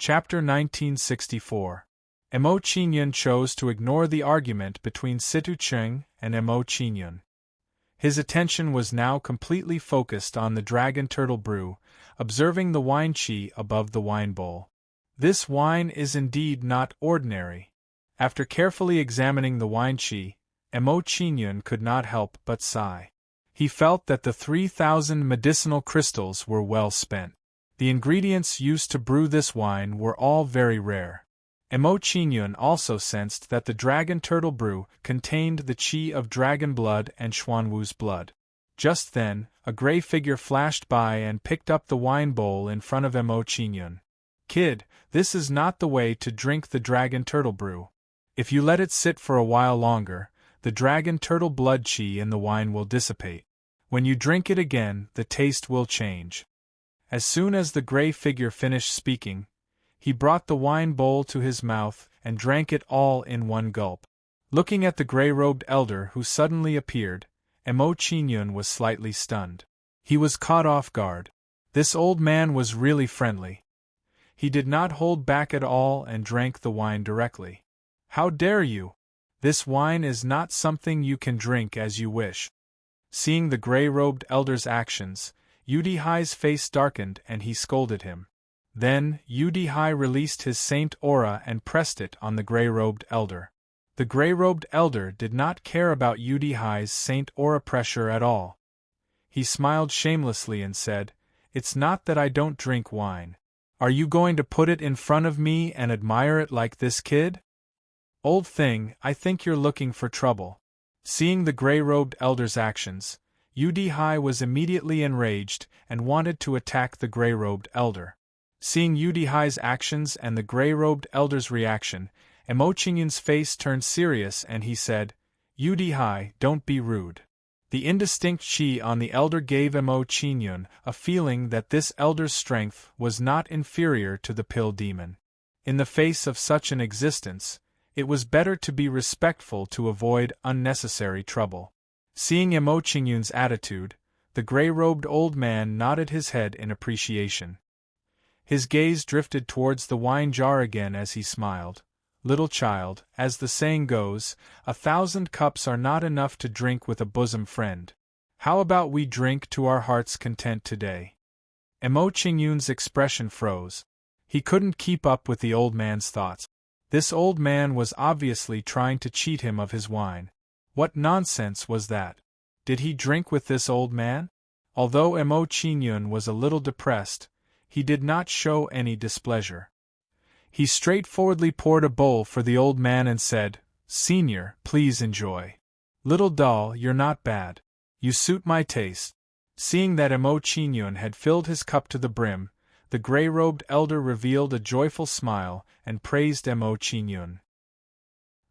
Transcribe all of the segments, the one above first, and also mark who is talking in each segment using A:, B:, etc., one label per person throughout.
A: Chapter 1964. Emo Qingyun chose to ignore the argument between Situ Cheng and Emo Qingyun. His attention was now completely focused on the dragon turtle brew, observing the wine qi above the wine bowl. This wine is indeed not ordinary. After carefully examining the wine qi, Emo Qingyun could not help but sigh. He felt that the 3,000 medicinal crystals were well spent. The ingredients used to brew this wine were all very rare. Emo Qingyun also sensed that the dragon turtle brew contained the qi of dragon blood and Xuanwu's blood. Just then, a gray figure flashed by and picked up the wine bowl in front of Emo Qingyun. "Kid, this is not the way to drink the dragon turtle brew. If you let it sit for a while longer, the dragon turtle blood qi in the wine will dissipate. When you drink it again, the taste will change." As soon as the gray figure finished speaking, he brought the wine bowl to his mouth and drank it all in one gulp. Looking at the gray-robed elder who suddenly appeared, Emo Qingyun was slightly stunned. He was caught off guard. This old man was really friendly. He did not hold back at all and drank the wine directly. "How dare you? This wine is not something you can drink as you wish." Seeing the gray-robed elder's actions, Udihai's face darkened and he scolded him. Then, Udihai released his saint aura and pressed it on the gray-robed elder. The gray-robed elder did not care about Udihai's saint aura pressure at all. He smiled shamelessly and said, "It's not that I don't drink wine. Are you going to put it in front of me and admire it like this kid? Old thing, I think you're looking for trouble." Seeing the gray-robed elder's actions, Udihai was immediately enraged and wanted to attack the gray-robed elder. Seeing Udihai's actions and the gray-robed elder's reaction, Emo Qingyun's face turned serious and he said, "Udihai, don't be rude." The indistinct qi on the elder gave Emo Qingyun a feeling that this elder's strength was not inferior to the pill demon. In the face of such an existence, it was better to be respectful to avoid unnecessary trouble. Seeing Emo Qingyun's attitude, the gray-robed old man nodded his head in appreciation. His gaze drifted towards the wine jar again as he smiled. "Little child, as the saying goes, 1,000 cups are not enough to drink with a bosom friend. How about we drink to our heart's content today?" Emo Qingyun's expression froze. He couldn't keep up with the old man's thoughts. This old man was obviously trying to cheat him of his wine. What nonsense was that? Did he drink with this old man? Although Emo Qingyun was a little depressed, he did not show any displeasure. He straightforwardly poured a bowl for the old man and said, "Senior, please enjoy. Little doll, you're not bad. You suit my taste." Seeing that Emo Qingyun had filled his cup to the brim, the gray-robed elder revealed a joyful smile and praised Emo Qingyun.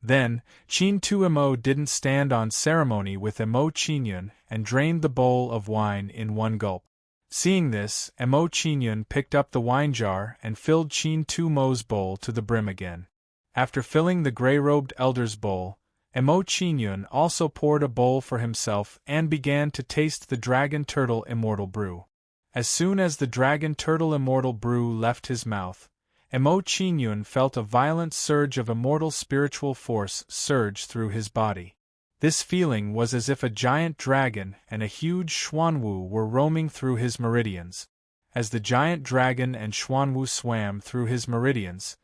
A: Then, Qin Tu Emo didn't stand on ceremony with Emo Qingyun and drained the bowl of wine in one gulp. Seeing this, Emo Qingyun picked up the wine jar and filled Qin Tu Mo's bowl to the brim again. After filling the gray-robed elder's bowl, Emo Qingyun also poured a bowl for himself and began to taste the dragon turtle immortal brew. As soon as the dragon turtle immortal brew left his mouth, Emo Qingyun felt a violent surge of immortal spiritual force surge through his body. This feeling was as if a giant dragon and a huge Xuanwu were roaming through his meridians. As the giant dragon and Xuanwu swam through his meridians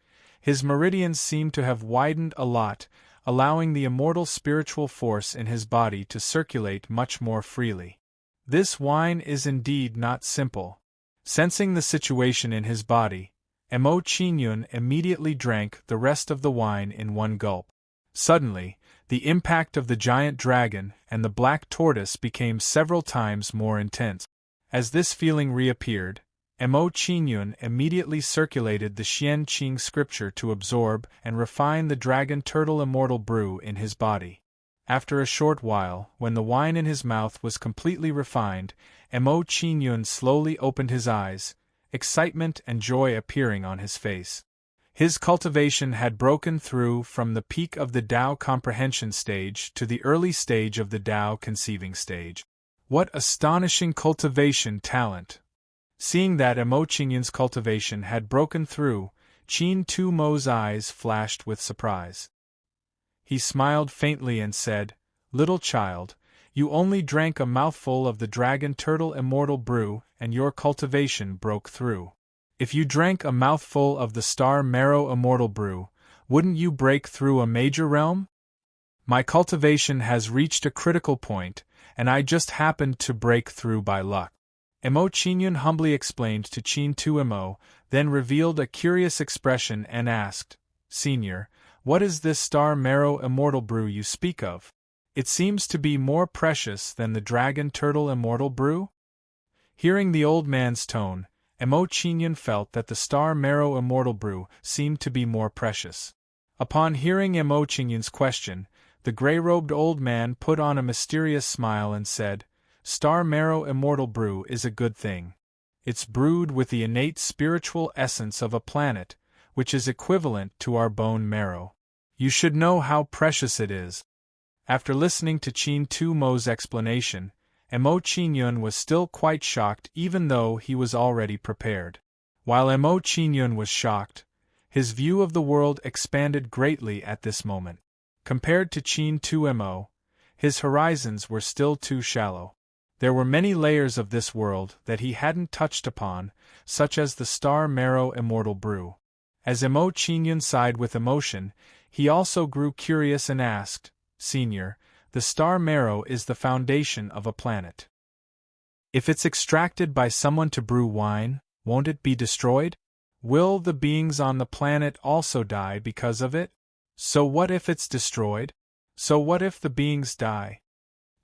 A: seemed to have widened a lot, allowing the immortal spiritual force in his body to circulate much more freely. This wine is indeed not simple. Sensing the situation in his body, Emo Qingyun immediately drank the rest of the wine in one gulp. Suddenly, the impact of the giant dragon and the black tortoise became several times more intense. As this feeling reappeared, Emo Qingyun immediately circulated the Xian Qing scripture to absorb and refine the dragon turtle immortal brew in his body. After a short while, when the wine in his mouth was completely refined, Emo Qingyun slowly opened his eyes, excitement and joy appearing on his face. His cultivation had broken through from the peak of the Tao comprehension stage to the early stage of the Tao conceiving stage. What astonishing cultivation talent! Seeing that Emo Qingyun's cultivation had broken through, Chin Tu Mo's eyes flashed with surprise. He smiled faintly and said, "Little child, you only drank a mouthful of the Dragon Turtle Immortal Brew and your cultivation broke through. If you drank a mouthful of the Star Marrow Immortal Brew, wouldn't you break through a major realm? My cultivation has reached a critical point, and I just happened to break through by luck." Emo Qingyun humbly explained to Chin Tu Emo, then revealed a curious expression and asked, "Senior, what is this Star Marrow Immortal Brew you speak of? It seems to be more precious than the Dragon Turtle Immortal Brew?" Hearing the old man's tone, Emo Qingyun felt that the Star Marrow Immortal Brew seemed to be more precious. Upon hearing Emo Qingyun's question, the gray-robed old man put on a mysterious smile and said, "Star Marrow Immortal Brew is a good thing. It's brewed with the innate spiritual essence of a planet, which is equivalent to our bone marrow. You should know how precious it is." After listening to Chin Tu Mo's explanation, Emo Qingyun was still quite shocked even though he was already prepared. While Emo Qingyun was shocked, his view of the world expanded greatly at this moment. Compared to Chin Tu Emo, his horizons were still too shallow. There were many layers of this world that he hadn't touched upon, such as the Star Marrow Immortal Brew. As Emo Qingyun sighed with emotion, he also grew curious and asked, "Senior, the Star Marrow is the foundation of a planet. If it's extracted by someone to brew wine, won't it be destroyed? Will the beings on the planet also die because of it? So what if it's destroyed? So what if the beings die?"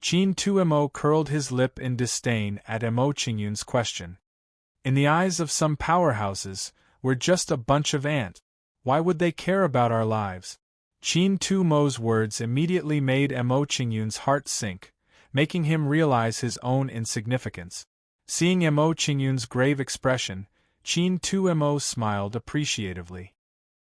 A: Chin Tu Emo curled his lip in disdain at Emo Qingyun's question. In the eyes of some powerhouses, we're just a bunch of ants. Why would they care about our lives? Chin Tu Mo's words immediately made Emo Qingyun's heart sink, making him realize his own insignificance. Seeing Emo Qingyun's grave expression, Chin Tu Emo smiled appreciatively.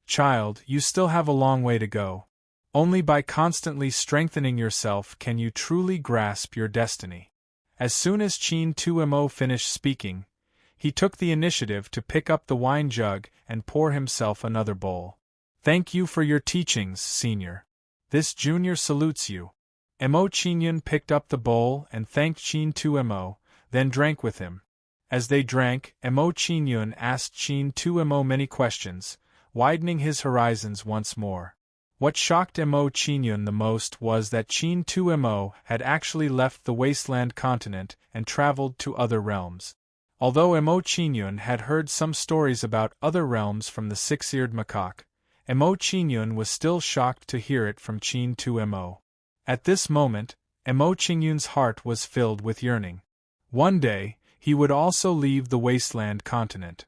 A: "Child, you still have a long way to go. Only by constantly strengthening yourself can you truly grasp your destiny." As soon as Chin Tu Emo finished speaking, he took the initiative to pick up the wine jug and pour himself another bowl. "Thank you for your teachings, Senior. This junior salutes you." Emo Qingyun picked up the bowl and thanked Chin Tu Emo, then drank with him. As they drank, Emo Qingyun asked Chin Tu Emo many questions, widening his horizons once more. What shocked Emo Qingyun the most was that Chin Tu Emo had actually left the wasteland continent and traveled to other realms. Although Emo Qingyun had heard some stories about other realms from the six-eared macaque, Emo Qingyun was still shocked to hear it from Chin Tu Emo. At this moment, Emo Qingyun's heart was filled with yearning. One day, he would also leave the wasteland continent.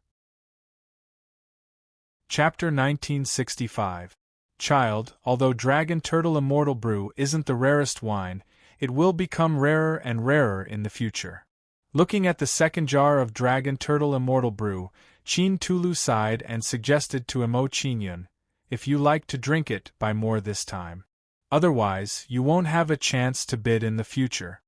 A: Chapter 1965. Child, although Dragon Turtle Immortal Brew isn't the rarest wine, it will become rarer and rarer in the future. Looking at the second jar of Dragon Turtle Immortal Brew, Chin Tu sighed and suggested to Emo Qingyun, "If you like to drink it, buy more this time. Otherwise, you won't have a chance to bid in the future."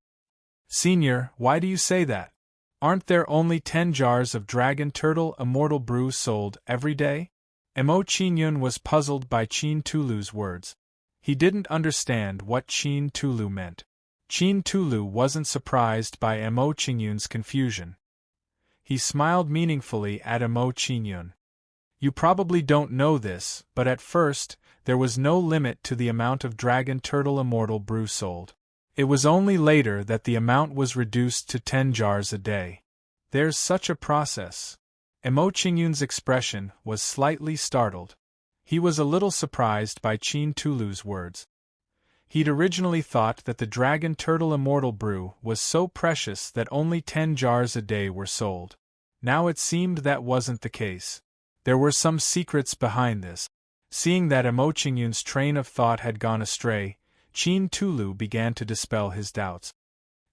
A: "Senior, why do you say that? Aren't there only 10 jars of Dragon Turtle Immortal Brew sold every day?" Emo Qingyun was puzzled by Chin Tulu's words. He didn't understand what Chin Tulu meant. Chin Tulu wasn't surprised by Emo Qingyun's confusion. He smiled meaningfully at Emo Qingyun. "You probably don't know this, but at first, there was no limit to the amount of Dragon Turtle Immortal Brew sold. It was only later that the amount was reduced to 10 jars a day. There's such a process." Emo Qingyun's expression was slightly startled. He was a little surprised by Chin Tulu's words. He'd originally thought that the Dragon Turtle Immortal Brew was so precious that only 10 jars a day were sold. Now it seemed that wasn't the case. There were some secrets behind this. Seeing that Emo Qingyun's train of thought had gone astray, Chin Tulu began to dispel his doubts.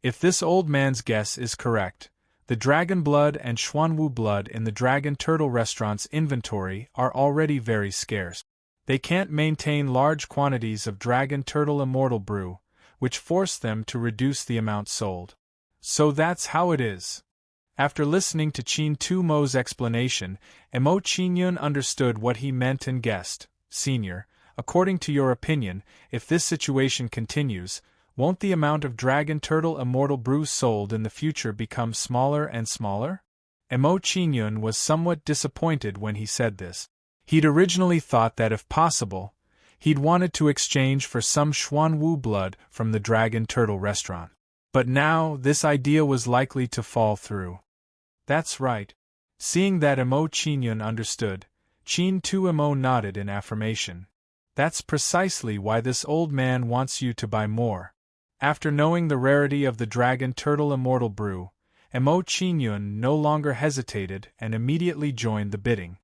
A: If this old man's guess is correct, the dragon blood and Xuanwu blood in the Dragon Turtle restaurant's inventory are already very scarce. They can't maintain large quantities of Dragon Turtle Immortal Brew, which force them to reduce the amount sold. So that's how it is. After listening to Qin Tu Mo's explanation, Emo Qingyun understood what he meant and guessed. Senior, according to your opinion, if this situation continues, won't the amount of Dragon Turtle Immortal Brew sold in the future become smaller and smaller? Emo Qingyun was somewhat disappointed when he said this. He'd originally thought that if possible, he'd wanted to exchange for some Xuanwu blood from the Dragon Turtle restaurant. But now, this idea was likely to fall through. That's right. Seeing that Emo Qingyun understood, Qin Tu Emo nodded in affirmation. That's precisely why this old man wants you to buy more. After knowing the rarity of the Dragon Turtle Immortal Brew, Emo Qingyun no longer hesitated and immediately joined the bidding.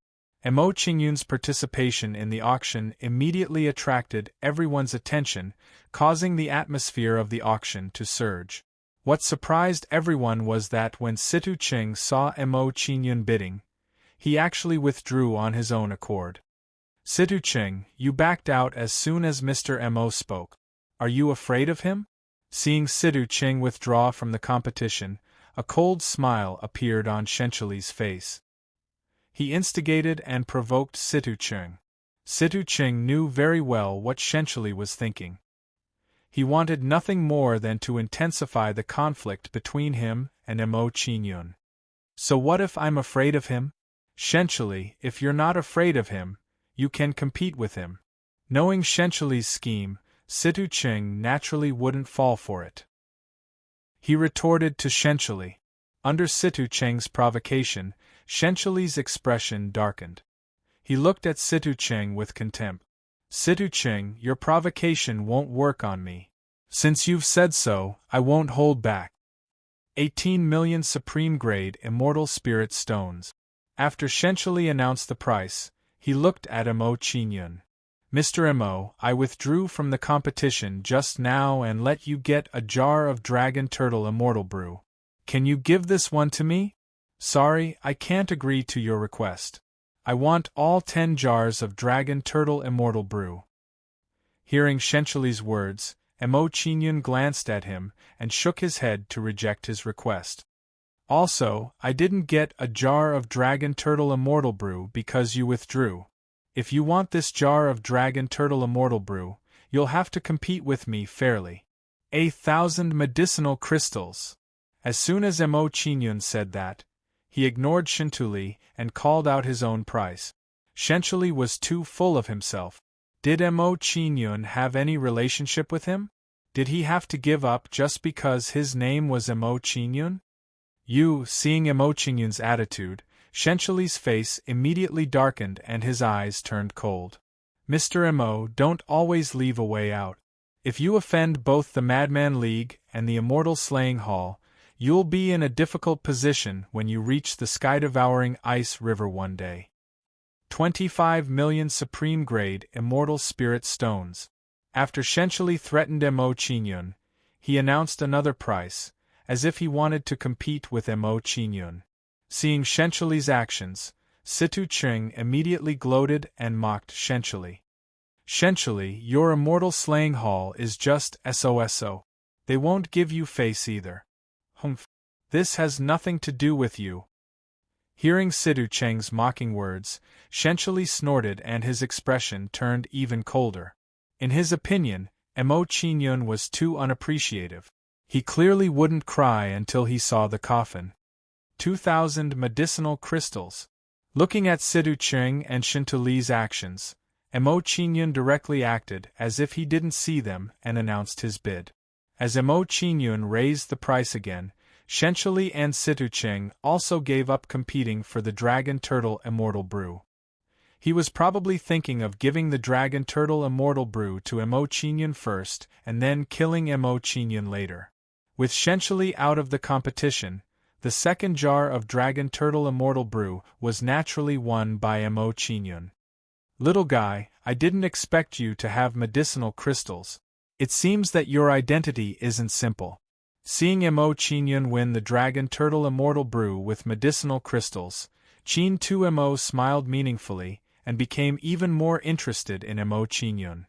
A: Emo Qingyun's participation in the auction immediately attracted everyone's attention, causing the atmosphere of the auction to surge. What surprised everyone was that when Situ Ching saw Emo Qingyun bidding, he actually withdrew on his own accord. Situ Ching, you backed out as soon as Mr. Emo spoke. Are you afraid of him? Seeing Situ Ching withdraw from the competition, a cold smile appeared on Shenchali's face. He instigated and provoked Situ Ching. Situ Ching knew very well what Shenchali was thinking. He wanted nothing more than to intensify the conflict between him and Emo Qingyun. So what if I'm afraid of him? Shenchali, if you're not afraid of him, you can compete with him. Knowing Shenchali's scheme, Situ Ching naturally wouldn't fall for it. He retorted to Shenchali. Under Situ Ching's provocation, Shenchali's expression darkened. He looked at Situ Ching with contempt. Situ Ching, your provocation won't work on me. Since you've said so, I won't hold back. 18 million supreme-grade immortal spirit stones. After Shenchali announced the price, he looked at Emo Qingyun. Mr. Emo, I withdrew from the competition just now and let you get a jar of Dragon Turtle Immortal Brew. Can you give this one to me? Sorry, I can't agree to your request. I want all 10 jars of Dragon Turtle Immortal Brew. Hearing Shenchali's words, Emo Qingyun glanced at him and shook his head to reject his request. Also, I didn't get a jar of Dragon Turtle Immortal Brew because you withdrew. If you want this jar of Dragon Turtle Immortal Brew, you'll have to compete with me fairly. 1,000 medicinal crystals. As soon as Emo Qingyun said that, he ignored Shenchali and called out his own price. Shenchali was too full of himself. Did Emo Qingyun have any relationship with him? Did he have to give up just because his name was Emo Qingyun? Seeing Emo Qingyun's attitude, Shenchali's face immediately darkened and his eyes turned cold. Mr. Emo, don't always leave a way out. If you offend both the Madman League and the Immortal Slaying Hall, you'll be in a difficult position when you reach the sky-devouring ice river one day. 25 million supreme-grade immortal spirit stones. After Shenchali threatened Emo Qingyun, he announced another price, as if he wanted to compete with Emo Qingyun. Seeing Shenchali's actions, Situ Ching immediately gloated and mocked Shenchali. Shenchali, your Immortal Slaying Hall is just SOSO. They won't give you face either. Humph. This has nothing to do with you. Hearing Situ Cheng's mocking words, Shenchali snorted and his expression turned even colder. In his opinion, Emo Qingyun was too unappreciative. He clearly wouldn't cry until he saw the coffin. 2,000 medicinal crystals. Looking at Situ Cheng and Shenchali's actions, Emo Qingyun directly acted as if he didn't see them and announced his bid. As Emo Qingyun raised the price again, Shenchali and Situ Cheng also gave up competing for the Dragon Turtle Immortal Brew. He was probably thinking of giving the Dragon Turtle Immortal Brew to Emo Qingyun first and then killing Emo Qingyun later. With Shenchali out of the competition, the second jar of Dragon Turtle Immortal Brew was naturally won by Emo Qingyun. Little guy, I didn't expect you to have medicinal crystals. It seems that your identity isn't simple. Seeing Emo Qingyun win the Dragon Turtle Immortal Brew with medicinal crystals, Qin Tu Emo smiled meaningfully and became even more interested in Emo Qingyun.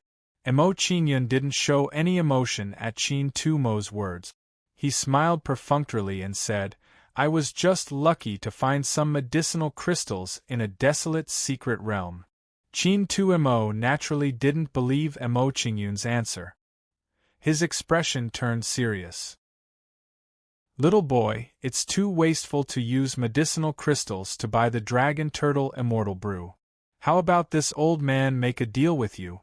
A: Emo Qingyun didn't show any emotion at Qin Tu Mo's words. He smiled perfunctorily and said, I was just lucky to find some medicinal crystals in a desolate secret realm. Qin Tumo naturally didn't believe Mo Qingyun's answer. His expression turned serious. Little boy, it's too wasteful to use medicinal crystals to buy the Dragon Turtle Immortal Brew. How about this old man make a deal with you?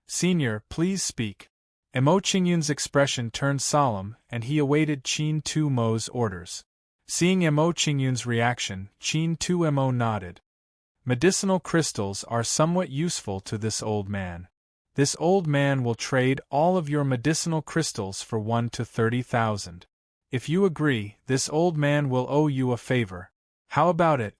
A: Senior, please speak. Mo Qingyun's expression turned solemn, and he awaited Qin Tumo's orders. Seeing Mo Qingyun's reaction, Qin Tumo nodded. Medicinal crystals are somewhat useful to this old man. This old man will trade all of your medicinal crystals for 1 to 30,000. If you agree, this old man will owe you a favor. How about it?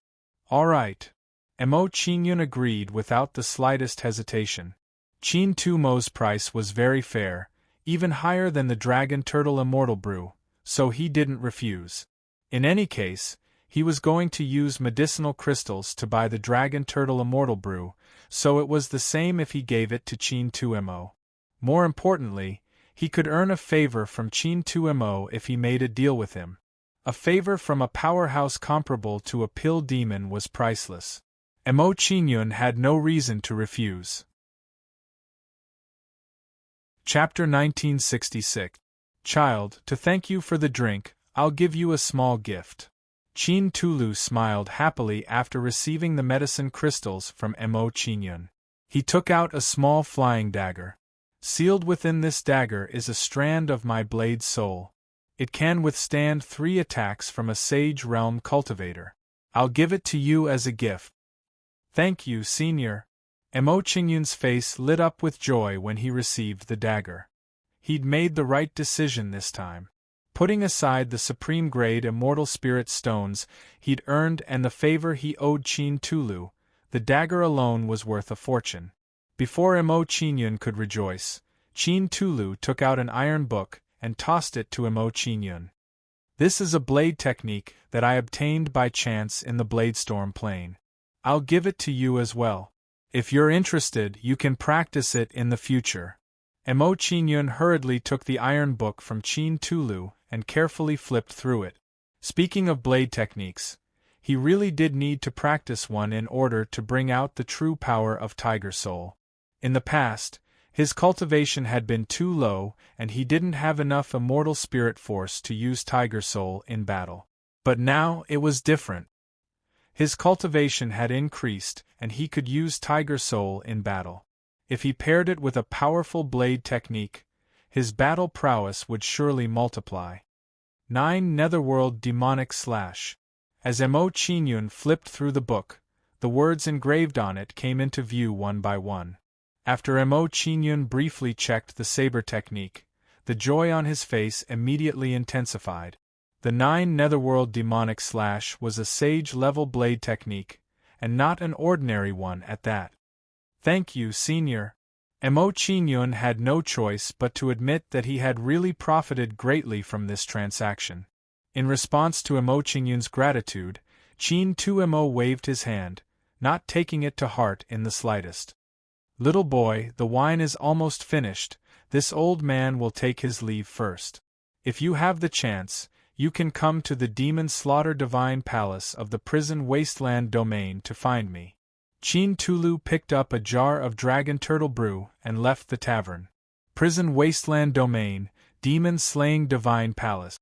A: All right. Mo Qingyun agreed without the slightest hesitation. Qin Tumo's price was very fair, even higher than the Dragon Turtle Immortal Brew, so he didn't refuse. In any case, he was going to use medicinal crystals to buy the Dragon Turtle Immortal Brew, so it was the same if he gave it to Qin Tumo. More importantly, he could earn a favor from Qin Tumo if he made a deal with him. A favor from a powerhouse comparable to a pill demon was priceless. Mo Qingyun had no reason to refuse. Chapter 1966. Child, to thank you for the drink, I'll give you a small gift. Qin Tulu smiled happily after receiving the medicine crystals from Mo Qingyun. He took out a small flying dagger. Sealed within this dagger is a strand of my blade soul. It can withstand 3 attacks from a Sage Realm cultivator. I'll give it to you as a gift. Thank you, Senior. Mo Qingyun's face lit up with joy when he received the dagger. He'd made the right decision this time. Putting aside the supreme-grade Immortal Spirit stones he'd earned and the favor he owed Qin Tulu, the dagger alone was worth a fortune. Before Mo Qingyun could rejoice, Qin Tulu took out an iron book and tossed it to Mo Qingyun. This is a blade technique that I obtained by chance in the Bladestorm Plain. I'll give it to you as well. If you're interested, you can practice it in the future. Mo Qingyun hurriedly took the iron book from Qin Tulu and carefully flipped through it. Speaking of blade techniques, he really did need to practice one in order to bring out the true power of Tiger Soul. In the past, his cultivation had been too low and he didn't have enough immortal spirit force to use Tiger Soul in battle. But now it was different. His cultivation had increased and he could use Tiger Soul in battle. If he paired it with a powerful blade technique, his battle prowess would surely multiply. 9 Netherworld Demonic Slash. As Mo Qingyun flipped through the book, the words engraved on it came into view one by one. After Mo Qingyun briefly checked the saber technique, the joy on his face immediately intensified. The 9 Netherworld Demonic Slash was a Sage-level blade technique, and not an ordinary one at that. Thank you, Senior. Mo Qingyun had no choice but to admit that he had really profited greatly from this transaction. In response to Mo Qingyun's gratitude, Qin Tumo waved his hand, not taking it to heart in the slightest. Little boy, the wine is almost finished, this old man will take his leave first. If you have the chance, you can come to the Demon Slaughter Divine Palace of the Prison Wasteland Domain to find me. Qin Tulu picked up a jar of Dragon Turtle Brew and left the tavern. Prison Wasteland Domain, Demon Slaying Divine Palace.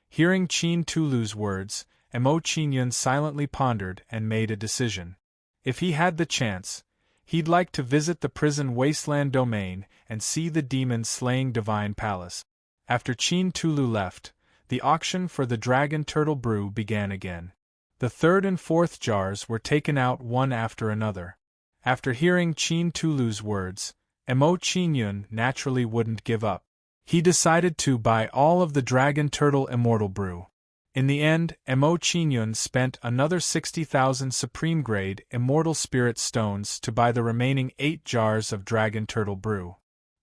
A: Hearing Qin Tulu's words, Mo Qingyun silently pondered and made a decision. If he had the chance, he'd like to visit the Prison Wasteland Domain and see the Demon Slaying Divine Palace. After Qin Tulu left, the auction for the Dragon Turtle Brew began again. The 3rd and 4th jars were taken out one after another. After hearing Qin Tulu's words, Mo Qingyun naturally wouldn't give up. He decided to buy all of the Dragon Turtle Immortal Brew. In the end, Mo Qingyun spent another 60,000 Supreme-grade Immortal Spirit Stones to buy the remaining 8 jars of Dragon Turtle Brew.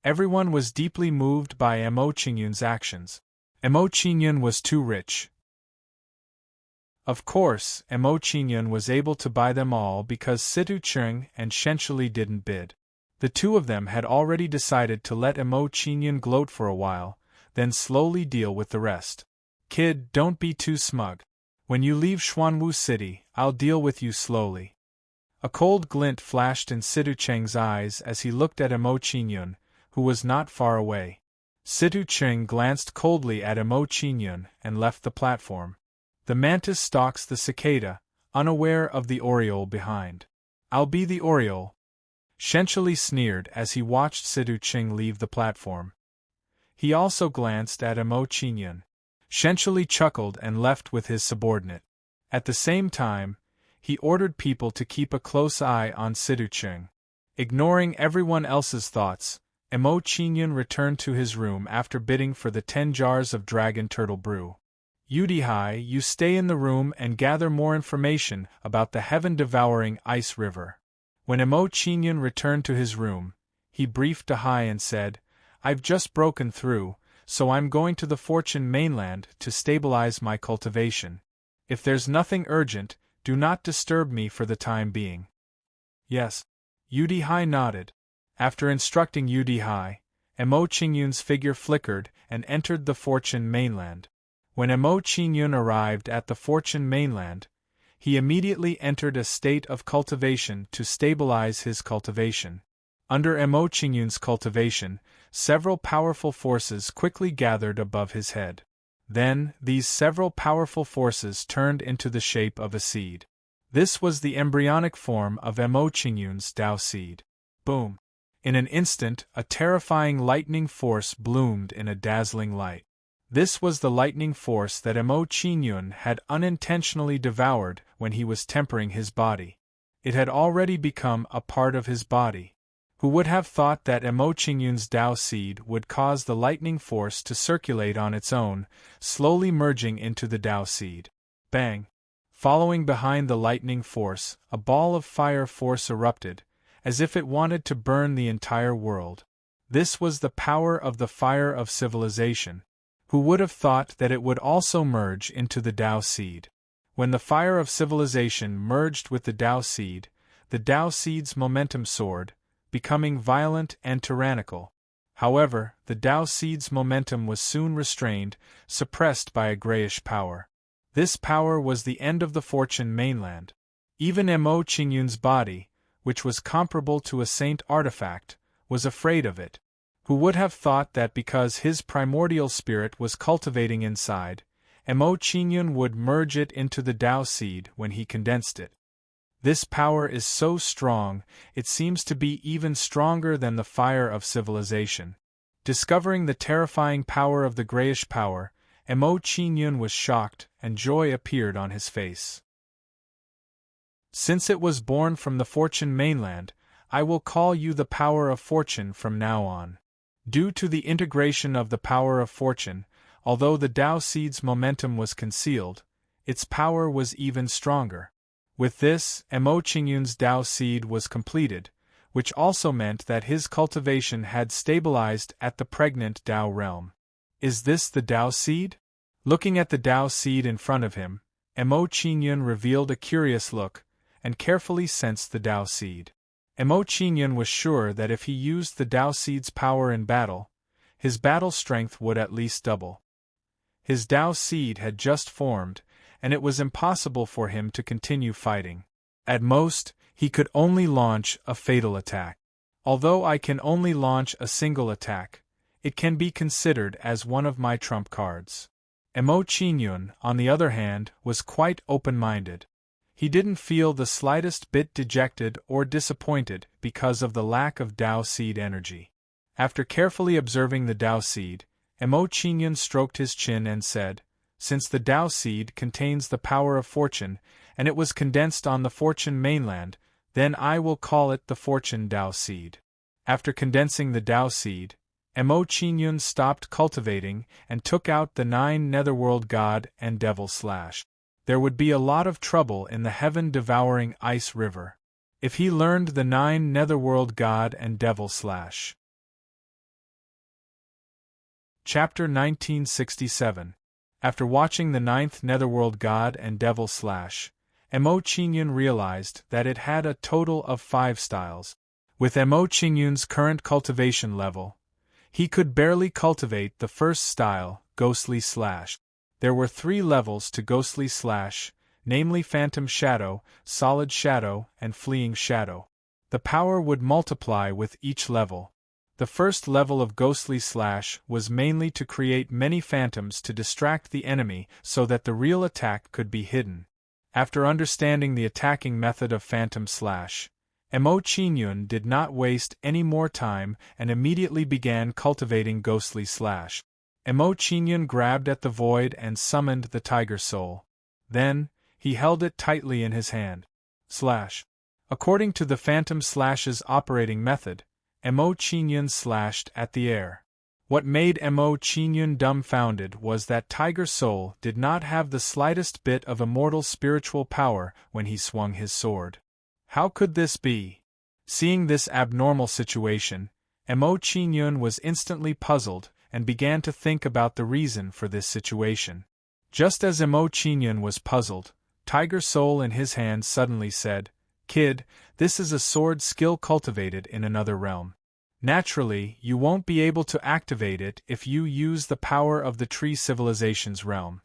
A: Everyone was deeply moved by Mo Qingyun's actions. Mo Qingyun was too rich. Of course, Mo Qingyun was able to buy them all because Situ Cheng and Shenshili didn't bid. The two of them had already decided to let Mo Qingyun gloat for a while, then slowly deal with the rest. Kid, don't be too smug. When you leave Xuanwu City, I'll deal with you slowly. A cold glint flashed in Situ Cheng's eyes as he looked at Emo Qingyun, who was not far away. Situ Cheng glanced coldly at Emo Qingyun and left the platform. The mantis stalks the cicada, unaware of the oriole behind. I'll be the oriole. Shenchili sneered as he watched Situ Cheng leave the platform. He also glanced at Emo Qingyun. Shenchili chuckled and left with his subordinate. At the same time, he ordered people to keep a close eye on Situ Cheng. Ignoring everyone else's thoughts, Emo Qingyun returned to his room after bidding for the 10 jars of dragon turtle brew. Udihai, you stay in the room and gather more information about the heaven-devouring ice river. When Emo Qingyun returned to his room, he briefed Dahai and said, I've just broken through, so I'm going to the Fortune mainland to stabilize my cultivation. If there's nothing urgent, do not disturb me for the time being. Yes. Udihai nodded. After instructing Udihai, Emo Qingyun's figure flickered and entered the Fortune mainland. When Emo Qingyun arrived at the Fortune mainland, he immediately entered a state of cultivation to stabilize his cultivation. Under Emo Qingyun's cultivation, several powerful forces quickly gathered above his head. Then, these several powerful forces turned into the shape of a seed. This was the embryonic form of Emo Qingyun's Dao seed. Boom! In an instant, a terrifying lightning force bloomed in a dazzling light. This was the lightning force that Emo Qingyun had unintentionally devoured when he was tempering his body. It had already become a part of his body. Who would have thought that Emo Qingyun's Dao seed would cause the lightning force to circulate on its own, slowly merging into the Dao seed? Bang! Following behind the lightning force, a ball of fire force erupted, as if it wanted to burn the entire world. This was the power of the fire of civilization. Who would have thought that it would also merge into the Dao seed? When the fire of civilization merged with the Dao seed's momentum soared, becoming violent and tyrannical. However, the Dao seed's momentum was soon restrained, suppressed by a grayish power. This power was the end of the Fortune mainland. Even Emo Qingyun's body, which was comparable to a saint artifact, was afraid of it. Who would have thought that because his primordial spirit was cultivating inside, Emo Qingyun would merge it into the Dao seed when he condensed it? This power is so strong, it seems to be even stronger than the fire of civilization. Discovering the terrifying power of the grayish power, Emo Qingyun was shocked, and joy appeared on his face. Since it was born from the Fortune mainland, I will call you the power of fortune from now on. Due to the integration of the power of fortune, although the Dao seed's momentum was concealed, its power was even stronger. With this, Emo Qingyun's Dao seed was completed, which also meant that his cultivation had stabilized at the pregnant Dao realm. Is this the Dao seed? Looking at the Dao seed in front of him, Emo Qingyun revealed a curious look, and carefully sensed the Dao seed. Emo Qingyun was sure that if he used the Dao seed's power in battle, his battle strength would at least double. His Dao seed had just formed, and it was impossible for him to continue fighting. At most, he could only launch a fatal attack. Although I can only launch a single attack, it can be considered as one of my trump cards. Emo Qingyun, on the other hand, was quite open-minded. He didn't feel the slightest bit dejected or disappointed because of the lack of Dao seed energy. After carefully observing the Dao seed, Emo Qingyun stroked his chin and said, since the Dao seed contains the power of fortune, and it was condensed on the Fortune mainland, then I will call it the Fortune Dao seed. After condensing the Dao seed, Emo Qingyun stopped cultivating and took out the 9 netherworld god and devil slash. There would be a lot of trouble in the heaven-devouring ice river if he learned the 9 netherworld god and devil slash. Chapter 1967. After watching the 9th netherworld god and devil slash, Emo Qingyun realized that it had a total of 5 styles. With Emo Qingyun's current cultivation level, he could barely cultivate the first style, ghostly slash. There were 3 levels to Ghostly Slash, namely Phantom Shadow, Solid Shadow, and Fleeing Shadow. The power would multiply with each level. The first level of Ghostly Slash was mainly to create many phantoms to distract the enemy so that the real attack could be hidden. After understanding the attacking method of Phantom Slash, Mo Qingyun did not waste any more time and immediately began cultivating Ghostly Slash. Mo Qingyun grabbed at the void and summoned the Tiger Soul. Then, he held it tightly in his hand. Slash. According to the Phantom Slash's operating method, Mo Qingyun slashed at the air. What made Mo Qingyun dumbfounded was that Tiger Soul did not have the slightest bit of immortal spiritual power when he swung his sword. How could this be? Seeing this abnormal situation, Mo Qingyun was instantly puzzled and began to think about the reason for this situation. Just as Mo Qingyun was puzzled, Tiger Soul in his hand suddenly said, "Kid, this is a sword skill cultivated in another realm. Naturally, you won't be able to activate it if you use the power of the Tree Civilization's realm."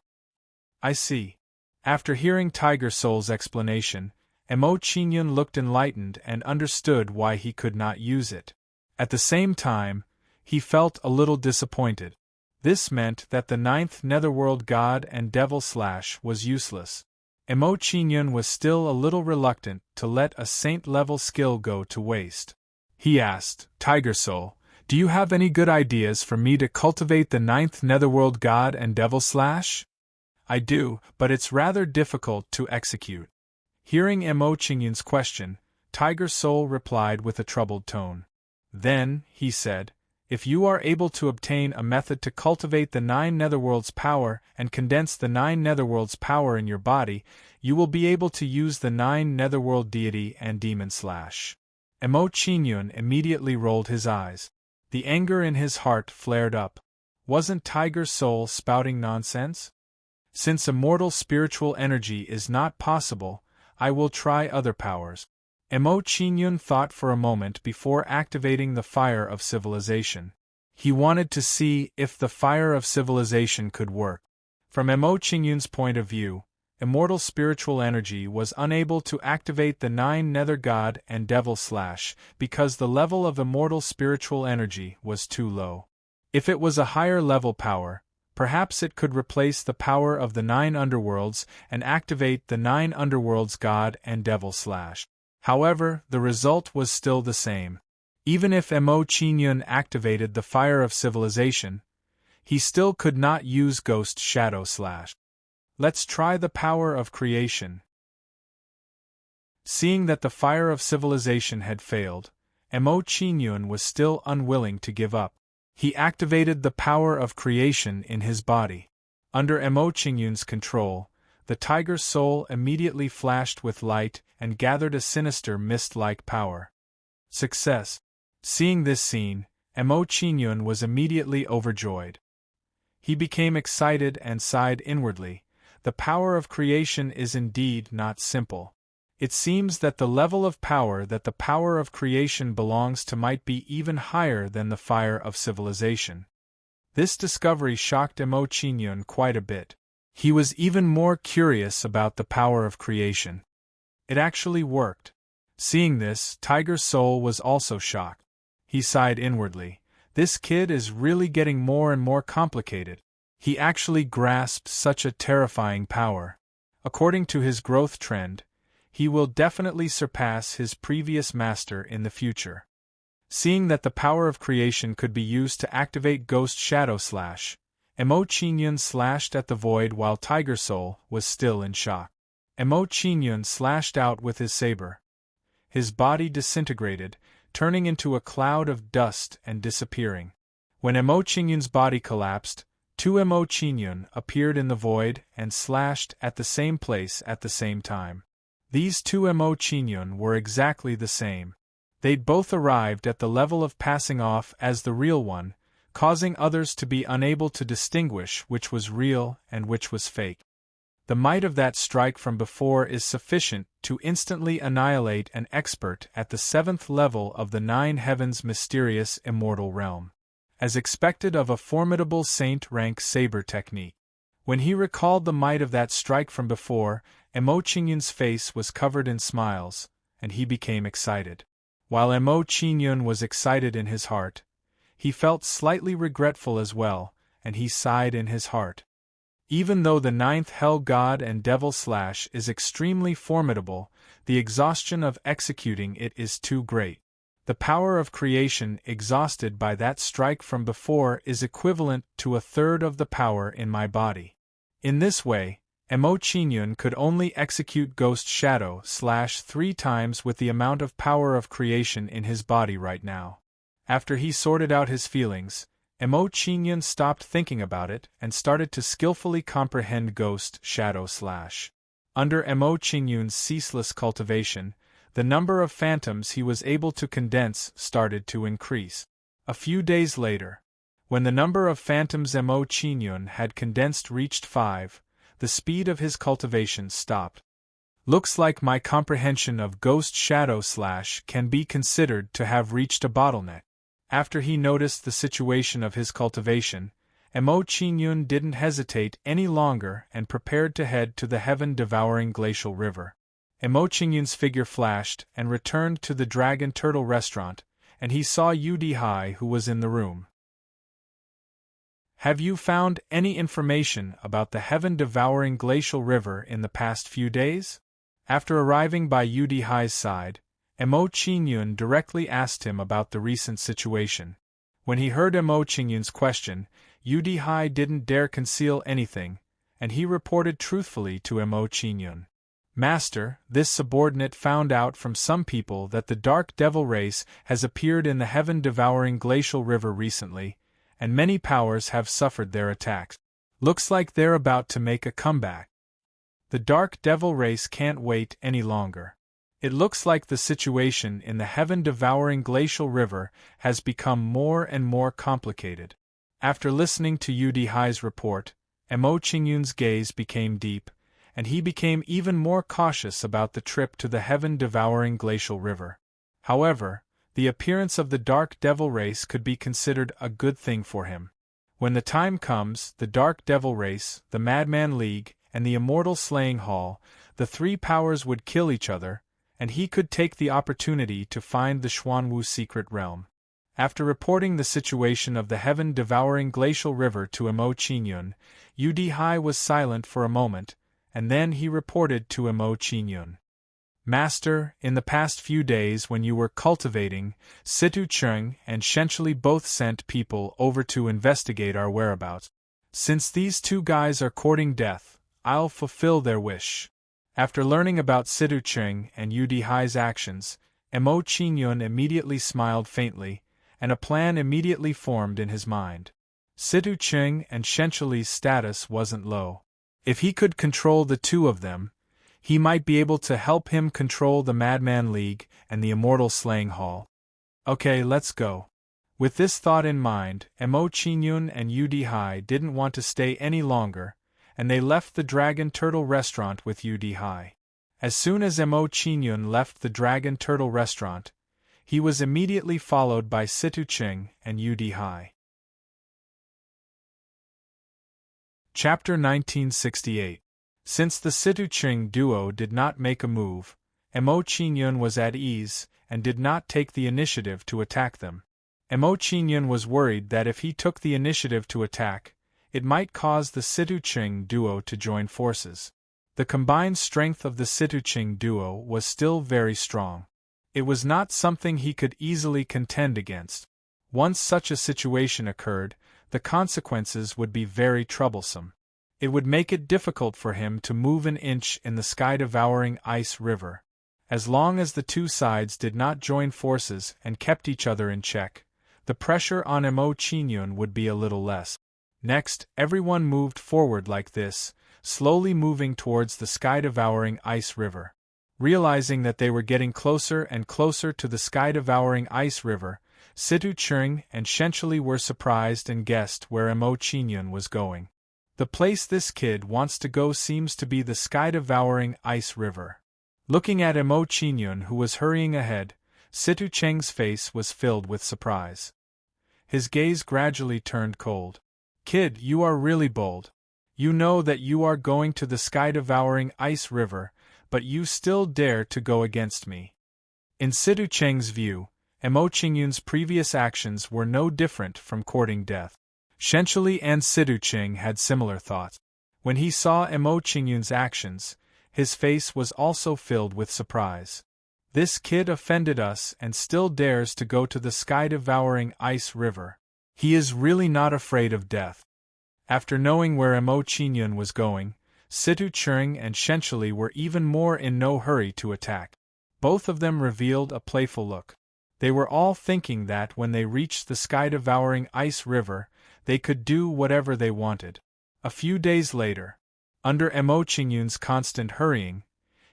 A: I see. After hearing Tiger Soul's explanation, Mo Qingyun looked enlightened and understood why he could not use it. At the same time, he felt a little disappointed. This meant that the 9th Netherworld God and Devil Slash was useless. Mo Qingyun was still a little reluctant to let a saint-level skill go to waste. He asked, "Tiger Soul, do you have any good ideas for me to cultivate the 9th Netherworld God and Devil Slash?" "I do, but it's rather difficult to execute." Hearing Mo Qingyun's question, Tiger Soul replied with a troubled tone. "Then," he said, "if you are able to obtain a method to cultivate the 9 Netherworld's power and condense the 9 Netherworld's power in your body, you will be able to use the 9 Netherworld deity and demon slash." Mo Qingyun immediately rolled his eyes. The anger in his heart flared up. Wasn't Tiger Soul spouting nonsense? Since immortal spiritual energy is not possible, I will try other powers. Mo Qingyun thought for a moment before activating the Fire of Civilization. He wanted to see if the Fire of Civilization could work. From Mo Qingyun's point of view, immortal spiritual energy was unable to activate the 9 Nether God and Devil Slash because the level of immortal spiritual energy was too low. If it was a higher level power, perhaps it could replace the power of the 9 underworlds and activate the 9 underworlds God and Devil Slash. However, the result was still the same. Even if Mo Qingyun activated the Fire of Civilization, he still could not use Ghost Shadow Slash. Let's try the power of creation. Seeing that the Fire of Civilization had failed, Mo Qingyun was still unwilling to give up. He activated the power of creation in his body. Under Mo Qingyun's control, the Tiger Soul immediately flashed with light and gathered a sinister mist-like power. Success! Seeing this scene, Mo Qingyun was immediately overjoyed. He became excited and sighed inwardly. The power of creation is indeed not simple. It seems that the level of power that the power of creation belongs to might be even higher than the Fire of Civilization. This discovery shocked Mo Qingyun quite a bit. He was even more curious about the power of creation. It actually worked. Seeing this, Tiger Soul was also shocked. He sighed inwardly. This kid is really getting more and more complicated. He actually grasped such a terrifying power. According to his growth trend, he will definitely surpass his previous master in the future. Seeing that the power of creation could be used to activate Ghost Shadow Slash, Mo Qingyun slashed at the void while Tiger Soul was still in shock. Mo Qingyun slashed out with his saber. His body disintegrated, turning into a cloud of dust and disappearing. When Mo Qingyun's body collapsed, 2 Mo Qingyun appeared in the void and slashed at the same place at the same time. These 2 Mo Qingyun were exactly the same. They'd both arrived at the level of passing off as the real one, causing others to be unable to distinguish which was real and which was fake. The might of that strike from before is sufficient to instantly annihilate an expert at the 7th level of the 9 Heavens' mysterious immortal realm. As expected of a formidable saint-rank saber technique. When he recalled the might of that strike from before, Emo Qingyun's face was covered in smiles, and he became excited. While Emo Qingyun was excited in his heart, he felt slightly regretful as well, and he sighed in his heart. Even though the ninth Hell God and Devil Slash is extremely formidable, the exhaustion of executing it is too great. The power of creation exhausted by that strike from before is equivalent to a third of the power in my body. In this way, Emo Qingyun could only execute Ghost Shadow Slash 3 times with the amount of power of creation in his body right now. After he sorted out his feelings, Emo Qingyun stopped thinking about it and started to skillfully comprehend Ghost Shadow Slash. Under Emo Qingyun's ceaseless cultivation, the number of phantoms he was able to condense started to increase. A few days later, when the number of phantoms Emo Qingyun had condensed reached 5, the speed of his cultivation stopped. Looks like my comprehension of Ghost Shadow Slash can be considered to have reached a bottleneck. After he noticed the situation of his cultivation, Emo Qingyun didn't hesitate any longer and prepared to head to the heaven-devouring glacial river. Emo Qingyun's figure flashed and returned to the Dragon Turtle restaurant, and he saw Udihai who was in the room. Have you found any information about the heaven-devouring glacial river in the past few days? After arriving by Udihai's side, Emo Qingyun directly asked him about the recent situation. When he heard Emo Qingyun's question, Udihai didn't dare conceal anything, and he reported truthfully to Emo Qingyun. Master, this subordinate found out from some people that the Dark Devil race has appeared in the heaven-devouring glacial river recently, and many powers have suffered their attacks. Looks like they're about to make a comeback. The Dark Devil race can't wait any longer. It looks like the situation in the heaven-devouring glacial river has become more and more complicated. After listening to Udihai's report, Emo Qingyun's gaze became deep, and he became even more cautious about the trip to the heaven-devouring glacial river. However, the appearance of the Dark Devil race could be considered a good thing for him. When the time comes, the Dark Devil race, the Madman League, and the Immortal Slaying Hall, the 3 powers would kill each other, and he could take the opportunity to find the Xuanwu secret realm. After reporting the situation of the heaven-devouring glacial river to Emo Qingyun, Udihai was silent for a moment, and then he reported to Emo Qingyun. Master, in the past few days when you were cultivating, Situ Cheng and Shenchuli both sent people over to investigate our whereabouts. Since these 2 guys are courting death, I'll fulfill their wish. After learning about Situ Cheng and Udihai's actions, Emo Qingyun immediately smiled faintly, and a plan immediately formed in his mind. Situ Cheng and Shenchuli's status wasn't low. If he could control the 2 of them, he might be able to help him control the Madman League and the Immortal Slaying Hall. Okay, let's go. With this thought in mind, Emo Qingyun and Udihai didn't want to stay any longer, and they left the Dragon Turtle restaurant with Udihai. As soon as Emo Qingyun left the Dragon Turtle restaurant, he was immediately followed by Situ Cheng and Udihai. Chapter 1968. Since the Situ Cheng duo did not make a move, Emo Qingyun was at ease and did not take the initiative to attack them. Emo Qingyun was worried that if he took the initiative to attack, it might cause the Situ Cheng duo to join forces. The combined strength of the Situ Cheng duo was still very strong. It was not something he could easily contend against. Once such a situation occurred, the consequences would be very troublesome. It would make it difficult for him to move an inch in the sky-devouring ice river. As long as the 2 sides did not join forces and kept each other in check, the pressure on Emo Qingyun would be a little less. Next, everyone moved forward like this, slowly moving towards the sky-devouring ice river. Realizing that they were getting closer and closer to the sky-devouring ice river, Situ Cheng and Shenchuli were surprised and guessed where Emo Qingyun was going. The place this kid wants to go seems to be the sky-devouring ice river. Looking at Emo Qingyun who was hurrying ahead, Situ Cheng's face was filled with surprise. His gaze gradually turned cold. Kid, you are really bold. You know that you are going to the sky-devouring ice river, but you still dare to go against me. In Situ Cheng's view, Emo Qingyun's previous actions were no different from courting death. Shenshili and Situ Cheng had similar thoughts. When he saw Emo Qingyun's actions, his face was also filled with surprise. This kid offended us and still dares to go to the sky-devouring ice river. He is really not afraid of death. After knowing where Emo Qingyun was going, Situ Cheng and Shenshili were even more in no hurry to attack. Both of them revealed a playful look. They were all thinking that when they reached the sky-devouring ice river, they could do whatever they wanted. A few days later, under Emo Qingyun's constant hurrying,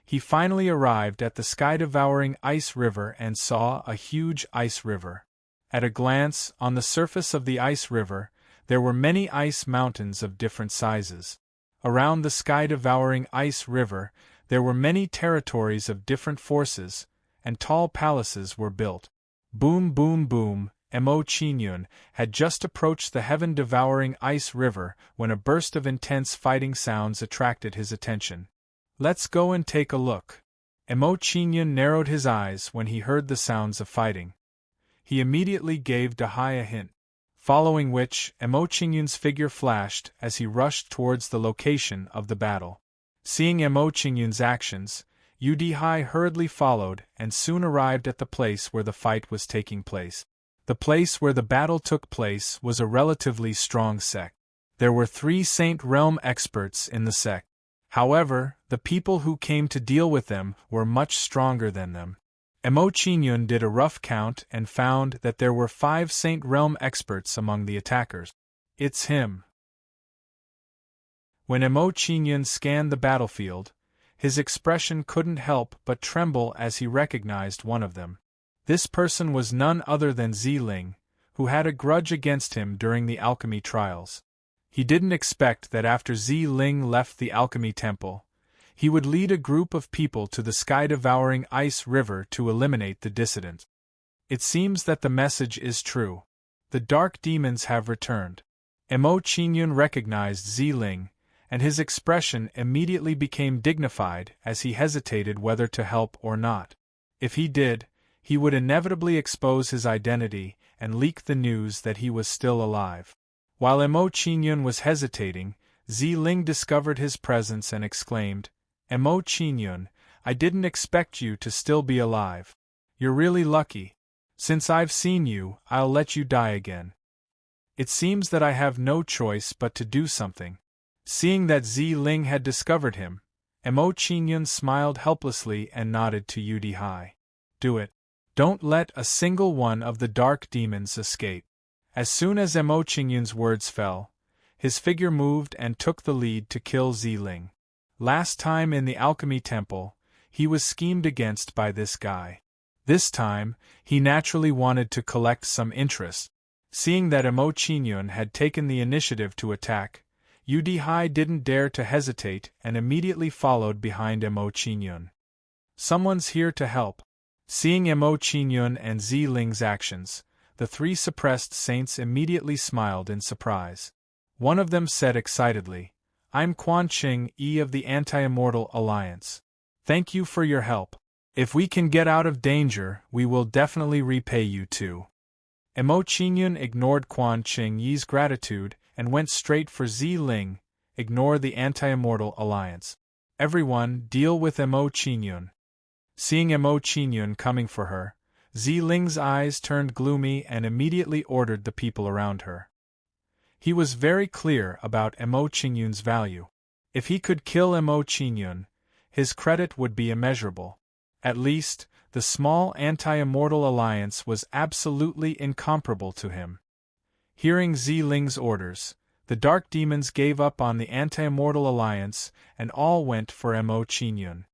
A: he finally arrived at the sky-devouring ice river and saw a huge ice river. At a glance, on the surface of the ice river, there were many ice mountains of different sizes. Around the sky-devouring ice river, there were many territories of different forces, and tall palaces were built. Boom boom boom, Emo Qingyun had just approached the heaven-devouring ice river when a burst of intense fighting sounds attracted his attention. Let's go and take a look. Emo Qingyun narrowed his eyes when he heard the sounds of fighting. He immediately gave Dahai a hint, following which Emo Qingyun's figure flashed as he rushed towards the location of the battle. Seeing Emo Qingyun's actions, Dahai hurriedly followed and soon arrived at the place where the fight was taking place. The place where the battle took place was a relatively strong sect. There were 3 Saint Realm experts in the sect. However, the people who came to deal with them were much stronger than them. Emo Qingyun did a rough count and found that there were 5 Saint Realm experts among the attackers. It's him. When Emo Qingyun scanned the battlefield, his expression couldn't help but tremble as he recognized one of them. This person was none other than Ziling, who had a grudge against him during the alchemy trials. He didn't expect that after Ziling left the alchemy temple, he would lead a group of people to the sky-devouring ice river to eliminate the dissident. It seems that the message is true. The dark demons have returned. Emo Qingyun recognized Ziling, and his expression immediately became dignified as he hesitated whether to help or not. If he did, he would inevitably expose his identity and leak the news that he was still alive. While Emo Qingyun was hesitating, Ziling discovered his presence and exclaimed, "Emo Qingyun, I didn't expect you to still be alive. You're really lucky. Since I've seen you, I'll let you die again. It seems that I have no choice but to do something." Seeing that Ziling had discovered him, Emo Qingyun smiled helplessly and nodded to Dahai. "Do it. Don't let a single one of the dark demons escape." As soon as Emo Qingyun's words fell, his figure moved and took the lead to kill Ziling. Last time in the alchemy temple, he was schemed against by this guy. This time, he naturally wanted to collect some interest. Seeing that Emo Qingyun had taken the initiative to attack, Dahai didn't dare to hesitate and immediately followed behind Emo Qingyun. Someone's here to help. Seeing Emo Qingyun and Ziling's actions, the 3 suppressed saints immediately smiled in surprise. One of them said excitedly, "I'm Quan Qing E of the Anti-Immortal Alliance. Thank you for your help. If we can get out of danger, we will definitely repay you too." Emo Qingyun ignored Quan Qing Yi's gratitude and went straight for Ziling. "Ignore the Anti-Immortal Alliance. Everyone, deal with Emo Qingyun." Seeing Emo Qingyun coming for her, Ziling's eyes turned gloomy and immediately ordered the people around her. He was very clear about Emo Qingyun's value. If he could kill Emo Qingyun, his credit would be immeasurable. At least, the small Anti-Immortal Alliance was absolutely incomparable to him. Hearing Ziling's orders, the dark demons gave up on the Anti-Immortal Alliance and all went for Emo Qingyun.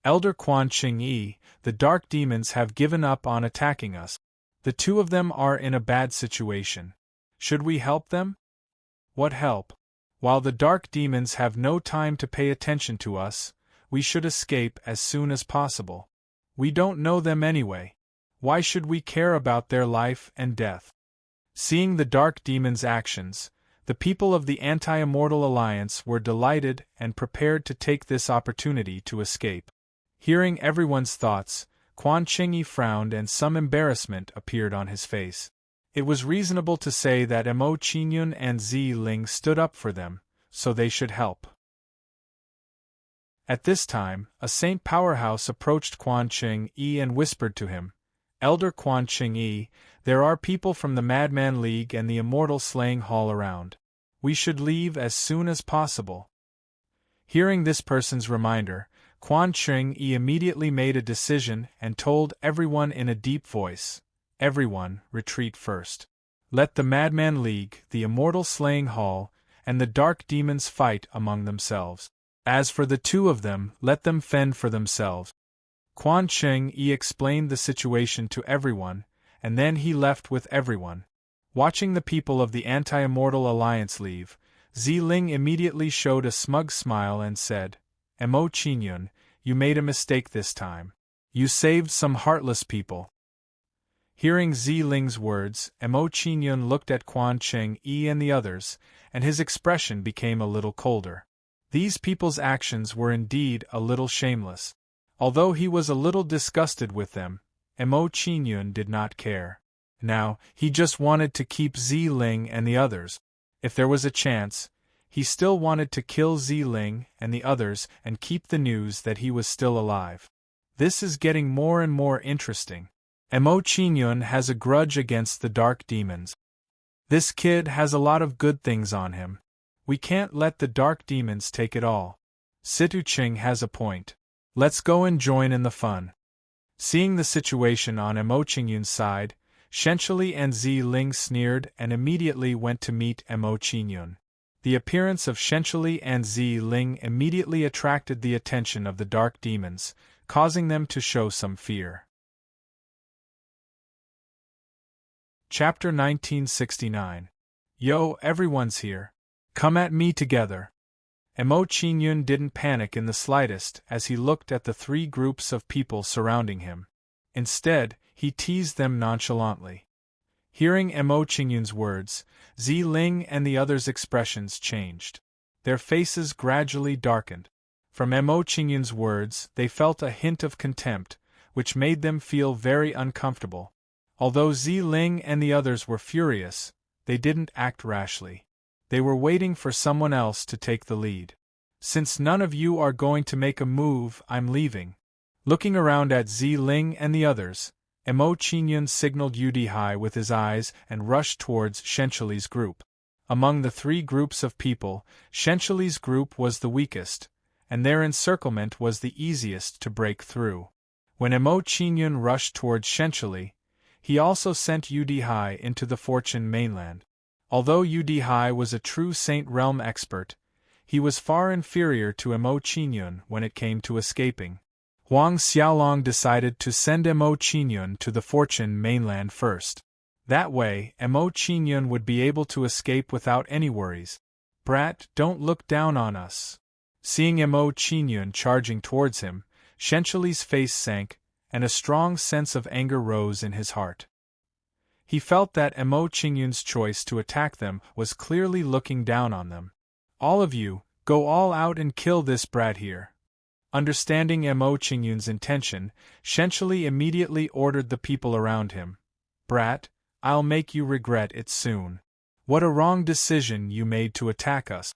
A: "Elder Quan Qing Yi, the dark demons have given up on attacking us. The 2 of them are in a bad situation. Should we help them?" "What help? While the dark demons have no time to pay attention to us, we should escape as soon as possible. We don't know them anyway. Why should we care about their life and death?" Seeing the dark demons' actions, The people of the Anti-Immortal Alliance were delighted and prepared to take this opportunity to escape. Hearing everyone's thoughts, Quan Qingyi frowned and some embarrassment appeared on his face. It was reasonable to say that Mo Qingyun and Zi Ling stood up for them, so they should help. At this time, a Saint Powerhouse approached Quan Qingyi and whispered to him, "Elder Quan Qingyi, there are people from the Madman League and the Immortal Slaying Hall around. We should leave as soon as possible." Hearing this person's reminder, Quan Qingyi immediately made a decision and told everyone in a deep voice, "Everyone, retreat first. Let the Madman League, the Immortal Slaying Hall, and the Dark Demons fight among themselves. As for the two of them, let them fend for themselves." Quan Qingyi explained the situation to everyone, and then he left with everyone. Watching the people of the Anti-Immortal Alliance leave, Zi Ling immediately showed a smug smile and said, "Mo Qingyun, you made a mistake this time. You saved some heartless people." Hearing Zi Ling's words, Mo Qingyun looked at Quan Qingyi and the others, and his expression became a little colder. These people's actions were indeed a little shameless. Although he was a little disgusted with them, Mo Qingyun did not care. Now, he just wanted to keep Zi Ling and the others. If there was a chance, he still wanted to kill Zi Ling and the others and keep the news that he was still alive. This is getting more and more interesting. Mo Qingyun has a grudge against the Dark Demons. This kid has a lot of good things on him. We can't let the Dark Demons take it all. Situ Ching has a point. Let's go and join in the fun. Seeing the situation on Mo Qingyun's side, Shenshili and Zi Ling sneered and immediately went to meet Mo Qingyun. The appearance of Shenshili and Zi Ling immediately attracted the attention of the Dark Demons, causing them to show some fear. Chapter 1969. Yo, everyone's here. Come at me together. Mo Qingyun didn't panic in the slightest as he looked at the three groups of people surrounding him. Instead, he teased them nonchalantly. Hearing Mo Qingyun's words, Zi Ling and the others' expressions changed. Their faces gradually darkened. From Mo Qingyun's words, they felt a hint of contempt, which made them feel very uncomfortable. Although Zi Ling and the others were furious, they didn't act rashly. They were waiting for someone else to take the lead. "Since none of you are going to make a move, I'm leaving." Looking around at Zi Ling and the others, Mo Qingyun signaled Udihai with his eyes and rushed towards Shenshili's group. Among the three groups of people, Shenshili's group was the weakest, and their encirclement was the easiest to break through. When Mo Qingyun rushed towards Shenshili, he also sent Udihai into the Fortune mainland. Although Udihai was a true Saint Realm expert, he was far inferior to Mo Qingyun when it came to escaping. Huang Xiaolong decided to send Mo Qingyun to the Fortune mainland first. That way, Mo Qingyun would be able to escape without any worries. "Brat, don't look down on us." Seeing Mo Qingyun charging towards him, Shenshili's face sank, and a strong sense of anger rose in his heart. He felt that Mo Qingyun's choice to attack them was clearly looking down on them. "All of you, go all out and kill this brat here." Understanding Mo Qingyun's intention, Shenshili immediately ordered the people around him, "Brat, I'll make you regret it soon. What a wrong decision you made to attack us.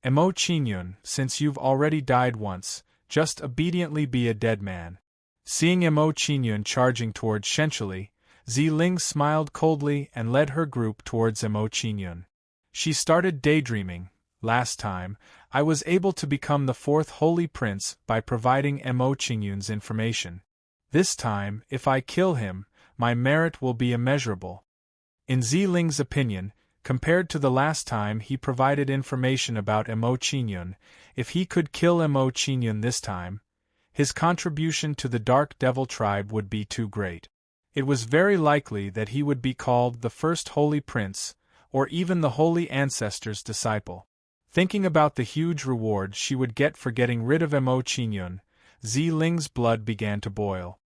A: Mo Qingyun, since you've already died once, just obediently be a dead man." Seeing Mo Qingyun charging towards Shenshili, Zi Ling smiled coldly and led her group towards Mo Qingyun. She started daydreaming. "Last time, I was able to become the fourth Holy Prince by providing Mo Qingyun's information. This time, if I kill him, my merit will be immeasurable." In Zi Ling's opinion, compared to the last time he provided information about Mo Qingyun, if he could kill Mo Qingyun this time, his contribution to the Dark Devil tribe would be too great. It was very likely that he would be called the first Holy Prince, or even the Holy Ancestor's disciple. Thinking about the huge reward she would get for getting rid of Mo Qingyun, Zi Ling's blood began to boil.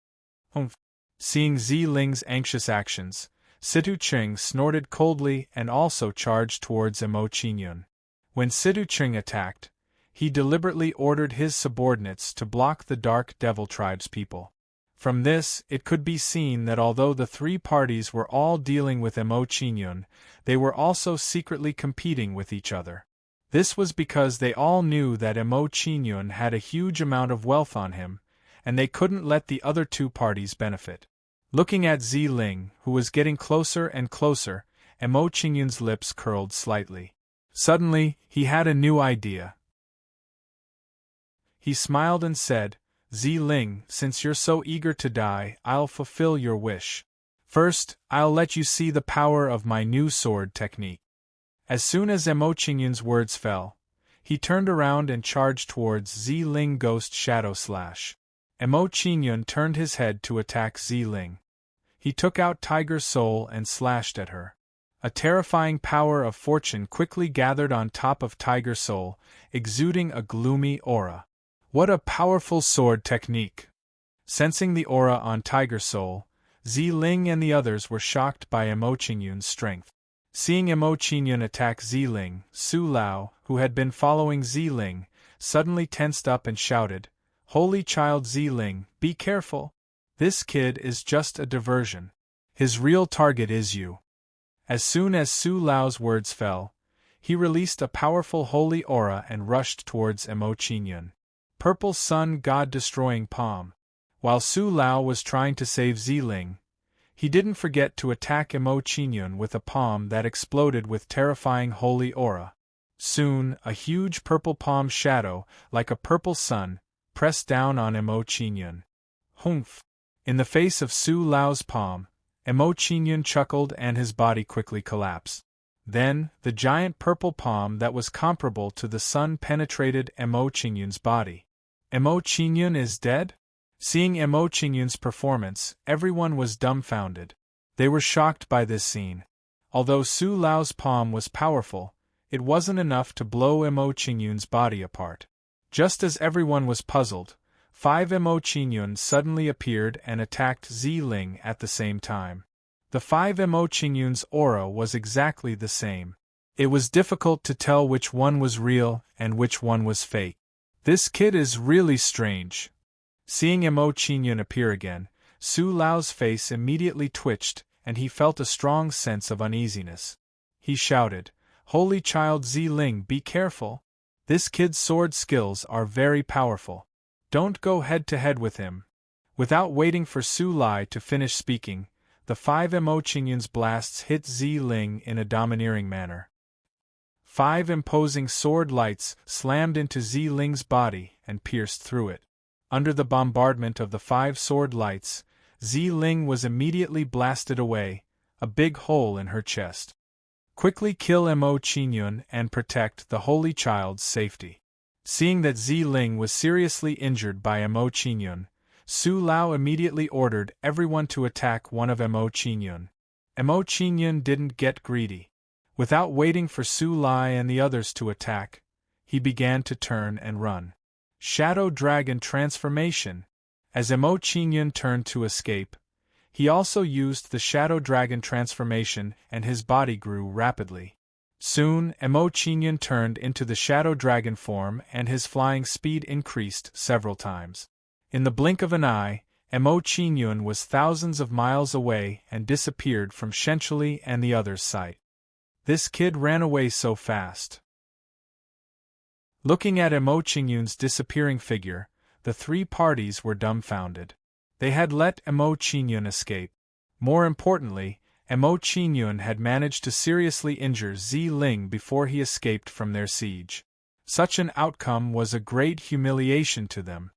A: Seeing Zi Ling's anxious actions, Situ Ching snorted coldly and also charged towards Emo Qingyun. When Situ Ching attacked, he deliberately ordered his subordinates to block the Dark Devil Tribe's people. From this, it could be seen that although the three parties were all dealing with Emo Qingyun, they were also secretly competing with each other. This was because they all knew that Emo Qingyun had a huge amount of wealth on him, and they couldn't let the other two parties benefit. Looking at Ziling, who was getting closer and closer, Emo Qingyun's lips curled slightly. Suddenly, he had a new idea. He smiled and said, "Ziling, since you're so eager to die, I'll fulfill your wish. First, I'll let you see the power of my new sword technique." As soon as Emo Qingyun's words fell, he turned around and charged towards Ziling Ghost Shadow Slash. Emo Qingyun turned his head to attack Ziling. He took out Tiger Soul and slashed at her. A terrifying power of fortune quickly gathered on top of Tiger Soul, exuding a gloomy aura. What a powerful sword technique! Sensing the aura on Tiger Soul, Ziling and the others were shocked by Emo Qingyun's strength. Seeing Emo Qingyun attack Ziling, Su Lao, who had been following Ziling, suddenly tensed up and shouted, "Holy child Ziling, be careful! This kid is just a diversion. His real target is you." As soon as Su Lao's words fell, he released a powerful holy aura and rushed towards Emo Qingyun. Purple Sun God-destroying palm. While Su Lao was trying to save Ziling, he didn't forget to attack Emo Qingyun with a palm that exploded with terrifying holy aura. Soon, a huge purple palm shadow, like a purple sun, pressed down on Emo Qingyun. Humph! In the face of Su Lao's palm, Emo Qingyun chuckled and his body quickly collapsed. Then, the giant purple palm that was comparable to the sun penetrated Emo Qingyun's body. Emo Qingyun is dead? Seeing Emo Qingyun's performance, everyone was dumbfounded. They were shocked by this scene. Although Su Lao's palm was powerful, it wasn't enough to blow Emo Qingyun's body apart. Just as everyone was puzzled, 5 Emo Qingyun suddenly appeared and attacked Ziling at the same time. The 5 Emo Qingyun's aura was exactly the same. It was difficult to tell which one was real and which one was fake. This kid is really strange. Seeing Emo Qingyun appear again, Su Lao's face immediately twitched and he felt a strong sense of uneasiness. He shouted, "Holy child Ziling, be careful! This kid's sword skills are very powerful. Don't go head-to-head with him." Without waiting for Su Lai to finish speaking, the 5 Emo Qingyun's blasts hit Ziling in a domineering manner. 5 imposing sword lights slammed into Ziling's body and pierced through it. Under the bombardment of the 5 sword lights, Ziling was immediately blasted away, a big hole in her chest. Quickly kill Emo Qingyun and protect the Holy Child's safety. Seeing that Ziling was seriously injured by Emo Qingyun, Su Lao immediately ordered everyone to attack one of Emo Qingyun. Emo Qingyun didn't get greedy. Without waiting for Su Lai and the others to attack, he began to turn and run. Shadow Dragon Transformation. As Emo Qingyun turned to escape, he also used the Shadow Dragon Transformation and his body grew rapidly. Soon, Emo Qingyun turned into the Shadow Dragon form and his flying speed increased several times. In the blink of an eye, Emo Qingyun was thousands of miles away and disappeared from Shenchuli and the others' sight. This kid ran away so fast. Looking at Emo Qingyun's disappearing figure, the 3 parties were dumbfounded. They had let Emo Qingyun escape. More importantly, Emo Qingyun had managed to seriously injure Ziling before he escaped from their siege. Such an outcome was a great humiliation to them.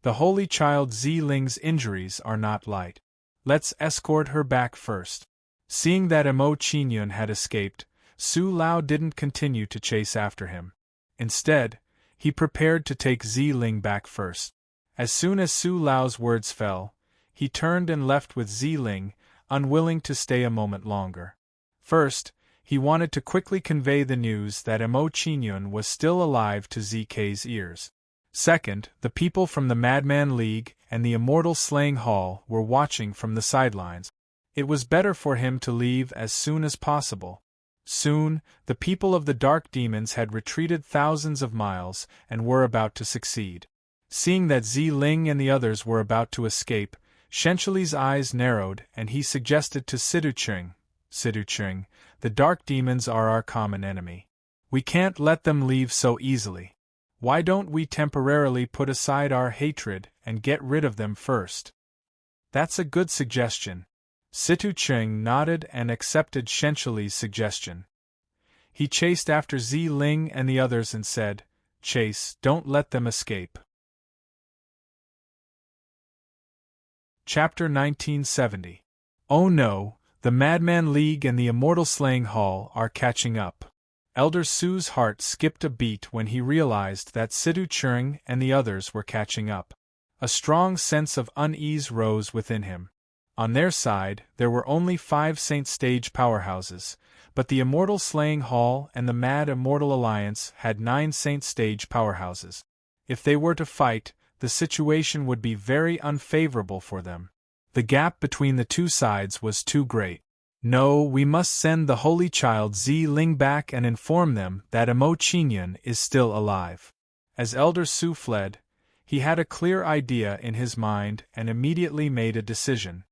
A: The Holy Child Ziling's injuries are not light. Let's escort her back first. Seeing that Emo Qingyun had escaped, Su Lao didn't continue to chase after him. Instead, he prepared to take Ziling back first. As soon as Su Lao's words fell, he turned and left with Ziling, unwilling to stay a moment longer. First, he wanted to quickly convey the news that Emo Qingyun was still alive to ZK's ears. Second, the people from the Madman League and the Immortal Slaying Hall were watching from the sidelines. It was better for him to leave as soon as possible. Soon, the people of the dark demons had retreated thousands of miles and were about to succeed. Seeing that Zi Ling and the others were about to escape, Shenshili's eyes narrowed and he suggested to Situcheng, the dark demons are our common enemy. We can't let them leave so easily. Why don't we temporarily put aside our hatred and get rid of them first? That's a good suggestion. Situcheng nodded and accepted Shenshili's suggestion. He chased after Zi Ling and the others and said, "Chase, don't let them escape." Chapter 1970. Oh no, the Madman League and the Immortal Slaying Hall are catching up. Elder Su's heart skipped a beat when he realized that Situcheng and the others were catching up. A strong sense of unease rose within him. On their side, there were only 5 Saint Stage powerhouses, but the Immortal Slaying Hall and the Mad Immortal Alliance had 9 Saint Stage powerhouses. If they were to fight, the situation would be very unfavorable for them. The gap between the two sides was too great. No, we must send the Holy Child Zi Ling back and inform them that Emo Qingyun is still alive. As Elder Su fled, he had a clear idea in his mind and immediately made a decision.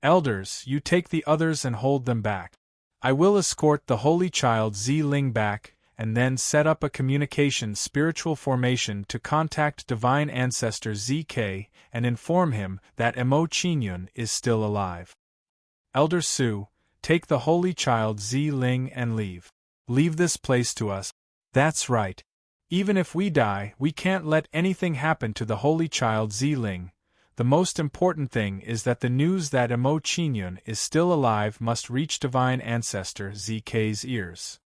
A: Elders, you take the others and hold them back. I will escort the Holy Child Zi Ling back and then set up a communication spiritual formation to contact Divine Ancestor ZK and inform him that Emo Qingyun is still alive. Elder Su, take the Holy Child Zi Ling and leave. Leave this place to us. That's right. Even if we die, we can't let anything happen to the Holy Child Zi Ling. The most important thing is that the news that Emo Qingyun is still alive must reach Divine Ancestor ZK's ears.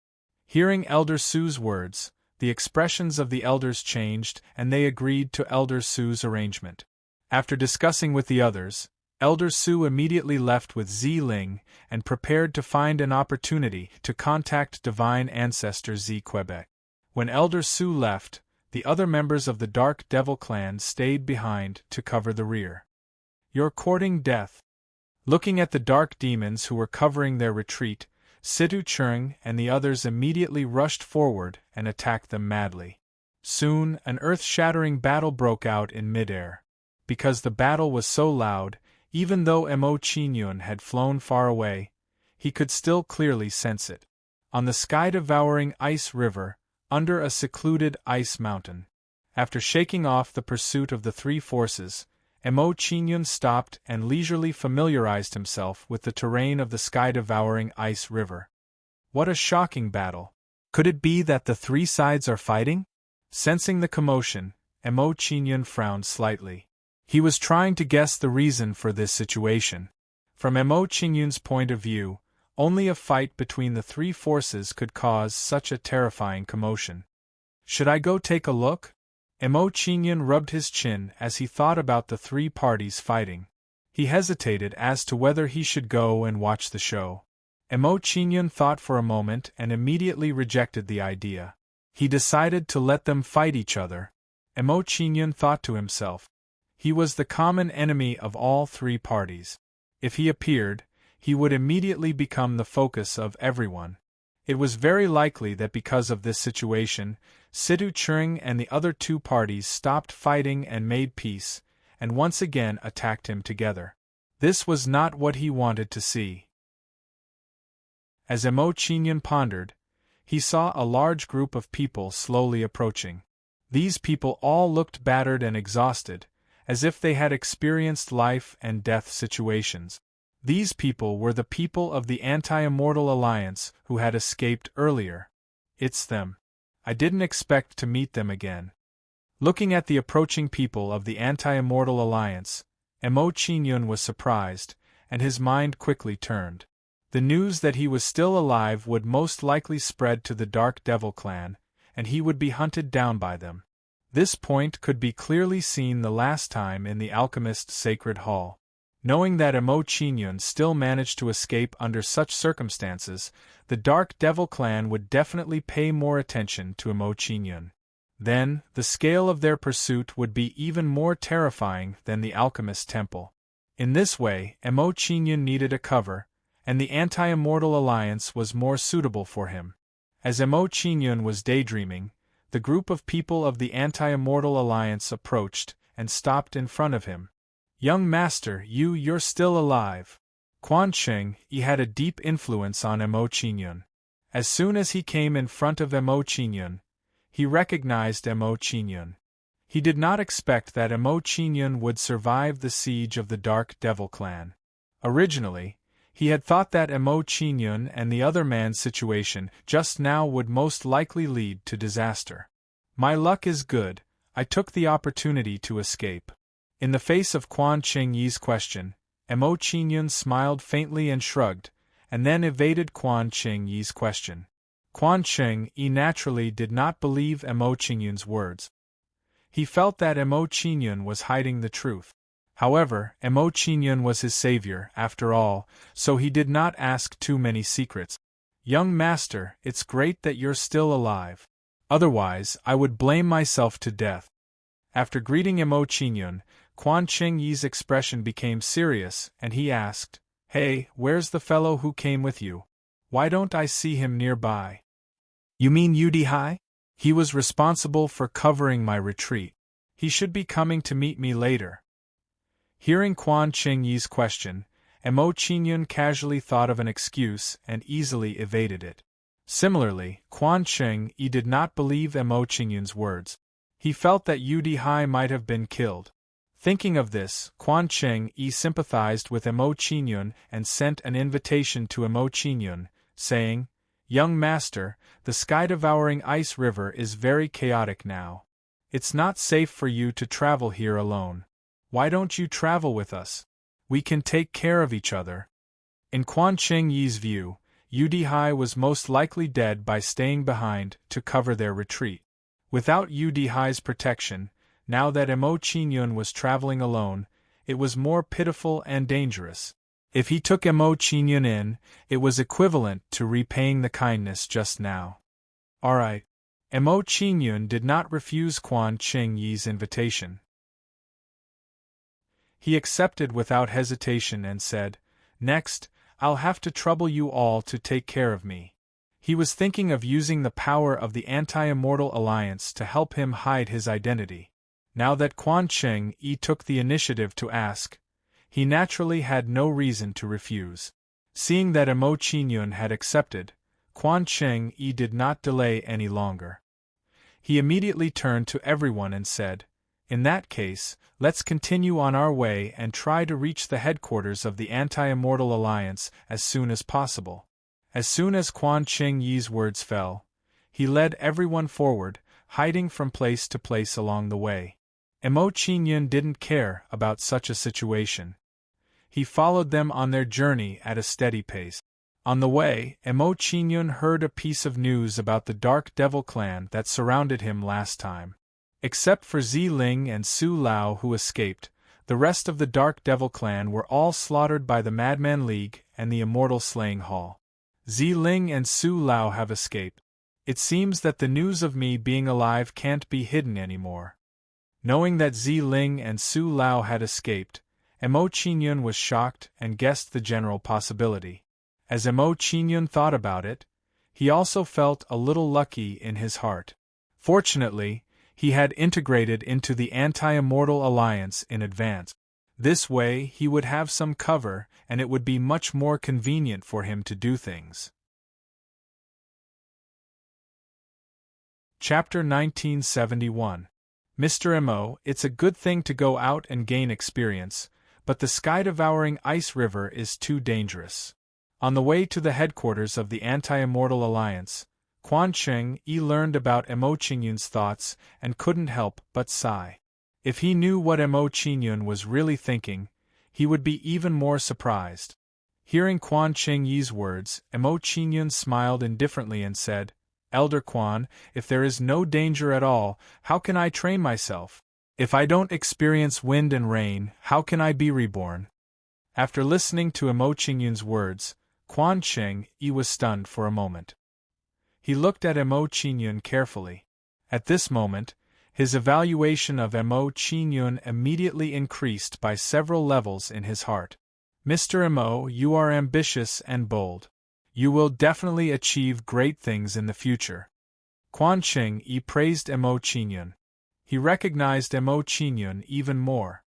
A: Hearing Elder Su's words, the expressions of the elders changed and they agreed to Elder Su's arrangement. After discussing with the others, Elder Su immediately left with Zi Ling and prepared to find an opportunity to contact Divine Ancestor Z Quebec. When Elder Su left, the other members of the Dark Devil clan stayed behind to cover the rear. You're courting death. Looking at the dark demons who were covering their retreat, Situcheng and the others immediately rushed forward and attacked them madly. Soon, an earth-shattering battle broke out in midair. Because the battle was so loud, even though Emo Qingyun had flown far away, he could still clearly sense it. On the sky-devouring ice river, under a secluded ice mountain. After shaking off the pursuit of the 3 forces, Emo Qingyun stopped and leisurely familiarized himself with the terrain of the sky-devouring ice river. What a shocking battle! Could it be that the 3 sides are fighting? Sensing the commotion, Emo Qingyun frowned slightly. He was trying to guess the reason for this situation. From Emo Qingyun's point of view, only a fight between the 3 forces could cause such a terrifying commotion. Should I go take a look? Emo Qingyun rubbed his chin as he thought about the 3 parties fighting. He hesitated as to whether he should go and watch the show. Emo Qingyun thought for a moment and immediately rejected the idea. He decided to let them fight each other. Emo Qingyun thought to himself. He was the common enemy of all 3 parties. If he appeared, he would immediately become the focus of everyone. It was very likely that because of this situation, Situcheng and the other 2 parties stopped fighting and made peace, and once again attacked him together. This was not what he wanted to see. As Emo Qingyun pondered, he saw a large group of people slowly approaching. These people all looked battered and exhausted, as if they had experienced life and death situations. These people were the people of the Anti-Immortal Alliance who had escaped earlier. It's them. I didn't expect to meet them again. Looking at the approaching people of the Anti-Immortal Alliance, Emo Qingyun was surprised, and his mind quickly turned. The news that he was still alive would most likely spread to the Dark Devil clan, and he would be hunted down by them. This point could be clearly seen the last time in the Alchemist's Sacred Hall. Knowing that Emo Qingyun still managed to escape under such circumstances, the Dark Devil clan would definitely pay more attention to Emo Qingyun. Then, the scale of their pursuit would be even more terrifying than the Alchemist Temple. In this way, Emo Qingyun needed a cover, and the Anti-Immortal Alliance was more suitable for him. As Emo Qingyun was daydreaming, the group of people of the Anti-Immortal Alliance approached and stopped in front of him. "Young master, you're still alive." Quan Cheng had a deep influence on Emo Qingyun. As soon as he came in front of Emo Qingyun, he recognized Emo Qingyun. He did not expect that Emo Qingyun would survive the siege of the Dark Devil clan. Originally, he had thought that Emo Qingyun and the other man's situation just now would most likely lead to disaster. "My luck is good, I took the opportunity to escape." In the face of Quan Cheng-yi's question, Emo Qingyun smiled faintly and shrugged, and then evaded Quan Cheng-yi's question. Quan Cheng-yi naturally did not believe Emo Qingyun's words. He felt that Emo Qingyun was hiding the truth. However, Emo Qingyun was his savior, after all, so he did not ask too many secrets. "Young master, it's great that you're still alive. Otherwise, I would blame myself to death." After greeting Emo Qingyun, Quan Cheng-yi's expression became serious, and he asked, "Hey, where's the fellow who came with you? Why don't I see him nearby?" "You mean Udihai? He was responsible for covering my retreat. He should be coming to meet me later." Hearing Quan Cheng-yi's question, Emo Qingyun casually thought of an excuse and easily evaded it. Similarly, Quan Cheng-yi did not believe Emo Qingyun's words. He felt that Udihai might have been killed. Thinking of this, Quan Cheng-yi sympathized with Emo Qingyun and sent an invitation to Emo Qingyun, saying, "Young master, the sky-devouring ice river is very chaotic now. It's not safe for you to travel here alone. Why don't you travel with us? We can take care of each other." In Quan Cheng-yi's view, Udihai was most likely dead by staying behind to cover their retreat. Without Udihai's protection, now that Emo Qingyun was traveling alone, it was more pitiful and dangerous. If he took Emo Qingyun in, it was equivalent to repaying the kindness just now. "Alright." Emo Qingyun did not refuse Quan Cheng-yi's invitation. He accepted without hesitation and said, "Next, I'll have to trouble you all to take care of me." He was thinking of using the power of the Anti-Immortal Alliance to help him hide his identity. Now that Quan Cheng-yi took the initiative to ask, he naturally had no reason to refuse. Seeing that Emo Qingyun had accepted, Quan Cheng-yi did not delay any longer. He immediately turned to everyone and said, "In that case, let's continue on our way and try to reach the headquarters of the Anti-Immortal Alliance as soon as possible." As soon as Quan Cheng-yi's words fell, he led everyone forward, hiding from place to place along the way. Emo Qingyun didn't care about such a situation. He followed them on their journey at a steady pace. On the way, Emo Qingyun heard a piece of news about the Dark Devil clan that surrounded him last time. Except for Ziling and Su Lao who escaped, the rest of the Dark Devil clan were all slaughtered by the Madman League and the Immortal Slaying Hall. "Ziling and Su Lao have escaped. It seems that the news of me being alive can't be hidden anymore." Knowing that Ziling and Su Lao had escaped, Emo Qingyun was shocked and guessed the general possibility. As Emo Qingyun thought about it, he also felt a little lucky in his heart. Fortunately, he had integrated into the Anti-Immortal Alliance in advance. This way he would have some cover and it would be much more convenient for him to do things. Chapter 1971. Mr. Emo, it's a good thing to go out and gain experience, but the sky-devouring ice river is too dangerous. On the way to the headquarters of the Anti-Immortal Alliance, Quan Cheng-yi learned about Emo Qingyun's thoughts and couldn't help but sigh. If he knew what Emo Qingyun was really thinking, he would be even more surprised. Hearing Quan Cheng-yi's words, Emo Qingyun smiled indifferently and said, "Elder Quan, if there is no danger at all, how can I train myself? If I don't experience wind and rain, how can I be reborn?" After listening to Emo Qingyun's words, Quan Cheng-yi was stunned for a moment. He looked at Emo Qingyun carefully. At this moment, His evaluation of Mo Qingyun immediately increased by several levels in his heart. Mr. Mo, you are ambitious and bold. You will definitely achieve great things in the future. Quan Qing praised Mo Qingyun. He recognized Mo Qingyun even more.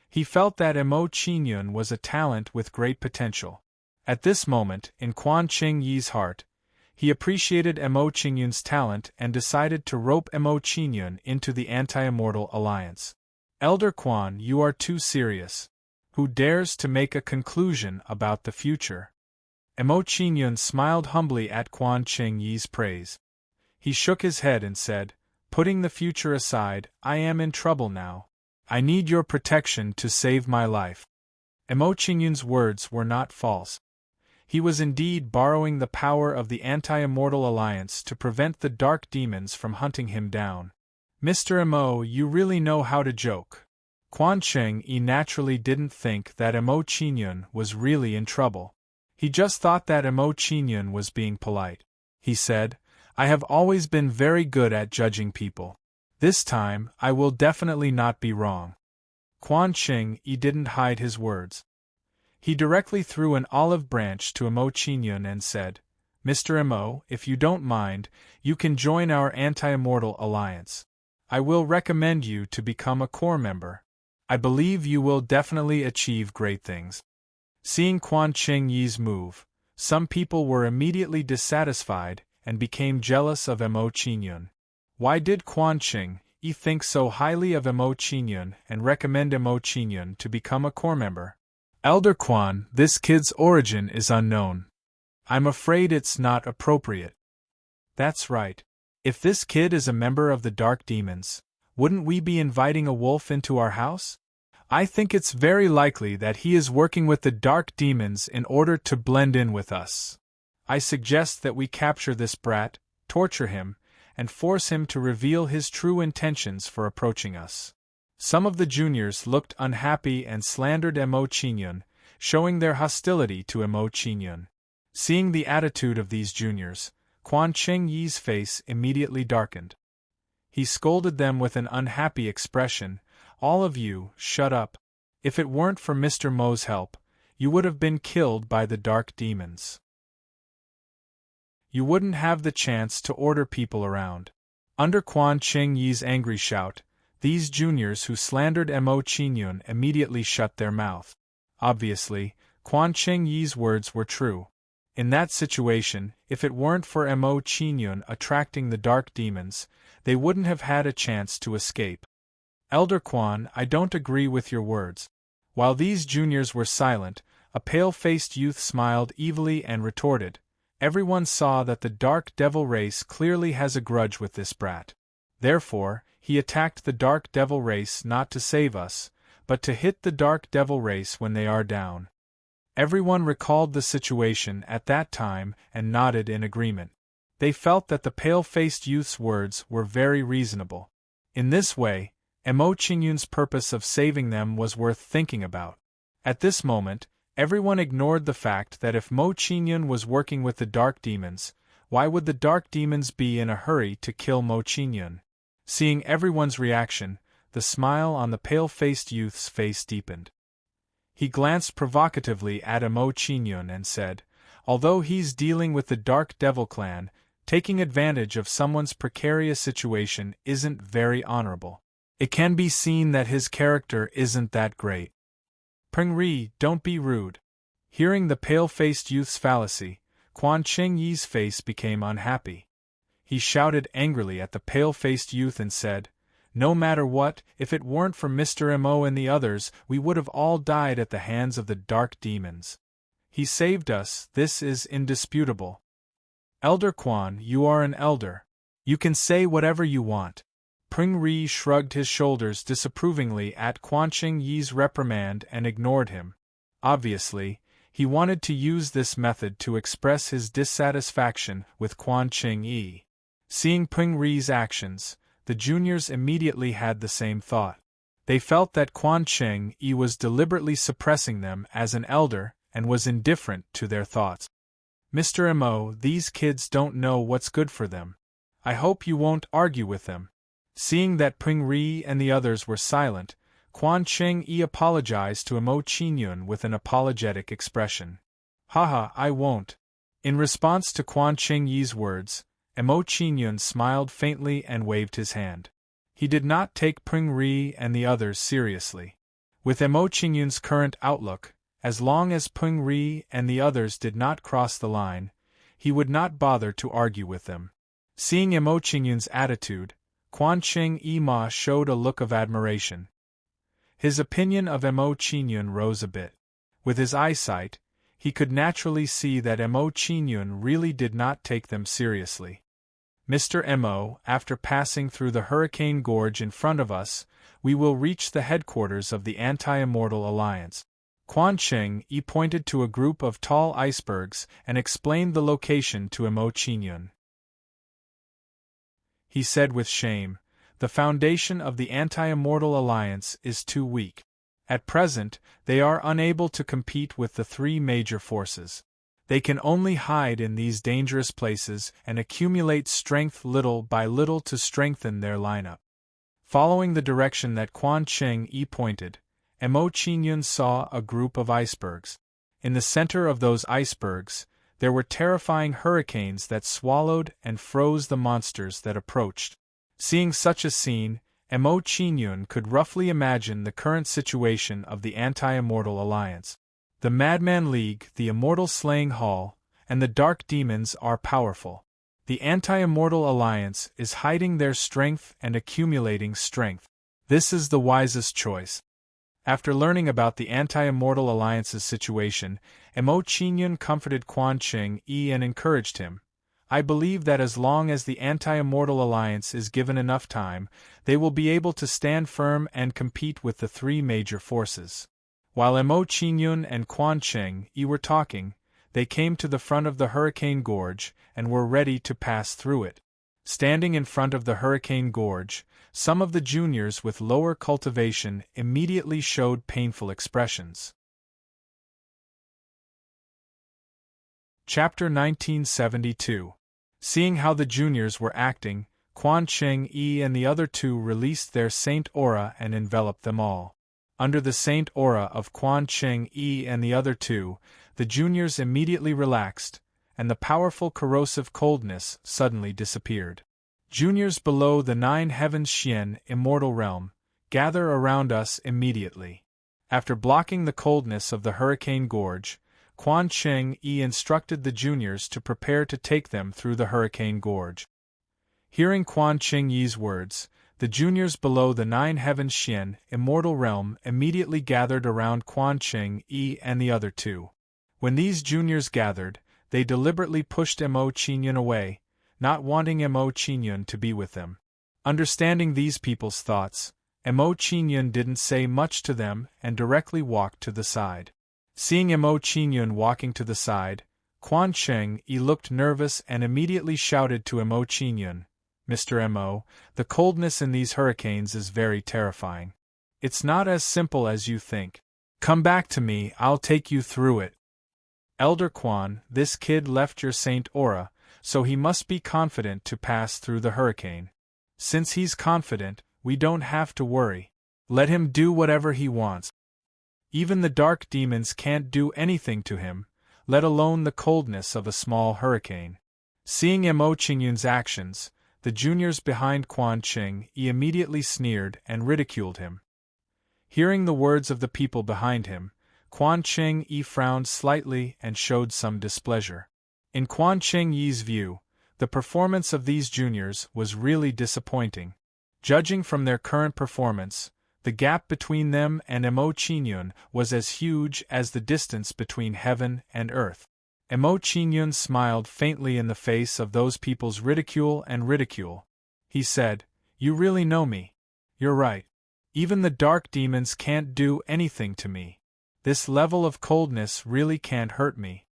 A: He felt that Mo Qingyun was a talent with great potential. At this moment, in Quan Qing Yi's heart, he appreciated Mo Qingyun's talent and decided to rope Mo Qingyun into the Anti-Immortal Alliance. Elder Quan, you are too serious. Who dares to make a conclusion about the future? Mo Qingyun smiled humbly at Quan Qing Yi's praise. He shook his head and said, "Putting the future aside, I am in trouble now. I need your protection to save my life." Mo Qingyun's words were not false. He was indeed borrowing the power of the Anti-Immortal Alliance to prevent the dark demons from hunting him down. Mr. Mo, you really know how to joke. Quan Qing naturally didn't think that Mo Qingyun was really in trouble. He just thought that Mo Qingyun was being polite. He said, "I have always been very good at judging people. This time, I will definitely not be wrong." Quan Qing didn't hide his words. He directly threw an olive branch to Mo Qingyun and said, "Mr. Mo, if you don't mind, you can join our Anti-Immortal Alliance. I will recommend you to become a core member. I believe you will definitely achieve great things." Seeing Quan Qing Yi's move, some people were immediately dissatisfied and became jealous of Mo Qingyun. Why did Quan Qing think so highly of Mo Qingyun and recommend Mo Qingyun to become a core member? Elder Quan, this kid's origin is unknown. I'm afraid it's not appropriate. That's right. If this kid is a member of the Dark Demons, wouldn't we be inviting a wolf into our house? I think it's very likely that he is working with the Dark Demons in order to blend in with us. I suggest that we capture this brat, torture him, and force him to reveal his true intentions for approaching us. Some of the juniors looked unhappy and slandered Mo Qingyun, showing their hostility to Mo Qingyun. Seeing the attitude of these juniors, Quan Qing Yi's face immediately darkened. He scolded them with an unhappy expression, "All of you, shut up. If it weren't for Mr. Mo's help, you would have been killed by the Dark Demons. You wouldn't have the chance to order people around." Under Quan Qing Yi's angry shout, these juniors who slandered Mo Qingyun immediately shut their mouth. Obviously, Quan Qing Yi's words were true. In that situation, if it weren't for Mo Qingyun attracting the Dark Demons, they wouldn't have had a chance to escape. Elder Quan, I don't agree with your words. While these juniors were silent, a pale-faced youth smiled evilly and retorted, "Everyone saw that the Dark Devil race clearly has a grudge with this brat. Therefore, he attacked the Dark Devil race not to save us, but to hit the Dark Devil race when they are down." Everyone recalled the situation at that time and nodded in agreement. They felt that the pale-faced youth's words were very reasonable. In this way, Mo Qingyun's purpose of saving them was worth thinking about. At this moment, everyone ignored the fact that if Mo Qingyun was working with the Dark Demons, why would the Dark Demons be in a hurry to kill Mo Qingyun? Seeing everyone's reaction, the smile on the pale-faced youth's face deepened. He glanced provocatively at Mo Qingyun and said, "Although he's dealing with the Dark Devil clan, taking advantage of someone's precarious situation isn't very honorable. It can be seen that his character isn't that great." "Pengri, don't be rude." Hearing the pale-faced youth's fallacy, Quan Qing Yi's face became unhappy. He shouted angrily at the pale-faced youth and said, "No matter what, if it weren't for Mr. Mo and the others, we would have all died at the hands of the Dark Demons. He saved us, this is indisputable." "Elder Quan, you are an elder. You can say whatever you want." Pengri shrugged his shoulders disapprovingly at Quan Qing Yi's reprimand and ignored him. Obviously, he wanted to use this method to express his dissatisfaction with Quan Qing Yi. Seeing Pengri's actions, the juniors immediately had the same thought. They felt that Quan Qing Yi was deliberately suppressing them as an elder and was indifferent to their thoughts. "Mr. Mo, these kids don't know what's good for them. I hope you won't argue with them." Seeing that Peng Ri and the others were silent, Quan Cheng-yi apologized to Mo Qingyun with an apologetic expression. Haha, I won't. In response to Quan Cheng-yi's words, Mo Qingyun smiled faintly and waved his hand. He did not take Peng Ri and the others seriously. With Mo Qingyun's current outlook, as long as Peng Ri and the others did not cross the line, he would not bother to argue with them. Seeing Mo Qingyun's attitude, Quan Cheng-yi showed a look of admiration. His opinion of Mo Qingyun rose a bit. With his eyesight, he could naturally see that Mo Qingyun really did not take them seriously. Mr. Mo, after passing through the Hurricane Gorge in front of us, we will reach the headquarters of the Anti-Immortal Alliance. Quan Cheng-yi pointed to a group of tall icebergs and explained the location to Mo Qingyun. He said with shame, "The foundation of the Anti-Immortal Alliance is too weak. At present, they are unable to compete with the three major forces. They can only hide in these dangerous places and accumulate strength little by little to strengthen their lineup." Following the direction that Quan Cheng-yi pointed, Mo Qingyun saw a group of icebergs. In the center of those icebergs, there were terrifying hurricanes that swallowed and froze the monsters that approached. Seeing such a scene, Mo Qingyun could roughly imagine the current situation of the Anti-Immortal Alliance. The Madman League, the Immortal Slaying Hall, and the Dark Demons are powerful. The Anti-Immortal Alliance is hiding their strength and accumulating strength. This is the wisest choice. After learning about the Anti-Immortal Alliance's situation, Mo Qingyun comforted Quan Cheng-yi and encouraged him. "I believe that as long as the Anti-Immortal Alliance is given enough time, they will be able to stand firm and compete with the three major forces." While Mo Qingyun and Quan Cheng-yi were talking, they came to the front of the Hurricane Gorge and were ready to pass through it. Standing in front of the Hurricane Gorge, some of the juniors with lower cultivation immediately showed painful expressions. Chapter 1972. Seeing how the juniors were acting, Quan Cheng-yi and the other two released their Saint Aura and enveloped them all. Under the Saint Aura of Quan Cheng-yi and the other two, the juniors immediately relaxed, and the powerful corrosive coldness suddenly disappeared. Juniors below the Nine Heavens Xian Immortal Realm, gather around us immediately. After blocking the coldness of the Hurricane Gorge, Quan Cheng-yi instructed the juniors to prepare to take them through the Hurricane Gorge. Hearing Quan Cheng-yi's words, the juniors below the Nine Heavens Xian Immortal Realm immediately gathered around Quan Cheng-yi and the other two. When these juniors gathered, they deliberately pushed Mo Qingyun away, not wanting Mo Qingyun to be with them. Understanding these people's thoughts, Mo Qingyun didn't say much to them and directly walked to the side. Seeing Mo Qingyun walking to the side, Quan Cheng-yi looked nervous and immediately shouted to Mo Qingyun, "Mr. Mo, the coldness in these hurricanes is very terrifying. It's not as simple as you think. Come back to me, I'll take you through it." "Elder Quan, this kid left your Saint Aura, so he must be confident to pass through the hurricane. Since he's confident, we don't have to worry. Let him do whatever he wants. Even the dark demons can't do anything to him, let alone the coldness of a small hurricane." Seeing Mo Qingyun's actions, the juniors behind Quan Cheng-yi immediately sneered and ridiculed him. Hearing the words of the people behind him, Quan Cheng-yi frowned slightly and showed some displeasure. In Quan Cheng-yi's view, the performance of these juniors was really disappointing. Judging from their current performance, the gap between them and Mo Qingyun was as huge as the distance between heaven and earth. Mo Qingyun smiled faintly in the face of those people's ridicule. He said, "You really know me. You're right. Even the dark demons can't do anything to me. This level of coldness really can't hurt me."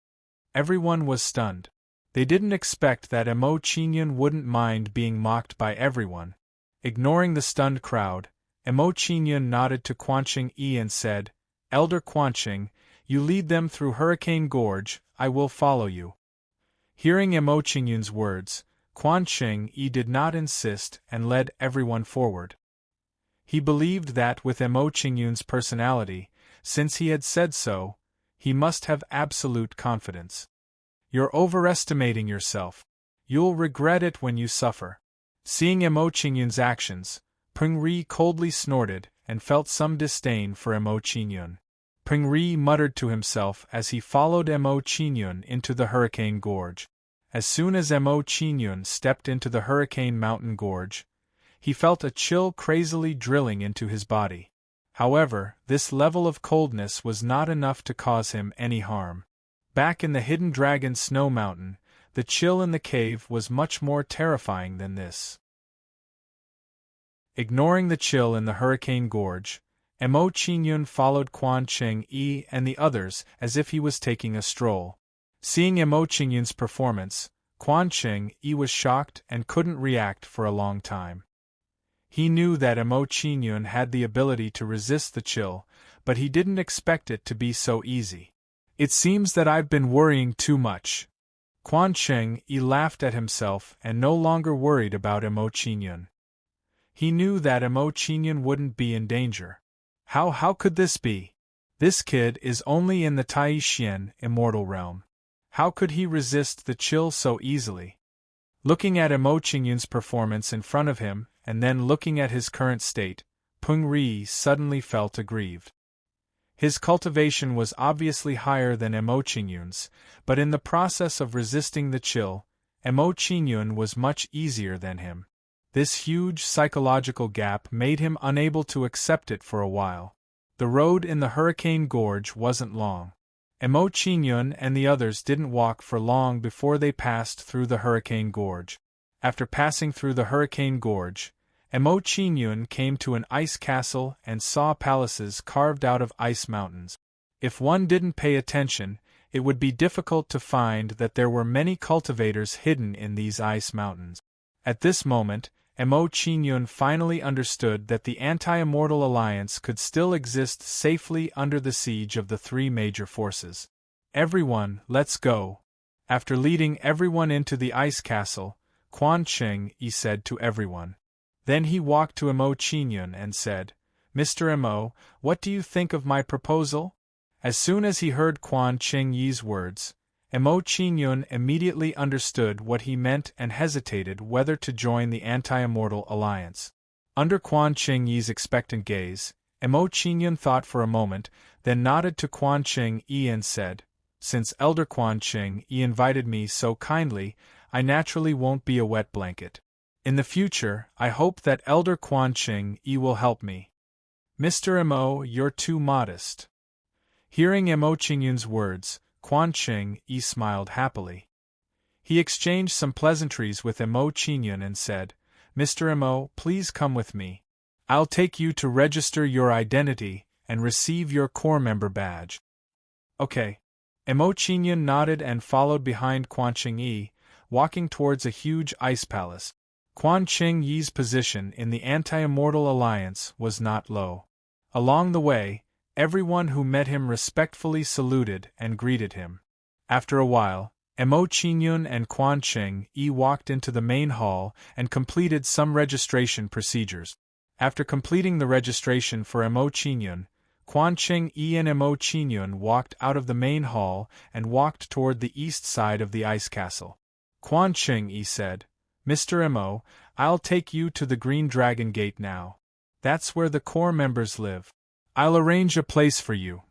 A: Everyone was stunned. They didn't expect that Mo Qingyun wouldn't mind being mocked by everyone. Ignoring the stunned crowd, Mo Qingyun nodded to Quan Cheng-yi and said, "Elder Quan Cheng, you lead them through Hurricane Gorge, I will follow you." Hearing Mo Qingyun's words, Quan Ching-yi did not insist and led everyone forward. He believed that with Mo Qingyun's personality, since he had said so, he must have absolute confidence. You're overestimating yourself. You'll regret it when you suffer. Seeing Mo Qingyun's actions, Peng Ri coldly snorted and felt some disdain for Mo Qingyun. Peng Ri muttered to himself as he followed Mo Qingyun into the Hurricane Gorge. As soon as Mo Qingyun stepped into the Hurricane Mountain Gorge, he felt a chill crazily drilling into his body. However, this level of coldness was not enough to cause him any harm. Back in the Hidden Dragon Snow Mountain, the chill in the cave was much more terrifying than this. Ignoring the chill in the Hurricane Gorge, Mo Qingyun followed Quan Ching-yi and the others as if he was taking a stroll. Seeing Mo Qingyun's performance, Quan Ching-yi was shocked and couldn't react for a long time. He knew that Mo Qingyun had the ability to resist the chill, but he didn't expect it to be so easy. It seems that I've been worrying too much. Quan Ching-yi laughed at himself and no longer worried about Mo Qingyun. He knew that Mo Qingyun wouldn't be in danger. How could this be? This kid is only in the Tai Xian immortal realm. How could he resist the chill so easily? Looking at Mo Qingyun's performance in front of him, and then looking at his current state, Peng Ri suddenly felt aggrieved. His cultivation was obviously higher than Mo Qingyun's, but in the process of resisting the chill, Mo Qingyun was much easier than him. This huge psychological gap made him unable to accept it for a while. The road in the Hurricane Gorge wasn't long. Mo Qingyun and the others didn't walk for long before they passed through the Hurricane Gorge. After passing through the Hurricane Gorge, Mo Qingyun came to an ice castle and saw palaces carved out of ice mountains. If one didn't pay attention, it would be difficult to find that there were many cultivators hidden in these ice mountains. At this moment, Mo Qingyun finally understood that the Anti-Immortal Alliance could still exist safely under the siege of the three major forces. Everyone, let's go. After leading everyone into the ice castle, Quan Ching-yi said to everyone. Then he walked to Mo Qingyun and said, Mr. Mo, what do you think of my proposal? As soon as he heard Quan Ching-yi's words, Mo Qingyun immediately understood what he meant and hesitated whether to join the Anti-Immortal Alliance. Under Quan Ching-yi's expectant gaze, Mo Qingyun thought for a moment, then nodded to Quan Ching-yi and said, Since Elder Quan Ching-yi invited me so kindly, I naturally won't be a wet blanket. In the future, I hope that Elder Quan Ching-yi will help me. Mr. Mo, you're too modest. Hearing Mo Qingyun's words, Quan Ching-yi smiled happily. He exchanged some pleasantries with Mo Qingyun and said, Mr. Mo, please come with me. I'll take you to register your identity and receive your corps member badge. Okay. Mo Qingyun nodded and followed behind Quan Ching-yi, walking towards a huge ice palace. Quan Ching-yi's position in the Anti-Immortal Alliance was not low. Along the way, everyone who met him respectfully saluted and greeted him. After a while, Mo Qingyun and Quan Ching-yi walked into the main hall and completed some registration procedures. After completing the registration for Mo Qingyun, Quan Ching-yi and Mo Qingyun walked out of the main hall and walked toward the east side of the ice castle. Quan Ching-yi said, Mr. Mo, I'll take you to the Green Dragon Gate now. That's where the corps members live. I'll arrange a place for you.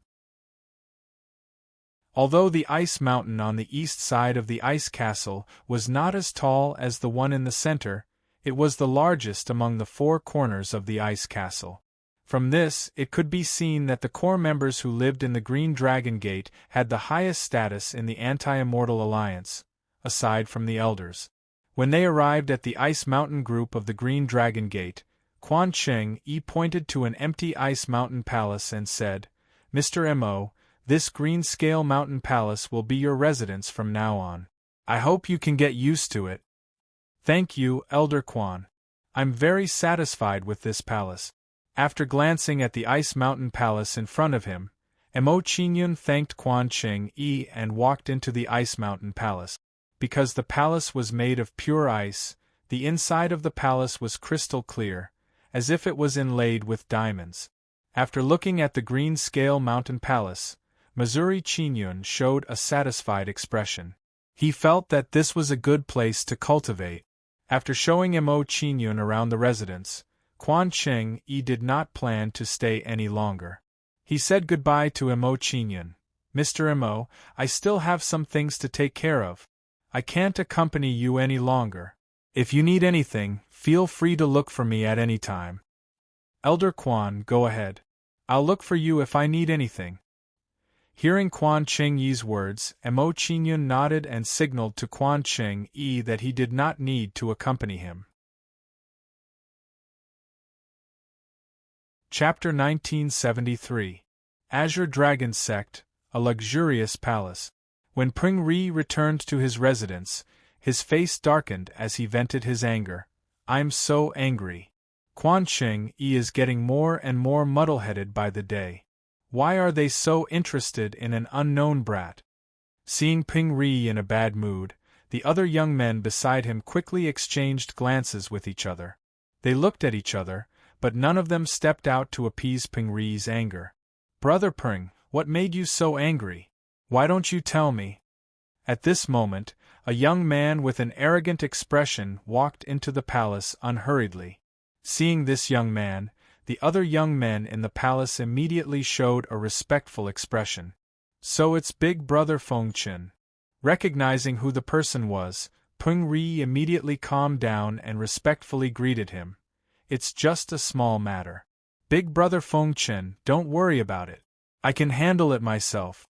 A: Although the ice mountain on the east side of the ice castle was not as tall as the one in the center, it was the largest among the four corners of the ice castle. From this, it could be seen that the corps members who lived in the Green Dragon Gate had the highest status in the Anti-Immortal Alliance, aside from the elders. When they arrived at the Ice Mountain group of the Green Dragon Gate, Quan Ching-yi pointed to an empty Ice Mountain palace and said, Mr. Mo, this Green Scale Mountain Palace will be your residence from now on. I hope you can get used to it. Thank you, Elder Quan. I'm very satisfied with this palace. After glancing at the Ice Mountain Palace in front of him, Mo Qingyun thanked Quan Ching-yi and walked into the Ice Mountain Palace. Because the palace was made of pure ice, the inside of the palace was crystal clear, as if it was inlaid with diamonds. After looking at the green scale mountain palace, Missouri Qinyun showed a satisfied expression. He felt that this was a good place to cultivate. After showing Mo Qinyun around the residence, Quan Cheng Yi did not plan to stay any longer. He said goodbye to Mo Qinyun. Mr. Mo, I still have some things to take care of. I can't accompany you any longer. If you need anything, feel free to look for me at any time. Elder Quan, go ahead. I'll look for you if I need anything. Hearing Quan Cheng Yi's words, Mo Qinyun nodded and signaled to Quan Cheng Yi that he did not need to accompany him. Chapter 1973. Azure Dragon Sect, a luxurious palace. When Peng Ri returned to his residence, his face darkened as he vented his anger. I'm so angry. Quan Cheng Yi is getting more and more muddle-headed by the day. Why are they so interested in an unknown brat? Seeing Peng Ri in a bad mood, the other young men beside him quickly exchanged glances with each other. They looked at each other, but none of them stepped out to appease Peng Ri's anger. Brother Peng, what made you so angry? Why don't you tell me? At this moment, a young man with an arrogant expression walked into the palace unhurriedly. Seeing this young man, the other young men in the palace immediately showed a respectful expression. So it's Big Brother Feng Qin. Recognizing who the person was, Peng Ri immediately calmed down and respectfully greeted him. It's just a small matter. Big Brother Feng Qin, don't worry about it. I can handle it myself.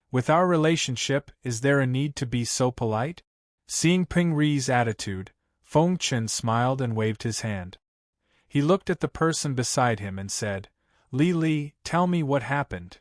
A: With our relationship, is there a need to be so polite? Seeing Peng Ri's attitude, Feng Qin smiled and waved his hand. He looked at the person beside him and said, Li Li, tell me what happened.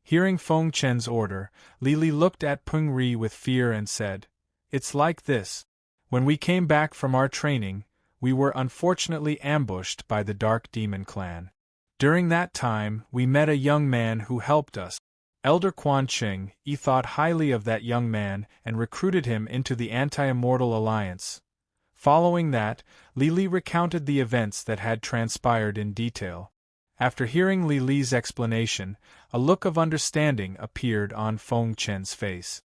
A: Hearing Feng Qin's order, Li Li looked at Peng Ri with fear and said, It's like this. When we came back from our training, we were unfortunately ambushed by the Dark Demon clan. During that time, we met a young man who helped us. Elder Quan Cheng Yi thought highly of that young man and recruited him into the Anti-Immortal Alliance. Following that, Li Li recounted the events that had transpired in detail. After hearing Li Li's explanation, a look of understanding appeared on Feng Qin's face.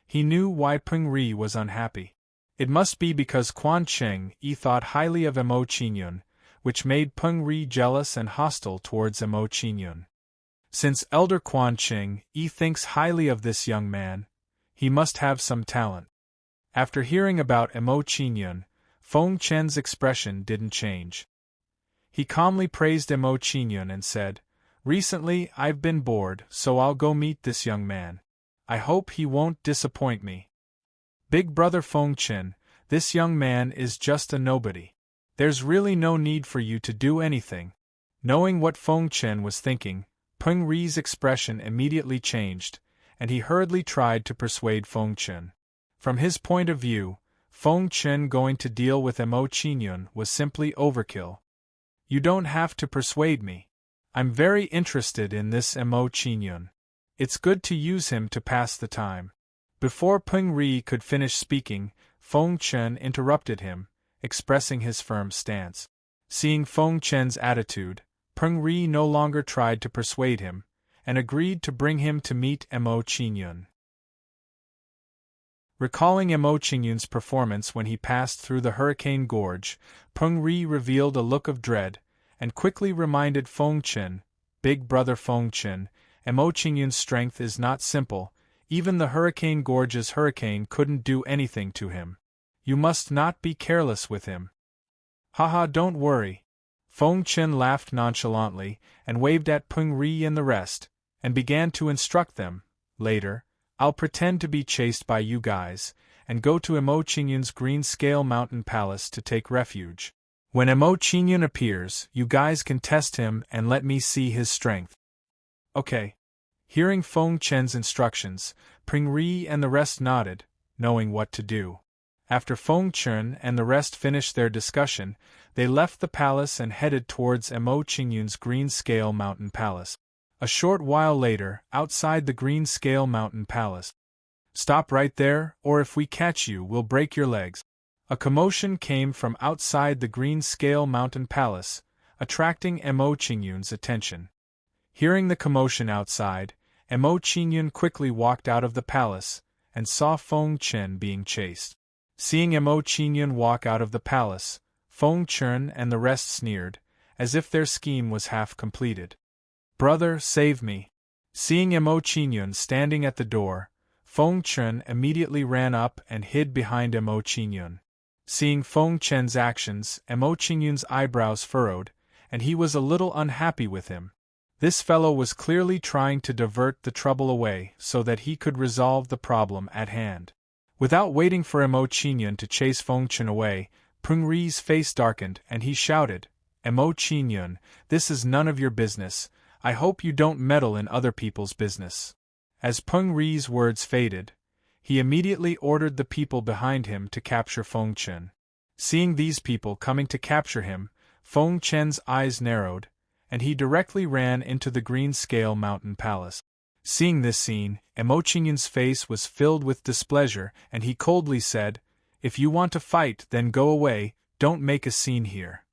A: He knew why Peng Ri was unhappy. It must be because Quan Cheng Yi thought highly of Mo Qinyun, which made Peng Ri jealous and hostile towards Mo Qinyun. Since Elder Quan Cheng Yi thinks highly of this young man, he must have some talent. After hearing about Mo Qinyun, Feng Qin's expression didn't change. He calmly praised Mo Qinyun and said, Recently I've been bored, so I'll go meet this young man. I hope he won't disappoint me. Big Brother Feng Qin, this young man is just a nobody. There's really no need for you to do anything. Knowing what Feng Qin was thinking, Peng Ri's expression immediately changed, and he hurriedly tried to persuade Feng Qin. From his point of view, Feng Qin going to deal with Mo Qinyun was simply overkill. You don't have to persuade me. I'm very interested in this Mo Qinyun. It's good to use him to pass the time. Before Peng Ri could finish speaking, Feng Qin interrupted him, expressing his firm stance. Seeing Feng Qin's attitude, Peng Ri no longer tried to persuade him, and agreed to bring him to meet Mo Qinyun. Recalling Mo Qinyun's performance when he passed through the Hurricane Gorge, Peng Ri revealed a look of dread, and quickly reminded Feng Qin, Big Brother Feng Qin, Mo Qinyun's strength is not simple, even the Hurricane Gorge's hurricane couldn't do anything to him. You must not be careless with him. Haha, don't worry. Feng Qin laughed nonchalantly, and waved at Peng Ri and the rest, and began to instruct them. Later, I'll pretend to be chased by you guys, and go to Mo Qinyun's Green Scale Mountain Palace to take refuge. When Mo Qinyun appears, you guys can test him and let me see his strength. Okay. Hearing Feng Qin's instructions, Peng Ri and the rest nodded, knowing what to do. After Feng Qin and the rest finished their discussion, they left the palace and headed towards Mo Qinyun's Green Scale Mountain Palace. A short while later, outside the Green Scale Mountain Palace, Stop right there, or if we catch you, we'll break your legs. A commotion came from outside the green scale mountain palace, attracting Mo Qingyun's attention. Hearing the commotion outside, Mo Qingyun quickly walked out of the palace, and saw Feng Chen being chased. Seeing Mo Qingyun walk out of the palace, Feng Chen and the rest sneered, as if their scheme was half completed. "Brother, save me." Seeing Mo Qingyun standing at the door, Feng Chen immediately ran up and hid behind Mo Qingyun. Seeing Feng Chen's actions, Mo Qingyun's eyebrows furrowed, and he was a little unhappy with him. This fellow was clearly trying to divert the trouble away so that he could resolve the problem at hand. Without waiting for Mo Qingyun to chase Feng Chen away, Peng Ri's face darkened and he shouted, "Mo Qingyun, this is none of your business. I hope you don't meddle in other people's business." As Peng Ri's words faded, he immediately ordered the people behind him to capture Feng Chen. Seeing these people coming to capture him, Feng Chen's eyes narrowed, and he directly ran into the green scale mountain palace. Seeing this scene, Mo Qingyun's face was filled with displeasure, and he coldly said, "If you want to fight, then go away, don't make a scene here."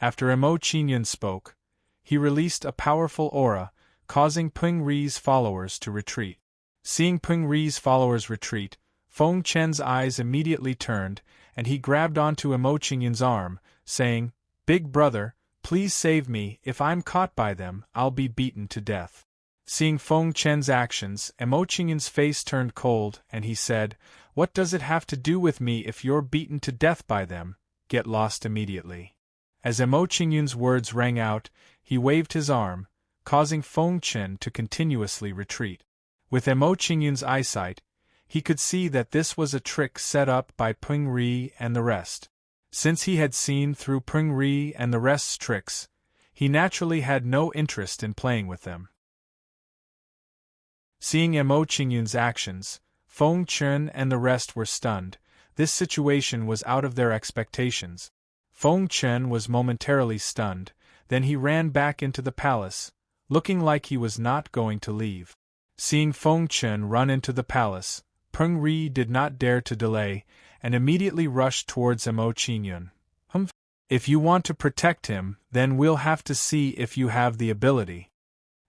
A: After Mo Qingyun spoke, he released a powerful aura, causing Peng Ri's followers to retreat. Seeing Peng Ri's followers retreat, Feng Chen's eyes immediately turned, and he grabbed onto Mo Qingyun's arm, saying, "Big brother, please save me. If I'm caught by them, I'll be beaten to death." Seeing Feng Chen's actions, Mo Qingyun's face turned cold, and he said, "What does it have to do with me if you're beaten to death by them? Get lost immediately." As Mo Qingyun's words rang out, he waved his arm, causing Feng Chen to continuously retreat. With Mo Qingyun's eyesight, he could see that this was a trick set up by Peng Ri and the rest. Since he had seen through Peng Ri and the rest's tricks, he naturally had no interest in playing with them. Seeing Mo Qingyun's actions, Feng Chen and the rest were stunned. This situation was out of their expectations. Feng Chen was momentarily stunned, then he ran back into the palace, looking like he was not going to leave. Seeing Feng Chen run into the palace, Peng Ri did not dare to delay, and immediately rushed towards Mo Qingyun. If you want to protect him, then we'll have to see if you have the ability."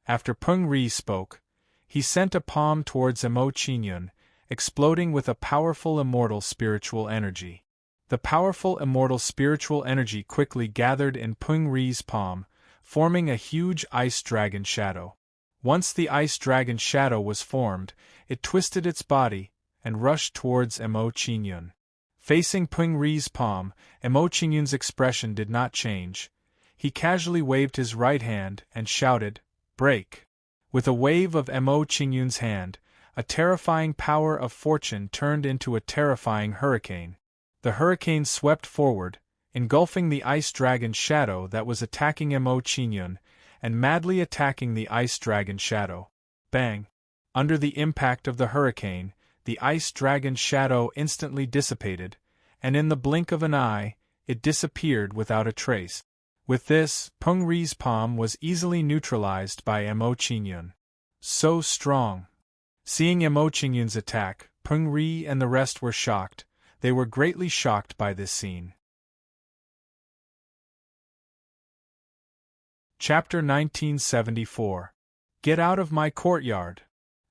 A: After Peng Ri spoke, he sent a palm towards Mo Qingyun, exploding with a powerful immortal spiritual energy. The powerful immortal spiritual energy quickly gathered in Peng Ri's palm, forming a huge ice dragon shadow. Once the ice dragon shadow was formed, it twisted its body and rushed towards Mo Qingyun. Facing Peng Ri's palm, Mo Qingyun's expression did not change. He casually waved his right hand and shouted, "Break!" With a wave of Mo Qingyun's hand, a terrifying power of fortune turned into a terrifying hurricane. The hurricane swept forward, engulfing the ice dragon shadow that was attacking Mo Qingyun, and madly attacking the ice dragon shadow. Bang! Under the impact of the hurricane, the ice dragon shadow instantly dissipated, and in the blink of an eye, it disappeared without a trace. With this, Peng Ri's palm was easily neutralized by Mo Qingyun. So strong! Seeing Mo Qingyun's attack, Peng Ri and the rest were shocked. They were greatly shocked by this scene. Chapter 1974. Get out of my courtyard!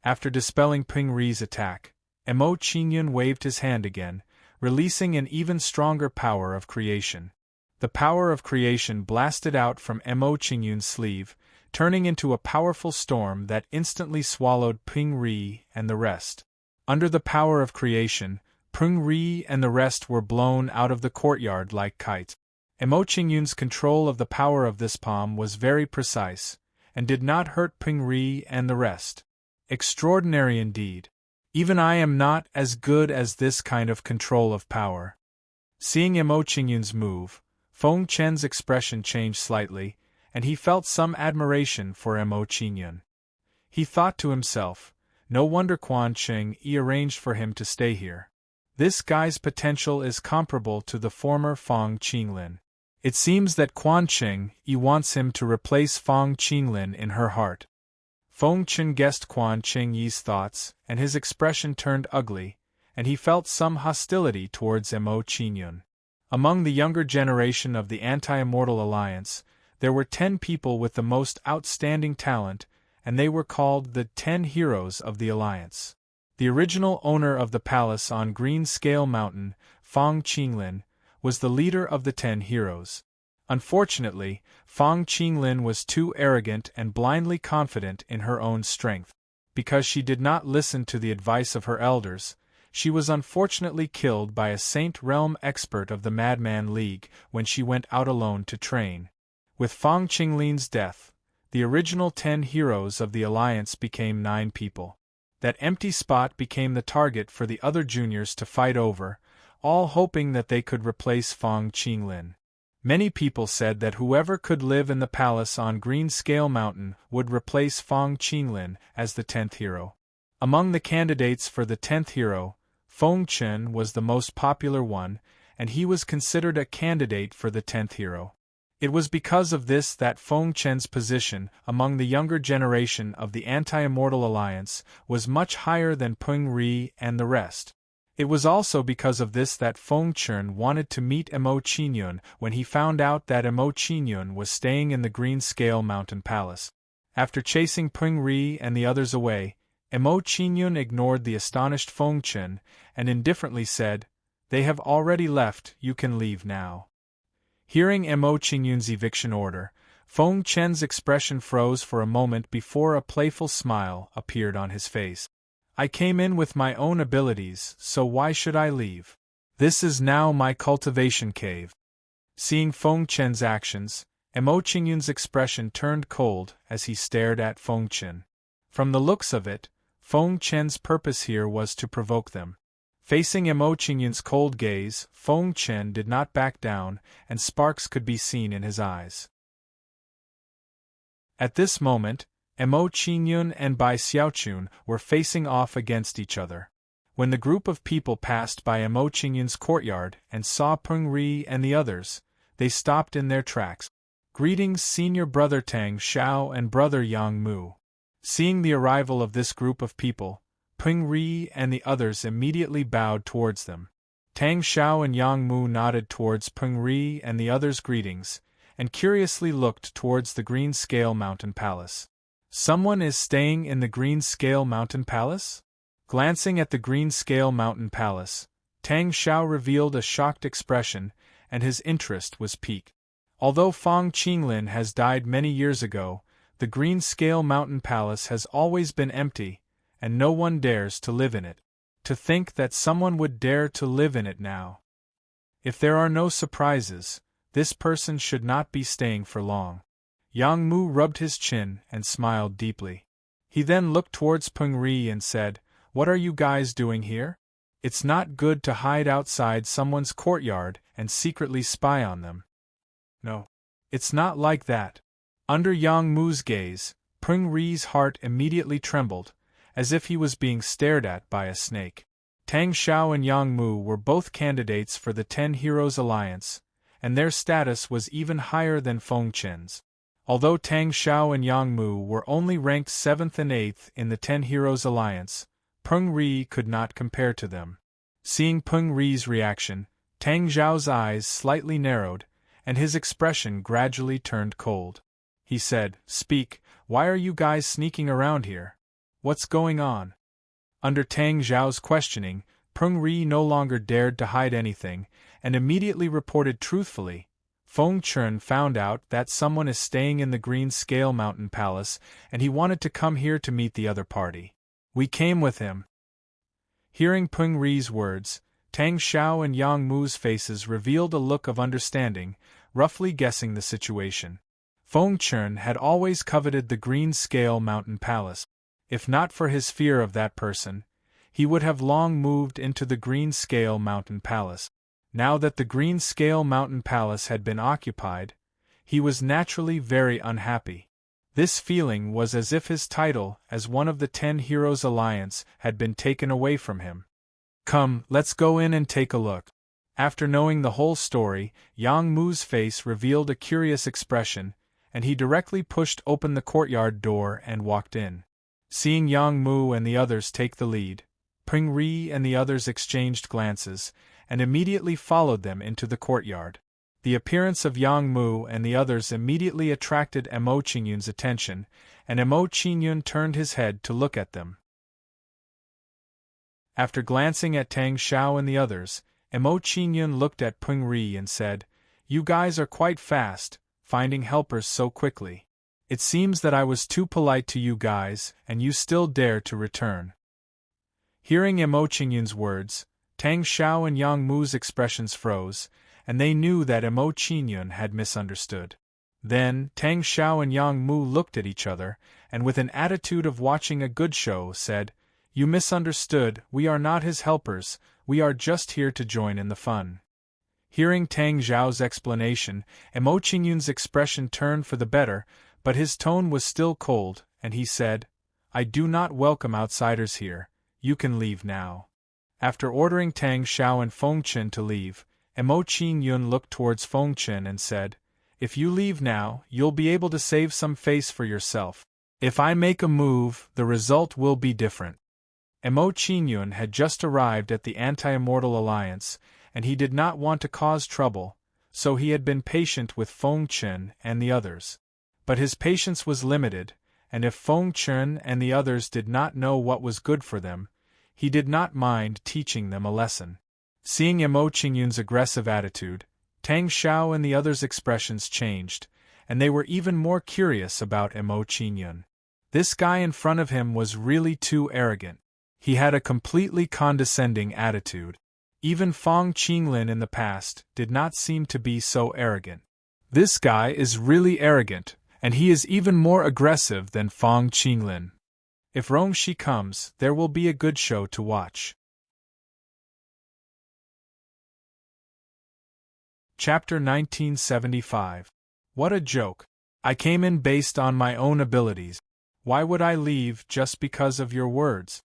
A: After dispelling Peng Ri's attack, Mo Qingyun waved his hand again, releasing an even stronger power of creation. The power of creation blasted out from Mo Qingyun's sleeve, turning into a powerful storm that instantly swallowed Peng Ri and the rest. Under the power of creation, Peng Ri and the rest were blown out of the courtyard like kites. Mo Qingyun's control of the power of this palm was very precise, and did not hurt Peng Ri and the rest. Extraordinary indeed. Even I am not as good as this kind of control of power. Seeing Mo Qingyun's move, Feng Chen's expression changed slightly, and he felt some admiration for Mo Qingyun. He thought to himself, no wonder Quan Cheng arranged for him to stay here. This guy's potential is comparable to the former Fang Qinglin. It seems that Quan Cheng wants him to replace Fang Qinglin in her heart. Feng Chen guessed Quan Qing Yi's thoughts, and his expression turned ugly, and he felt some hostility towards Mo Qingyun. Among the younger generation of the Anti-Immortal Alliance, there were 10 people with the most outstanding talent, and they were called the 10 Heroes of the Alliance. The original owner of the palace on Green Scale Mountain, Fang Qinglin, was the leader of the 10 heroes. Unfortunately, Fang Qinglin was too arrogant and blindly confident in her own strength. Because she did not listen to the advice of her elders, she was unfortunately killed by a Saint Realm expert of the Madman League when she went out alone to train. With Fang Qinglin's death, the original 10 heroes of the Alliance became 9 people. That empty spot became the target for the other juniors to fight over, all hoping that they could replace Fang Qinglin. Many people said that whoever could live in the palace on Green Scale Mountain would replace Fang Qinglin as the 10th hero. Among the candidates for the 10th hero, Feng Chen was the most popular one, and he was considered a candidate for the 10th hero. It was because of this that Feng Chen's position among the younger generation of the Anti-Immortal Alliance was much higher than Peng Ri and the rest. It was also because of this that Feng Chen wanted to meet Mo Qingyun when he found out that Mo Qingyun was staying in the Green Scale Mountain Palace. After chasing Peng Ri and the others away, Mo Qingyun ignored the astonished Feng Chen and indifferently said, "They have already left, you can leave now." Hearing Mo Qingyun's eviction order, Feng Chen's expression froze for a moment before a playful smile appeared on his face. "I came in with my own abilities, so why should I leave? This is now my cultivation cave." Seeing Feng Chen's actions, Mo Qingyun's expression turned cold as he stared at Feng Chen. From the looks of it, Feng Chen's purpose here was to provoke them. Facing Mo Qingyun's cold gaze, Feng Chen did not back down, and sparks could be seen in his eyes. At this moment, Mo Qingyun and Bai Xiaochun were facing off against each other. When the group of people passed by Mo Qingyun's courtyard and saw Peng Ri and the others, they stopped in their tracks. "Greetings, Senior Brother Tang Xiao and Brother Yang Mu." Seeing the arrival of this group of people, Peng Ri and the others immediately bowed towards them. Tang Xiao and Yang Mu nodded towards Peng Ri and the others' greetings, and curiously looked towards the Green Scale Mountain Palace. "Someone is staying in the Green Scale Mountain Palace?" Glancing at the Green Scale Mountain Palace, Tang Xiao revealed a shocked expression, and his interest was piqued. Although Fang Qinglin has died many years ago, the Green Scale Mountain Palace has always been empty, and no one dares to live in it. To think that someone would dare to live in it now. If there are no surprises, this person should not be staying for long. Yang Mu rubbed his chin and smiled deeply. He then looked towards Peng Ri and said, "What are you guys doing here? It's not good to hide outside someone's courtyard and secretly spy on them." "No. It's not like that." Under Yang Mu's gaze, Peng Ri's heart immediately trembled, as if he was being stared at by a snake. Tang Xiao and Yang Mu were both candidates for the 10 Heroes Alliance, and their status was even higher than Feng Chen's. Although Tang Xiao and Yang Mu were only ranked 7th and 8th in the 10 Heroes Alliance, Peng Ri could not compare to them. Seeing Peng Ri's reaction, Tang Xiao's eyes slightly narrowed, and his expression gradually turned cold. He said, "Speak, why are you guys sneaking around here? What's going on?" Under Tang Xiao's questioning, Peng Ri no longer dared to hide anything, and immediately reported truthfully, "Feng Chen found out that someone is staying in the Green Scale Mountain Palace, and he wanted to come here to meet the other party. We came with him." Hearing Peng Ri's words, Tang Xiao and Yang Mu's faces revealed a look of understanding, roughly guessing the situation. Feng Chen had always coveted the Green Scale Mountain Palace. If not for his fear of that person, he would have long moved into the Green Scale Mountain Palace. Now that the Green Scale Mountain Palace had been occupied, he was naturally very unhappy. This feeling was as if his title as one of the 10 Heroes Alliance had been taken away from him. "Come, let's go in and take a look." After knowing the whole story, Yang Mu's face revealed a curious expression, and he directly pushed open the courtyard door and walked in. Seeing Yang Mu and the others take the lead, Peng Ri and the others exchanged glances, and immediately followed them into the courtyard. The appearance of Yang Mu and the others immediately attracted Mo Qingyun's attention, and Mo Qingyun turned his head to look at them. After glancing at Tang Xiao and the others, Mo Qingyun looked at Peng Ri and said, "You guys are quite fast, finding helpers so quickly. It seems that I was too polite to you guys, and you still dare to return." Hearing Mo Qingyun's words, Tang Xiao and Yang Mu's expressions froze, and they knew that Mo Qingyun had misunderstood. Then, Tang Xiao and Yang Mu looked at each other, and with an attitude of watching a good show, said, "You misunderstood, we are not his helpers, we are just here to join in the fun." Hearing Tang Xiao's explanation, Mo Qingyun's expression turned for the better, but his tone was still cold, and he said, "I do not welcome outsiders here, you can leave now." After ordering Tang Xiao and Feng Chen to leave, Mo Qingyun looked towards Feng Chen and said, "If you leave now, you'll be able to save some face for yourself. If I make a move, the result will be different." Mo Qingyun had just arrived at the Anti-Immortal Alliance, and he did not want to cause trouble, so he had been patient with Feng Chen and the others. But his patience was limited, and if Feng Chen and the others did not know what was good for them, he did not mind teaching them a lesson. Seeing Mo Qingyun's aggressive attitude, Tang Xiao and the others' expressions changed, and they were even more curious about Mo Qingyun. This guy in front of him was really too arrogant. He had a completely condescending attitude. Even Fang Qinglin in the past did not seem to be so arrogant. This guy is really arrogant, and he is even more aggressive than Fang Qinglin. If Rongxi comes, there will be a good show to watch. Chapter 1975. What a joke. I came in based on my own abilities. Why would I leave just because of your words?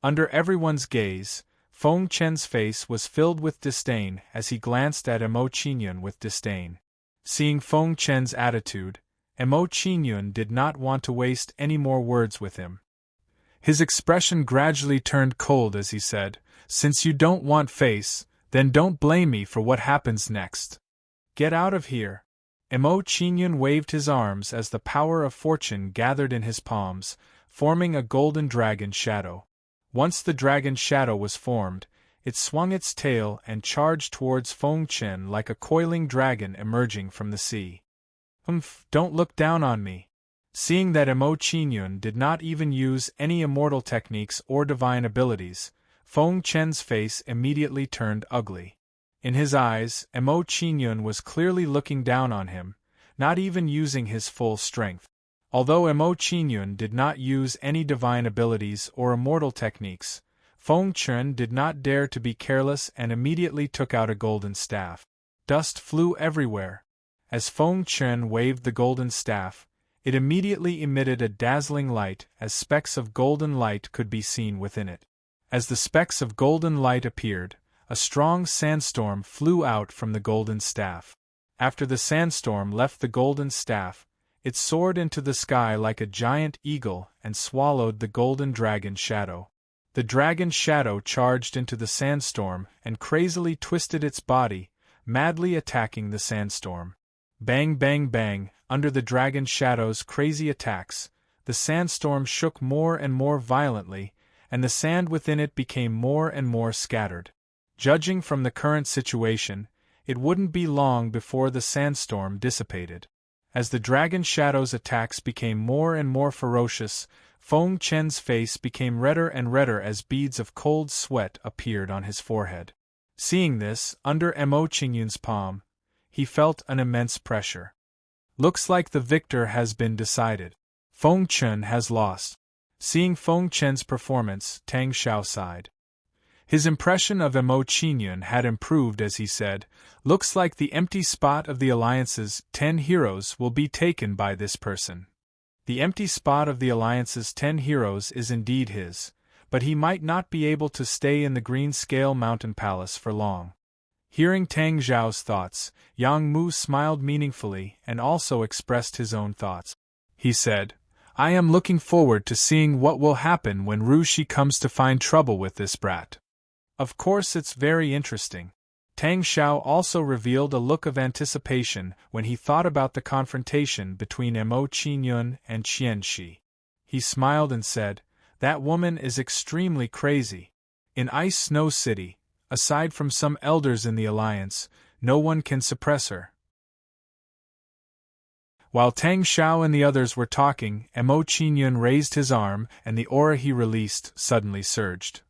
A: Under everyone's gaze, Feng Chen's face was filled with disdain as he glanced at Mo Qingyun with disdain. Seeing Feng Chen's attitude, Mo Qingyun did not want to waste any more words with him. His expression gradually turned cold as he said, "Since you don't want face, then don't blame me for what happens next. Get out of here." Mo Qingyun waved his arms as the power of fortune gathered in his palms, forming a golden dragon shadow. Once the dragon shadow was formed, it swung its tail and charged towards Feng Chen like a coiling dragon emerging from the sea. Don't look down on me." Seeing that Mo Qingyun did not even use any immortal techniques or divine abilities, Feng Chen's face immediately turned ugly. In his eyes, Mo Qingyun was clearly looking down on him, not even using his full strength. Although Mo Qingyun did not use any divine abilities or immortal techniques, Feng Chen did not dare to be careless and immediately took out a golden staff. Dust flew everywhere. As Feng Chen waved the golden staff, it immediately emitted a dazzling light as specks of golden light could be seen within it. As the specks of golden light appeared, a strong sandstorm flew out from the golden staff. After the sandstorm left the golden staff, it soared into the sky like a giant eagle and swallowed the golden dragon shadow. The dragon shadow charged into the sandstorm and crazily twisted its body, madly attacking the sandstorm. Bang bang bang, under the dragon shadow's crazy attacks, the sandstorm shook more and more violently, and the sand within it became more and more scattered. Judging from the current situation, it wouldn't be long before the sandstorm dissipated. As the dragon shadow's attacks became more and more ferocious, Feng Chen's face became redder and redder as beads of cold sweat appeared on his forehead. Seeing this, under Mo Qingyun's palm, he felt an immense pressure. Looks like the victor has been decided. Feng Chen has lost. Seeing Feng Chen's performance, Tang Xiao sighed. His impression of Mo Qingyun had improved as he said, "Looks like the empty spot of the Alliance's 10 heroes will be taken by this person." The empty spot of the Alliance's 10 heroes is indeed his, but he might not be able to stay in the Green Scale Mountain Palace for long. Hearing Tang Zhao's thoughts, Yang Mu smiled meaningfully and also expressed his own thoughts. He said, I am looking forward to seeing what will happen when Ru Shi comes to find trouble with this brat. Of course it's very interesting. Tang Xiao also revealed a look of anticipation when he thought about the confrontation between Mo Qingyun and Qian Shi. He smiled and said, that woman is extremely crazy. In Ice Snow City, aside from some elders in the alliance, no one can suppress her. While Tang Xiao and the others were talking, Mo Qingyun raised his arm and the aura he released suddenly surged.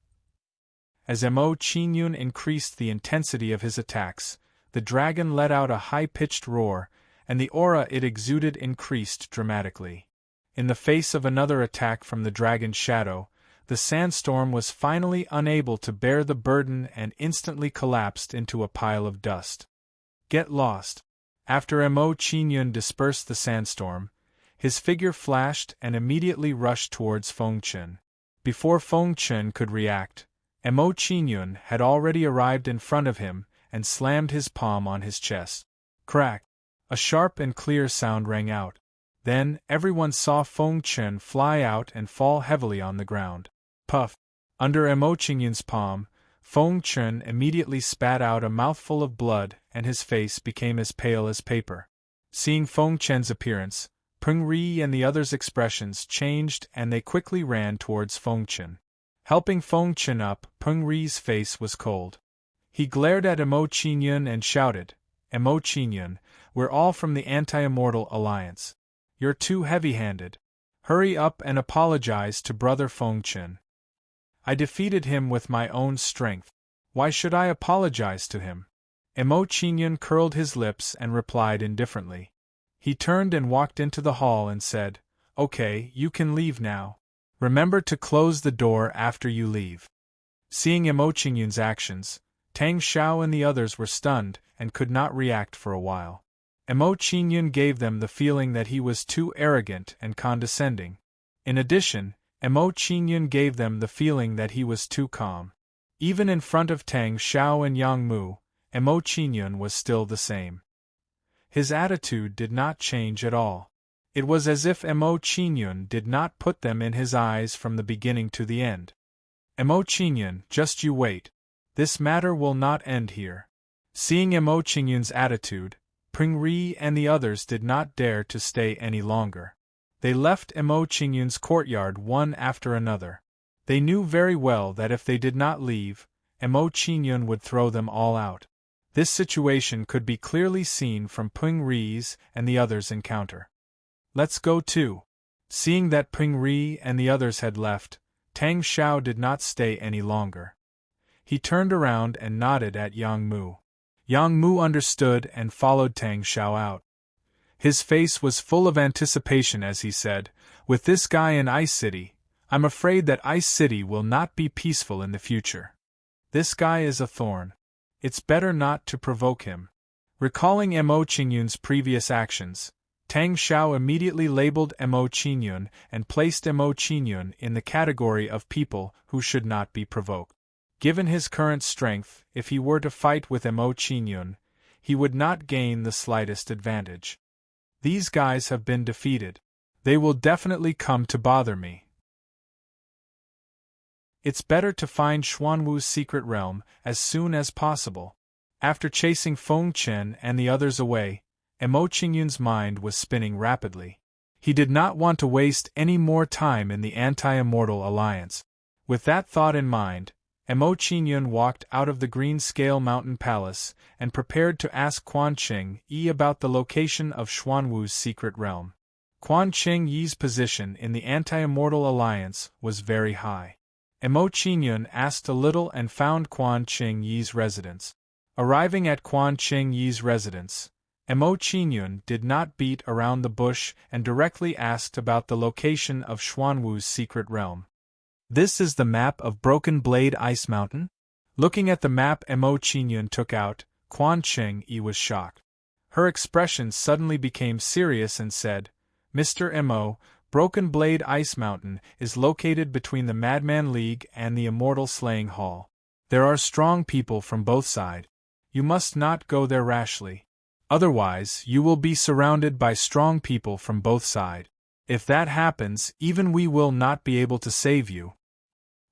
A: As Mo Qingyun increased the intensity of his attacks, the dragon let out a high-pitched roar, and the aura it exuded increased dramatically. In the face of another attack from the dragon's shadow, the sandstorm was finally unable to bear the burden and instantly collapsed into a pile of dust. Get lost. After Mo Qingyun dispersed the sandstorm, his figure flashed and immediately rushed towards Feng Chen. Before Feng Chen could react, Mo Qingyun had already arrived in front of him and slammed his palm on his chest. Crack! A sharp and clear sound rang out. Then, everyone saw Feng Chen fly out and fall heavily on the ground. Puff! Under Mo Qingyun's palm, Feng Chen immediately spat out a mouthful of blood and his face became as pale as paper. Seeing Feng Chen's appearance, Peng Ri and the others' expressions changed and they quickly ran towards Feng Chen. Helping Feng Chen up, Peng Ri's face was cold. He glared at Mo Qingyun and shouted, Mo Qingyun, we're all from the Anti-Immortal Alliance. You're too heavy-handed. Hurry up and apologize to Brother Feng Chen. I defeated him with my own strength. Why should I apologize to him? Mo Qingyun curled his lips and replied indifferently. He turned and walked into the hall and said, Okay, you can leave now. Remember to close the door after you leave. Seeing Mo Qingyun's actions, Tang Xiao and the others were stunned and could not react for a while. Mo Qingyun gave them the feeling that he was too arrogant and condescending. In addition, Mo Qingyun gave them the feeling that he was too calm. Even in front of Tang Xiao and Yang Mu, Mo Qingyun was still the same. His attitude did not change at all. It was as if Mo Qingyun did not put them in his eyes from the beginning to the end. Mo Qingyun, just you wait. This matter will not end here. Seeing Mo Qingyun's attitude, Peng Ri and the others did not dare to stay any longer. They left Mo Qingyun's courtyard one after another. They knew very well that if they did not leave, Mo Qingyun would throw them all out. This situation could be clearly seen from Peng Ri's and the others' encounter. Let's go too. Seeing that Peng Ri and the others had left, Tang Xiao did not stay any longer. He turned around and nodded at Yang Mu. Yang Mu understood and followed Tang Xiao out. His face was full of anticipation as he said, With this guy in Ice City, I'm afraid that Ice City will not be peaceful in the future. This guy is a thorn. It's better not to provoke him. Recalling Mo Qingyun's previous actions, Tang Xiao immediately labeled Mo Qingyun and placed Mo Qingyun in the category of people who should not be provoked. Given his current strength, if he were to fight with Mo Qingyun, he would not gain the slightest advantage. These guys have been defeated. They will definitely come to bother me. It's better to find Xuanwu's secret realm as soon as possible. After chasing Feng Chen and the others away, Mo Qingyun's mind was spinning rapidly. He did not want to waste any more time in the Anti-Immortal Alliance. With that thought in mind, Mo Qingyun walked out of the Green Scale Mountain Palace and prepared to ask Quan Cheng Yi about the location of Xuanwu's secret realm. Quan Cheng Yi's position in the Anti-Immortal Alliance was very high. Mo Qingyun asked a little and found Quan Cheng Yi's residence. Arriving at Quan Cheng Yi's residence, Mo Qingyun did not beat around the bush and directly asked about the location of Xuanwu's secret realm. This is the map of Broken Blade Ice Mountain? Looking at the map Mo Qingyun took out, Quan Cheng Yi was shocked. Her expression suddenly became serious and said, Mr. Mo, Broken Blade Ice Mountain is located between the Madman League and the Immortal Slaying Hall. There are strong people from both sides. You must not go there rashly. Otherwise, you will be surrounded by strong people from both sides. If that happens, even we will not be able to save you.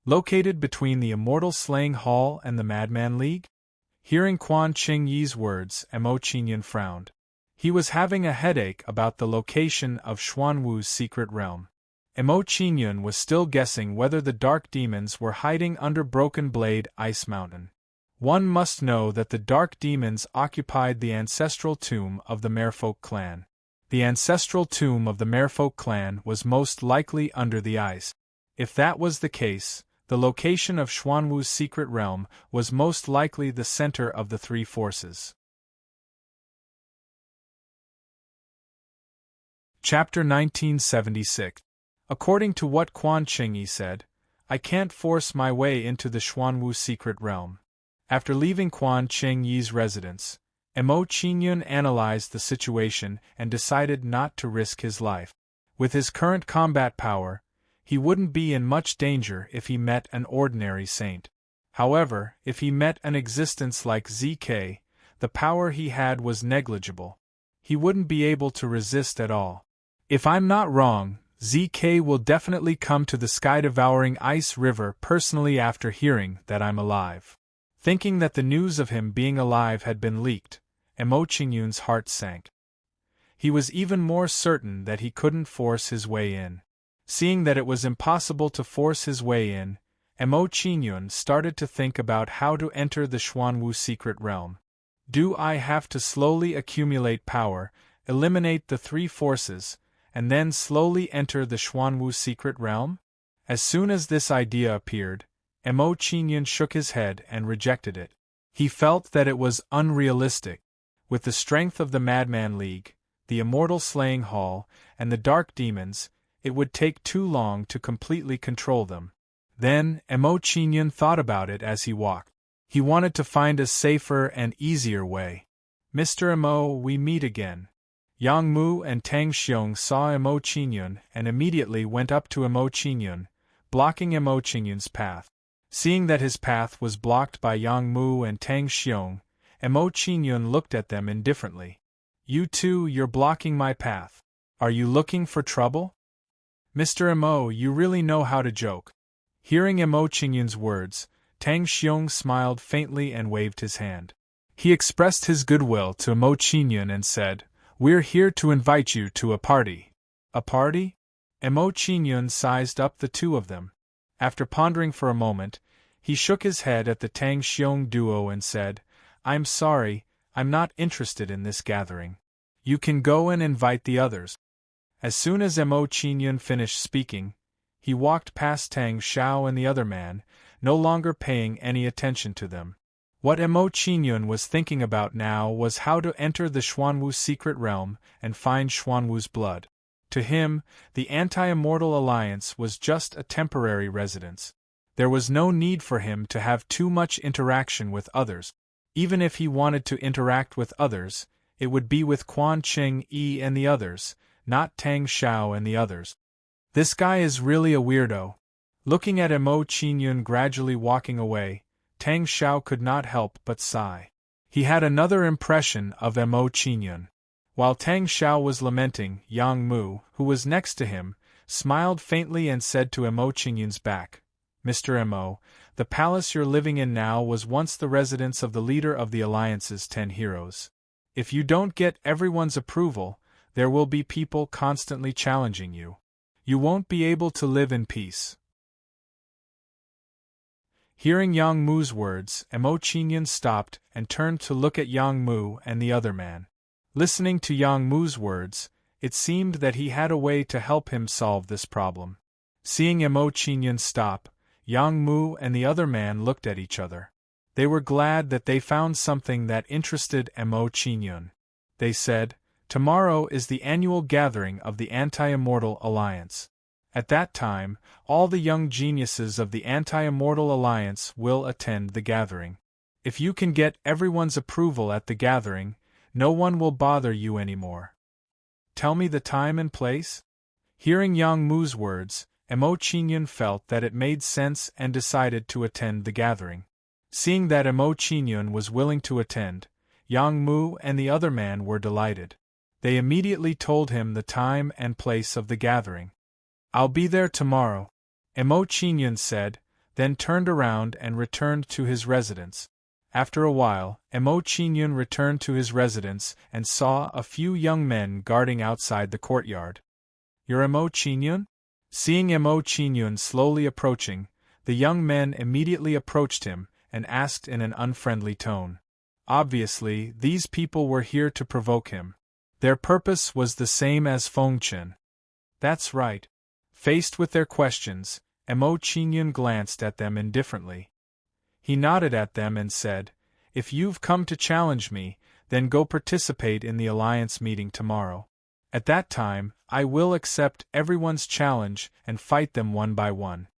A: Located between the Immortal Slaying Hall and the Madman League? Hearing Quan Ching Yi's words, Mo Qingyun frowned. He was having a headache about the location of Xuanwu's secret realm. Mo Qingyun was still guessing whether the dark demons were hiding under Broken Blade Ice Mountain. One must know that the dark demons occupied the ancestral tomb of the Merfolk clan. The ancestral tomb of the Merfolk clan was most likely under the ice. If that was the case, the location of Xuanwu's secret realm was most likely the center of the three forces. Chapter 1976. According to what Quan Chingyi said, I can't force my way into the Xuanwu secret realm. After leaving Quan Chingyi's residence, Mo Qingyun analyzed the situation and decided not to risk his life. With his current combat power, he wouldn't be in much danger if he met an ordinary saint. However, if he met an existence like ZK, the power he had was negligible. He wouldn't be able to resist at all. If I'm not wrong, ZK will definitely come to the sky-devouring ice river personally after hearing that I'm alive. Thinking that the news of him being alive had been leaked, Mo Qingyun's heart sank. He was even more certain that he couldn't force his way in. Seeing that it was impossible to force his way in, Mo Qingyun started to think about how to enter the Xuanwu secret realm. Do I have to slowly accumulate power, eliminate the three forces, and then slowly enter the Xuanwu secret realm? As soon as this idea appeared, Mo Qingyun shook his head and rejected it. He felt that it was unrealistic. With the strength of the Madman League, the Immortal Slaying Hall, and the Dark Demons, it would take too long to completely control them. Then, Mo Qingyun thought about it as he walked. He wanted to find a safer and easier way. Mr. Mo, we meet again. Yang Mu and Tang Xiong saw Mo Qingyun and immediately went up to Mo Qingyun, blocking Mo Qingyun's path. Seeing that his path was blocked by Yang Mu and Tang Xiong, Mo Qingyun looked at them indifferently. You two, you're blocking my path. Are you looking for trouble? Mr. Mo, you really know how to joke. Hearing Mo Qingyun's words, Tang Xiong smiled faintly and waved his hand. He expressed his goodwill to Mo Qingyun and said, We're here to invite you to a party. A party? Mo Qingyun sized up the two of them. After pondering for a moment, he shook his head at the Tang Xiong duo and said, I'm sorry, I'm not interested in this gathering. You can go and invite the others. As soon as Mo Qingyun finished speaking, he walked past Tang Xiao and the other man, no longer paying any attention to them. What Mo Qingyun was thinking about now was how to enter the Xuanwu secret realm and find Xuanwu's blood. To him, the Anti-Immortal Alliance was just a temporary residence. There was no need for him to have too much interaction with others. Even if he wanted to interact with others, it would be with Quan Ching Yi and the others, not Tang Xiao and the others. This guy is really a weirdo. Looking at Mo Qingyun gradually walking away, Tang Xiao could not help but sigh. He had another impression of Mo Qingyun. While Tang Xiao was lamenting, Yang Mu, who was next to him, smiled faintly and said to Mo Qingyun's back, Mr. Mo, the palace you're living in now was once the residence of the leader of the Alliance's 10 heroes. If you don't get everyone's approval, there will be people constantly challenging you. You won't be able to live in peace. Hearing Yang Mu's words, Mo Qingyun stopped and turned to look at Yang Mu and the other man. Listening to Yang Mu's words, it seemed that he had a way to help him solve this problem. Seeing Mo Qingyun stop, Yang Mu and the other man looked at each other. They were glad that they found something that interested Mo Qingyun. They said, Tomorrow is the annual gathering of the Anti-Immortal Alliance. At that time, all the young geniuses of the Anti-Immortal Alliance will attend the gathering. If you can get everyone's approval at the gathering, no one will bother you anymore. Tell me the time and place? Hearing Yang Mu's words, Mo Qingyun felt that it made sense and decided to attend the gathering. Seeing that Emo Qingyun was willing to attend, Yang Mu and the other man were delighted. They immediately told him the time and place of the gathering. "I'll be there tomorrow," Emo Qingyun said, then turned around and returned to his residence. After a while, Emo Qingyun returned to his residence and saw a few young men guarding outside the courtyard. "You're Emo Qingyun?" Seeing Emo Qingyun slowly approaching, the young men immediately approached him and asked in an unfriendly tone. Obviously, these people were here to provoke him. Their purpose was the same as Fengchen. That's right. Faced with their questions, Emo Qingyun glanced at them indifferently. He nodded at them and said, "If you've come to challenge me, then go participate in the alliance meeting tomorrow. At that time, I will accept everyone's challenge and fight them one by one."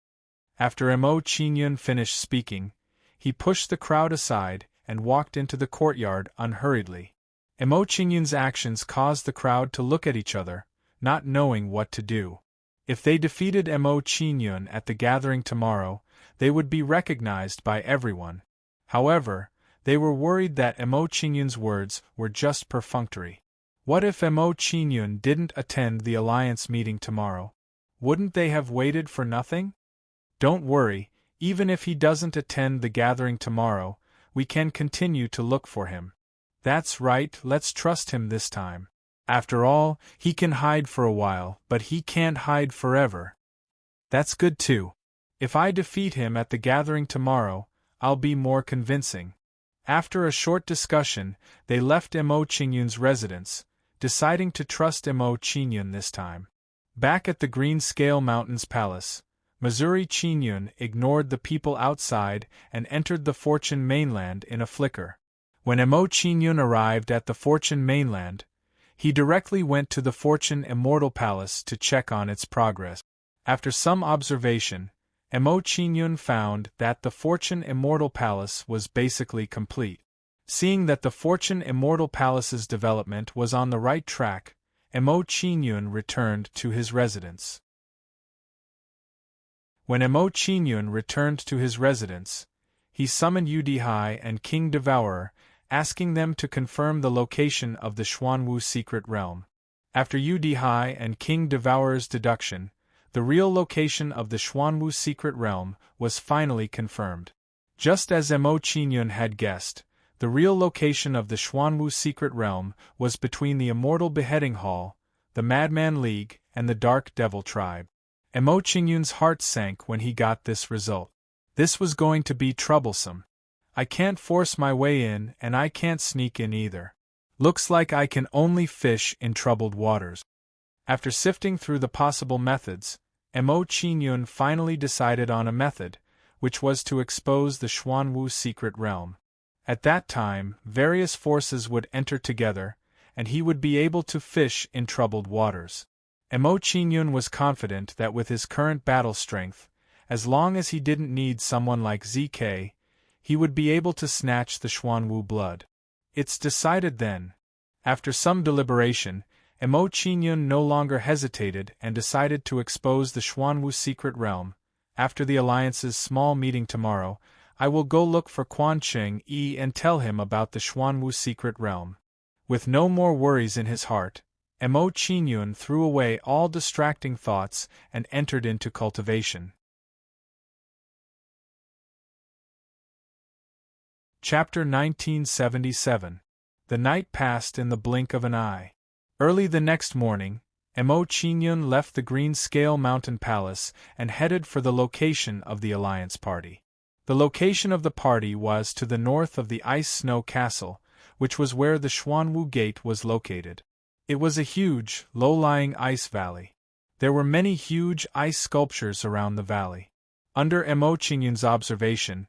A: After Emo Qingyun finished speaking, he pushed the crowd aside and walked into the courtyard unhurriedly. Emo Qingyun's actions caused the crowd to look at each other, not knowing what to do. If they defeated Emo Qingyun at the gathering tomorrow, they would be recognized by everyone. However, they were worried that Emo Qingyun's words were just perfunctory. What if Emo Qingyun didn't attend the alliance meeting tomorrow? Wouldn't they have waited for nothing? Don't worry, even if he doesn't attend the gathering tomorrow, we can continue to look for him. That's right, let's trust him this time. After all, he can hide for a while, but he can't hide forever. That's good too. If I defeat him at the gathering tomorrow, I'll be more convincing. After a short discussion, they left Emo Qingyun's residence, deciding to trust Emo Qingyun this time. Back at the Green Scale Mountains Palace, Missouri Qingyun ignored the people outside and entered the Fortune mainland in a flicker. When Emo Qingyun arrived at the Fortune mainland, he directly went to the Fortune Immortal Palace to check on its progress. After some observation, Emo Qingyun found that the Fortune Immortal Palace was basically complete. Seeing that the Fortune Immortal Palace's development was on the right track, Emo Qingyun returned to his residence. When Emo Qingyun returned to his residence, he summoned Udihai and King Devourer, asking them to confirm the location of the Xuanwu secret realm. After Udihai and King Devourer's deduction, the real location of the Xuanwu secret realm was finally confirmed. Just as Emo Qingyun had guessed, the real location of the Xuanwu secret realm was between the Immortal Beheading Hall, the Madman League, and the Dark Devil Tribe. Emo Qingyun's heart sank when he got this result. This was going to be troublesome. I can't force my way in, and I can't sneak in either. Looks like I can only fish in troubled waters. After sifting through the possible methods, Emo Qingyun finally decided on a method, which was to expose the Xuanwu secret realm. At that time, various forces would enter together, and he would be able to fish in troubled waters. Emo Qingyun was confident that with his current battle strength, as long as he didn't need someone like ZK, he would be able to snatch the Xuanwu blood. It's decided then. After some deliberation, Emo Qingyun no longer hesitated and decided to expose the Xuanwu secret realm. After the Alliance's small meeting tomorrow, I will go look for Quan Cheng Yi and tell him about the Xuanwu secret realm. With no more worries in his heart, Emo Qingyun threw away all distracting thoughts and entered into cultivation. Chapter 1977. The night passed in the blink of an eye. Early the next morning, Emo Qingyun left the Green Scale Mountain Palace and headed for the location of the Alliance Party. The location of the party was to the north of the Ice Snow Castle, which was where the Xuanwu Gate was located. It was a huge, low-lying ice valley. There were many huge ice sculptures around the valley. Under Emo Qingyun's observation,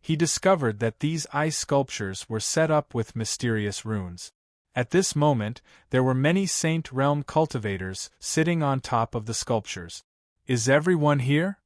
A: he discovered that these ice sculptures were set up with mysterious runes. At this moment, there were many Saint Realm cultivators sitting on top of the sculptures. Is everyone here?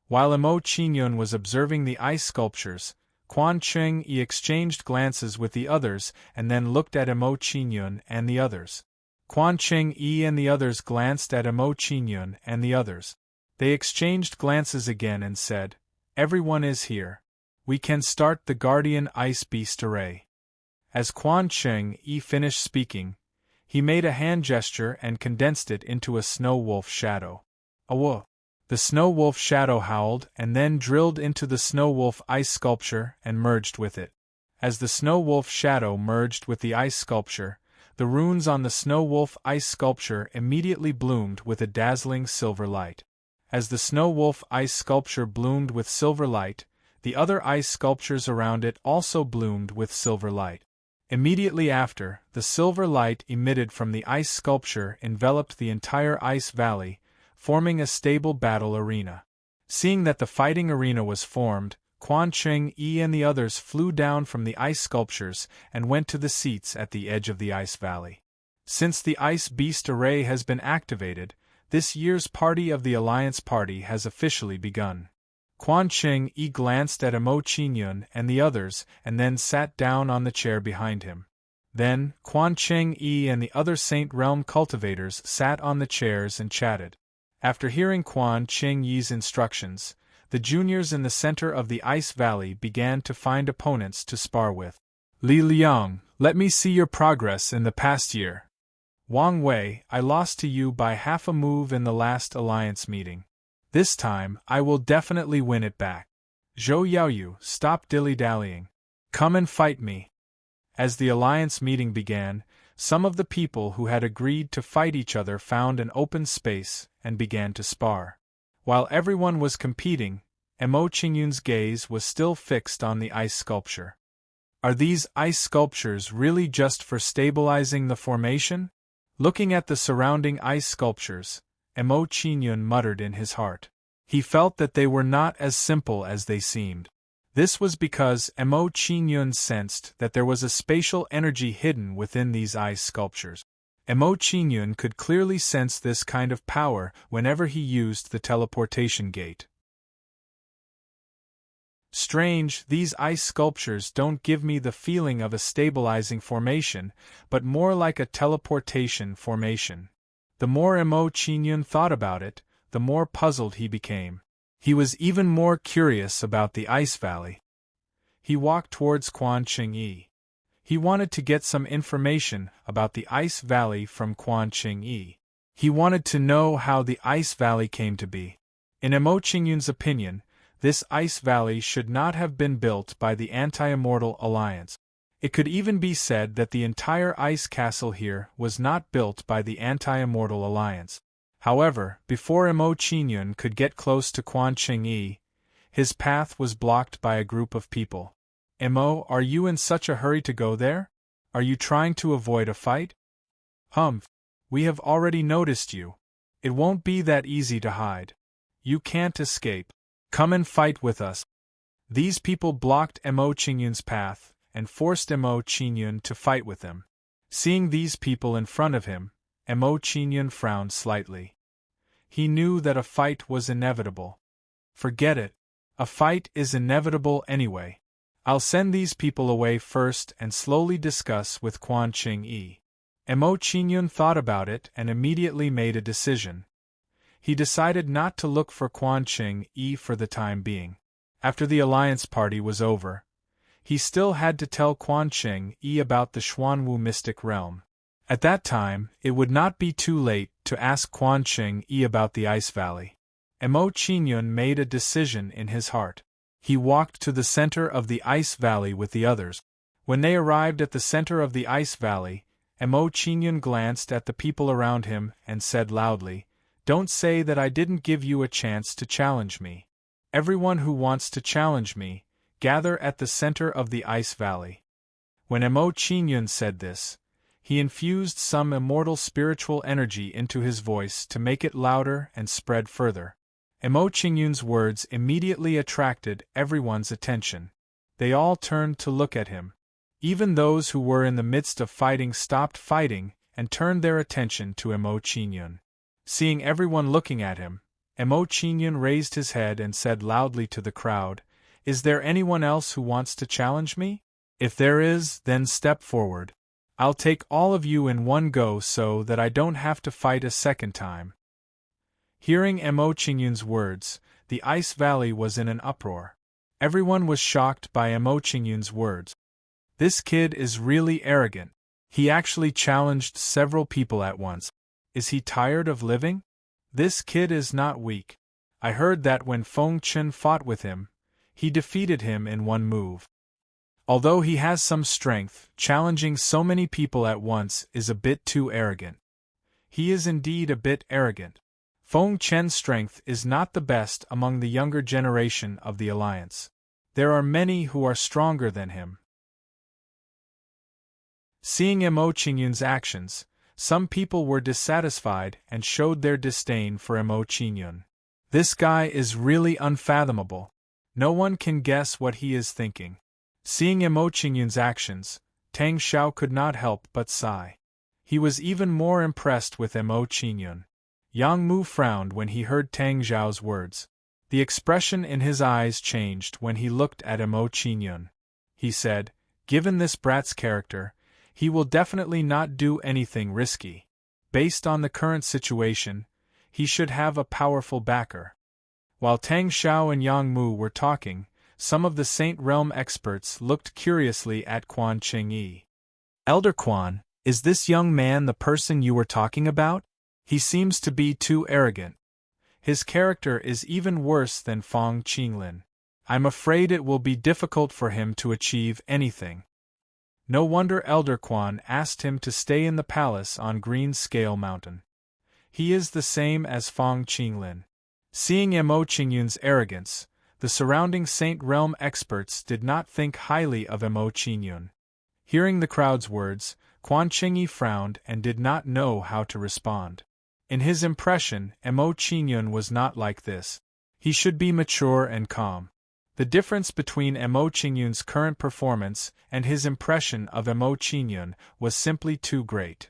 A: While Emo Qingyun was observing the ice sculptures, Quan Cheng Yi exchanged glances with the others and then looked at Emo Qingyun and the others. Quan Cheng Yi and the others glanced at Emo Qingyun and the others. They exchanged glances again and said, "Everyone is here. We can start the Guardian Ice Beast array. As Quan Cheng-yi finished speaking, he made a hand gesture and condensed it into a snow wolf shadow. Awo! The snow wolf shadow howled and then drilled into the snow wolf ice sculpture and merged with it. As the snow wolf shadow merged with the ice sculpture, the runes on the snow wolf ice sculpture immediately bloomed with a dazzling silver light. As the snow wolf ice sculpture bloomed with silver light, the other ice sculptures around it also bloomed with silver light. Immediately after, the silver light emitted from the ice sculpture enveloped the entire ice valley, forming a stable battle arena. Seeing that the fighting arena was formed, Quan Cheng-yi and the others flew down from the ice sculptures and went to the seats at the edge of the ice valley. Since the Ice Beast array has been activated, this year's party of the Alliance Party has officially begun. Quan Cheng-yi glanced at Emo Qingyun and the others and then sat down on the chair behind him. Then, Quan Cheng-yi and the other Saint Realm cultivators sat on the chairs and chatted. After hearing Quan Cheng-yi's instructions, the juniors in the center of the Ice Valley began to find opponents to spar with. Li Liang, let me see your progress in the past year. Wang Wei, I lost to you by half a move in the last alliance meeting. This time, I will definitely win it back. Zhou Yaoyu, stop dilly-dallying. Come and fight me. As the alliance meeting began, some of the people who had agreed to fight each other found an open space and began to spar. While everyone was competing, Emo Qingyun's gaze was still fixed on the ice sculpture. Are these ice sculptures really just for stabilizing the formation? Looking at the surrounding ice sculptures, Emo Qingyun muttered in his heart. He felt that they were not as simple as they seemed. This was because Emo Qingyun sensed that there was a spatial energy hidden within these ice sculptures. Emo Qingyun could clearly sense this kind of power whenever he used the teleportation gate. Strange, these ice sculptures don't give me the feeling of a stabilizing formation, but more like a teleportation formation. The more Emo Qingyun thought about it, the more puzzled he became. He was even more curious about the ice valley. He walked towards Quan Cheng-yi. He wanted to get some information about the ice valley from Quan Cheng-yi. He wanted to know how the ice valley came to be. In Emo Qingyun's opinion, this ice valley should not have been built by the Anti-Immortal Alliance. It could even be said that the entire ice castle here was not built by the Anti-Immortal Alliance. However, before Emo Qingyun could get close to Quan Cheng-yi, his path was blocked by a group of people. Emo, are you in such a hurry to go there? Are you trying to avoid a fight? Humph. We have already noticed you. It won't be that easy to hide. You can't escape. Come and fight with us. These people blocked Emo Qingyun's path and forced Emo Qingyun to fight with them. Seeing these people in front of him, Emo Qingyun frowned slightly. He knew that a fight was inevitable. Forget it. A fight is inevitable anyway. I'll send these people away first and slowly discuss with Quan Cheng-yi. Emo Qingyun thought about it and immediately made a decision. He decided not to look for Quan Cheng-yi for the time being. After the alliance party was over, he still had to tell Quan Cheng-yi about the Xuanwu mystic realm. At that time, it would not be too late to ask Quan Cheng-yi about the ice valley. Emo Qingyun made a decision in his heart. He walked to the center of the ice valley with the others. When they arrived at the center of the ice valley, Emo Qingyun glanced at the people around him and said loudly, "Don't say that I didn't give you a chance to challenge me. Everyone who wants to challenge me, gather at the center of the ice valley." When Emo Qingyun said this, he infused some immortal spiritual energy into his voice to make it louder and spread further. Emo Qingyun's words immediately attracted everyone's attention. They all turned to look at him. Even those who were in the midst of fighting stopped fighting and turned their attention to Emo Qingyun. Seeing everyone looking at him, Emo Qingyun raised his head and said loudly to the crowd, "Is there anyone else who wants to challenge me? If there is, then step forward. I'll take all of you in one go so that I don't have to fight a second time." Hearing Emo Qingyun's words, the ice valley was in an uproar. Everyone was shocked by Emo Qingyun's words. This kid is really arrogant. He actually challenged several people at once. Is he tired of living? This kid is not weak. I heard that when Feng Chen fought with him, he defeated him in one move. Although he has some strength, challenging so many people at once is a bit too arrogant. He is indeed a bit arrogant. Feng Chen's strength is not the best among the younger generation of the Alliance. There are many who are stronger than him. Seeing Emo Qingyun's actions, some people were dissatisfied and showed their disdain for Emo Qingyun. This guy is really unfathomable. No one can guess what he is thinking. Seeing Emo Qingyun's actions, Tang Xiao could not help but sigh. He was even more impressed with Emo Qingyun. Yang Mu frowned when he heard Tang Xiao's words. The expression in his eyes changed when he looked at Emo Qingyun. He said, "Given this brat's character, he will definitely not do anything risky. Based on the current situation, he should have a powerful backer." While Tang Xiao and Yang Mu were talking, some of the Saint Realm experts looked curiously at Quan Chengyi. "Elder Quan, is this young man the person you were talking about? He seems to be too arrogant. His character is even worse than Feng Qinglin. I'm afraid it will be difficult for him to achieve anything." No wonder Elder Quan asked him to stay in the palace on Green Scale Mountain. He is the same as Feng Qinglin. Seeing Emo Qingyun's arrogance, the surrounding Saint Realm experts did not think highly of Emo Qingyun. Hearing the crowd's words, Quan Chengyi frowned and did not know how to respond. In his impression, Emo Qingyun was not like this. He should be mature and calm. The difference between Emo Qingyun's current performance and his impression of Emo Qingyun was simply too great.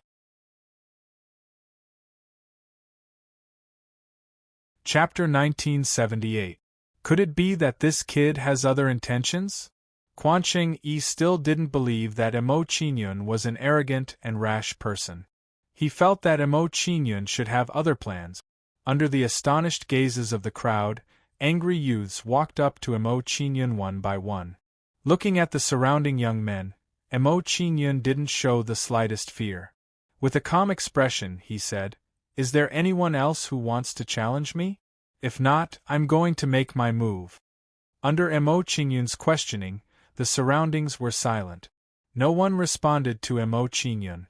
A: Chapter 1978. Could it be that this kid has other intentions? Quan Chengyi still didn't believe that Emo Qingyun was an arrogant and rash person. He felt that Emo Qingyun should have other plans. Under the astonished gazes of the crowd, angry youths walked up to Emo Qingyun one by one. Looking at the surrounding young men, Emo Qingyun didn't show the slightest fear. With a calm expression, he said, "Is there anyone else who wants to challenge me? If not, I'm going to make my move." Under Emo Qingyun's questioning, the surroundings were silent. No one responded to Emo Qingyun.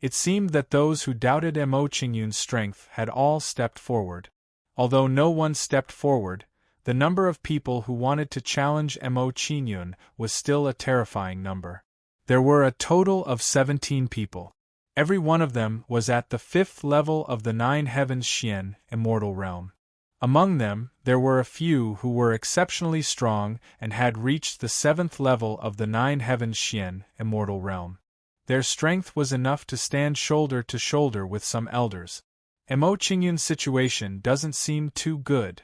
A: It seemed that those who doubted Emo Qingyun's strength had all stepped forward. Although no one stepped forward, the number of people who wanted to challenge Emo Qingyun was still a terrifying number. There were a total of 17 people. Every one of them was at the 5th level of the Nine Heavens Xian, Immortal Realm. Among them, there were a few who were exceptionally strong and had reached the 7th level of the Nine Heavens Xian, Immortal Realm. Their strength was enough to stand shoulder to shoulder with some elders. Emo Qingyun's situation doesn't seem too good.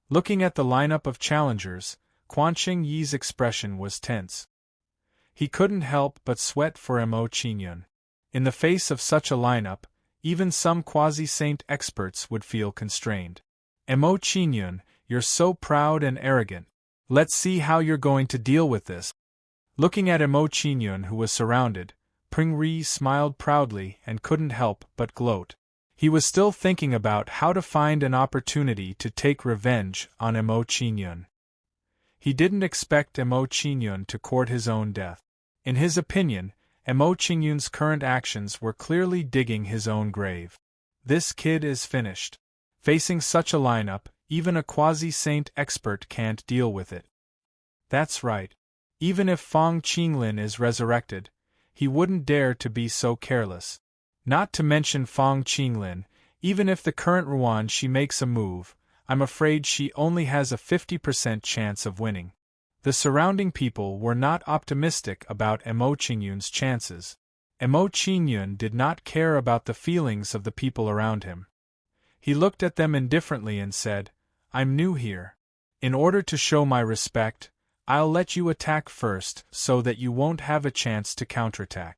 A: Looking at the lineup of challengers, Quan Chengyi's expression was tense. He couldn't help but sweat for Emo Qingyun. In the face of such a lineup, even some quasi-saint experts would feel constrained. "Emo Qingyun, you're so proud and arrogant. Let's see how you're going to deal with this." Looking at Emo Qingyun, who was surrounded, Primordial smiled proudly and couldn't help but gloat. He was still thinking about how to find an opportunity to take revenge on Emo Qingyun. He didn't expect Emo Qingyun to court his own death. In his opinion, Emo Qingyun's current actions were clearly digging his own grave. This kid is finished. Facing such a lineup, even a quasi-saint expert can't deal with it. That's right. Even if Feng Qinglin is resurrected, he wouldn't dare to be so careless. Not to mention Feng Qinglin, even if the current Ruan she makes a move, I'm afraid she only has a 50% chance of winning. The surrounding people were not optimistic about Emo Qingyun's chances. Emo Qingyun did not care about the feelings of the people around him. He looked at them indifferently and said, "I'm new here. In order to show my respect, I'll let you attack first so that you won't have a chance to counterattack."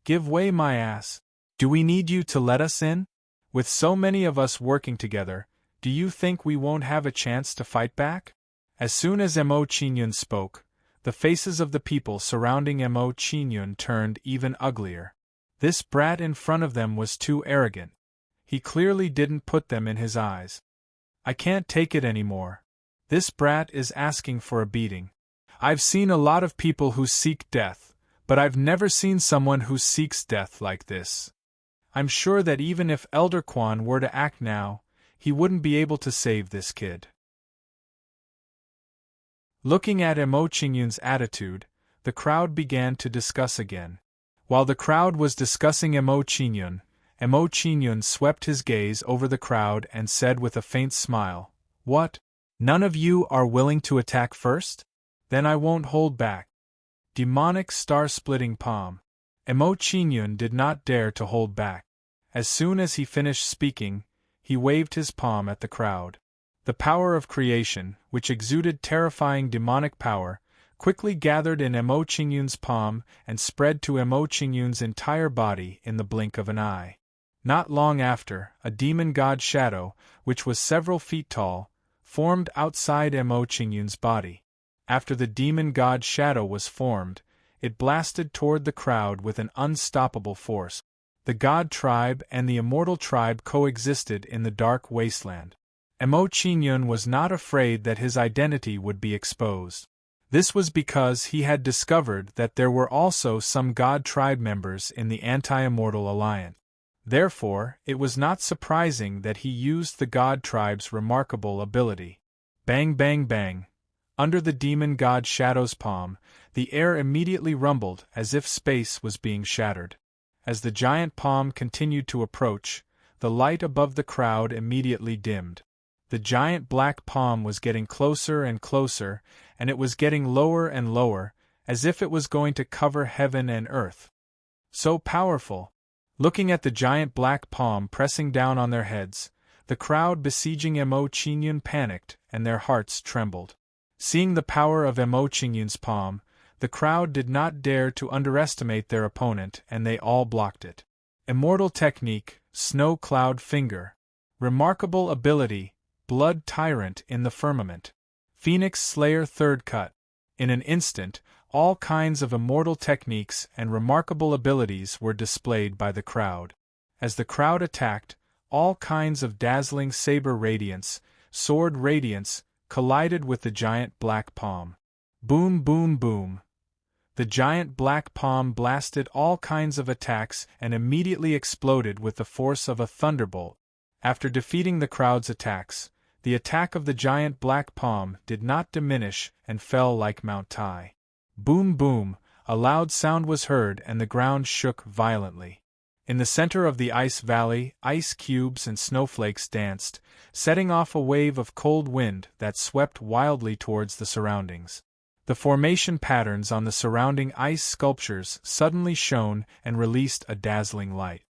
A: "Give way, my ass. Do we need you to let us in? With so many of us working together, do you think we won't have a chance to fight back?" As soon as Mo Qingyun spoke, the faces of the people surrounding Mo Qingyun turned even uglier. This brat in front of them was too arrogant. He clearly didn't put them in his eyes. I can't take it anymore. This brat is asking for a beating. I've seen a lot of people who seek death, but I've never seen someone who seeks death like this. I'm sure that even if Elder Quan were to act now, he wouldn't be able to save this kid. Looking at Mo Qingyun's attitude, the crowd began to discuss again. While the crowd was discussing Mo Qingyun swept his gaze over the crowd and said with a faint smile, "What? None of you are willing to attack first? Then I won't hold back." Demonic star-splitting palm. Mo Qingyun did not dare to hold back. As soon as he finished speaking, he waved his palm at the crowd. The power of creation, which exuded terrifying demonic power, quickly gathered in Mo Qingyun's palm and spread to Mo Qingyun's entire body in the blink of an eye. Not long after, a demon god shadow, which was several feet tall, formed outside Mo Qingyun's body. After the demon god shadow was formed, it blasted toward the crowd with an unstoppable force. The god tribe and the immortal tribe coexisted in the dark wasteland. Mo Qingyun was not afraid that his identity would be exposed. This was because he had discovered that there were also some god tribe members in the anti-immortal alliance. Therefore, it was not surprising that he used the god tribe's remarkable ability. Bang bang bang. Under the demon god Shadow's palm, the air immediately rumbled as if space was being shattered. As the giant palm continued to approach, the light above the crowd immediately dimmed. The giant black palm was getting closer and closer, and it was getting lower and lower, as if it was going to cover heaven and earth. So powerful! Looking at the giant black palm pressing down on their heads, the crowd besieging Mo Qingyun panicked and their hearts trembled. Seeing the power of Mo Qingyun's palm, the crowd did not dare to underestimate their opponent and they all blocked it. Immortal technique, Snow Cloud Finger. Remarkable ability, Blood Tyrant in the Firmament. Phoenix Slayer Third Cut. In an instant, all kinds of immortal techniques and remarkable abilities were displayed by the crowd. As the crowd attacked, all kinds of dazzling saber radiance, sword radiance, collided with the giant black palm. Boom boom boom. The giant black palm blasted all kinds of attacks and immediately exploded with the force of a thunderbolt. After defeating the crowd's attacks, the attack of the giant black palm did not diminish and fell like Mount Tai. Boom boom, a loud sound was heard and the ground shook violently. In the center of the ice valley, ice cubes and snowflakes danced, setting off a wave of cold wind that swept wildly towards the surroundings. The formation patterns on the surrounding ice sculptures suddenly shone and released a dazzling light.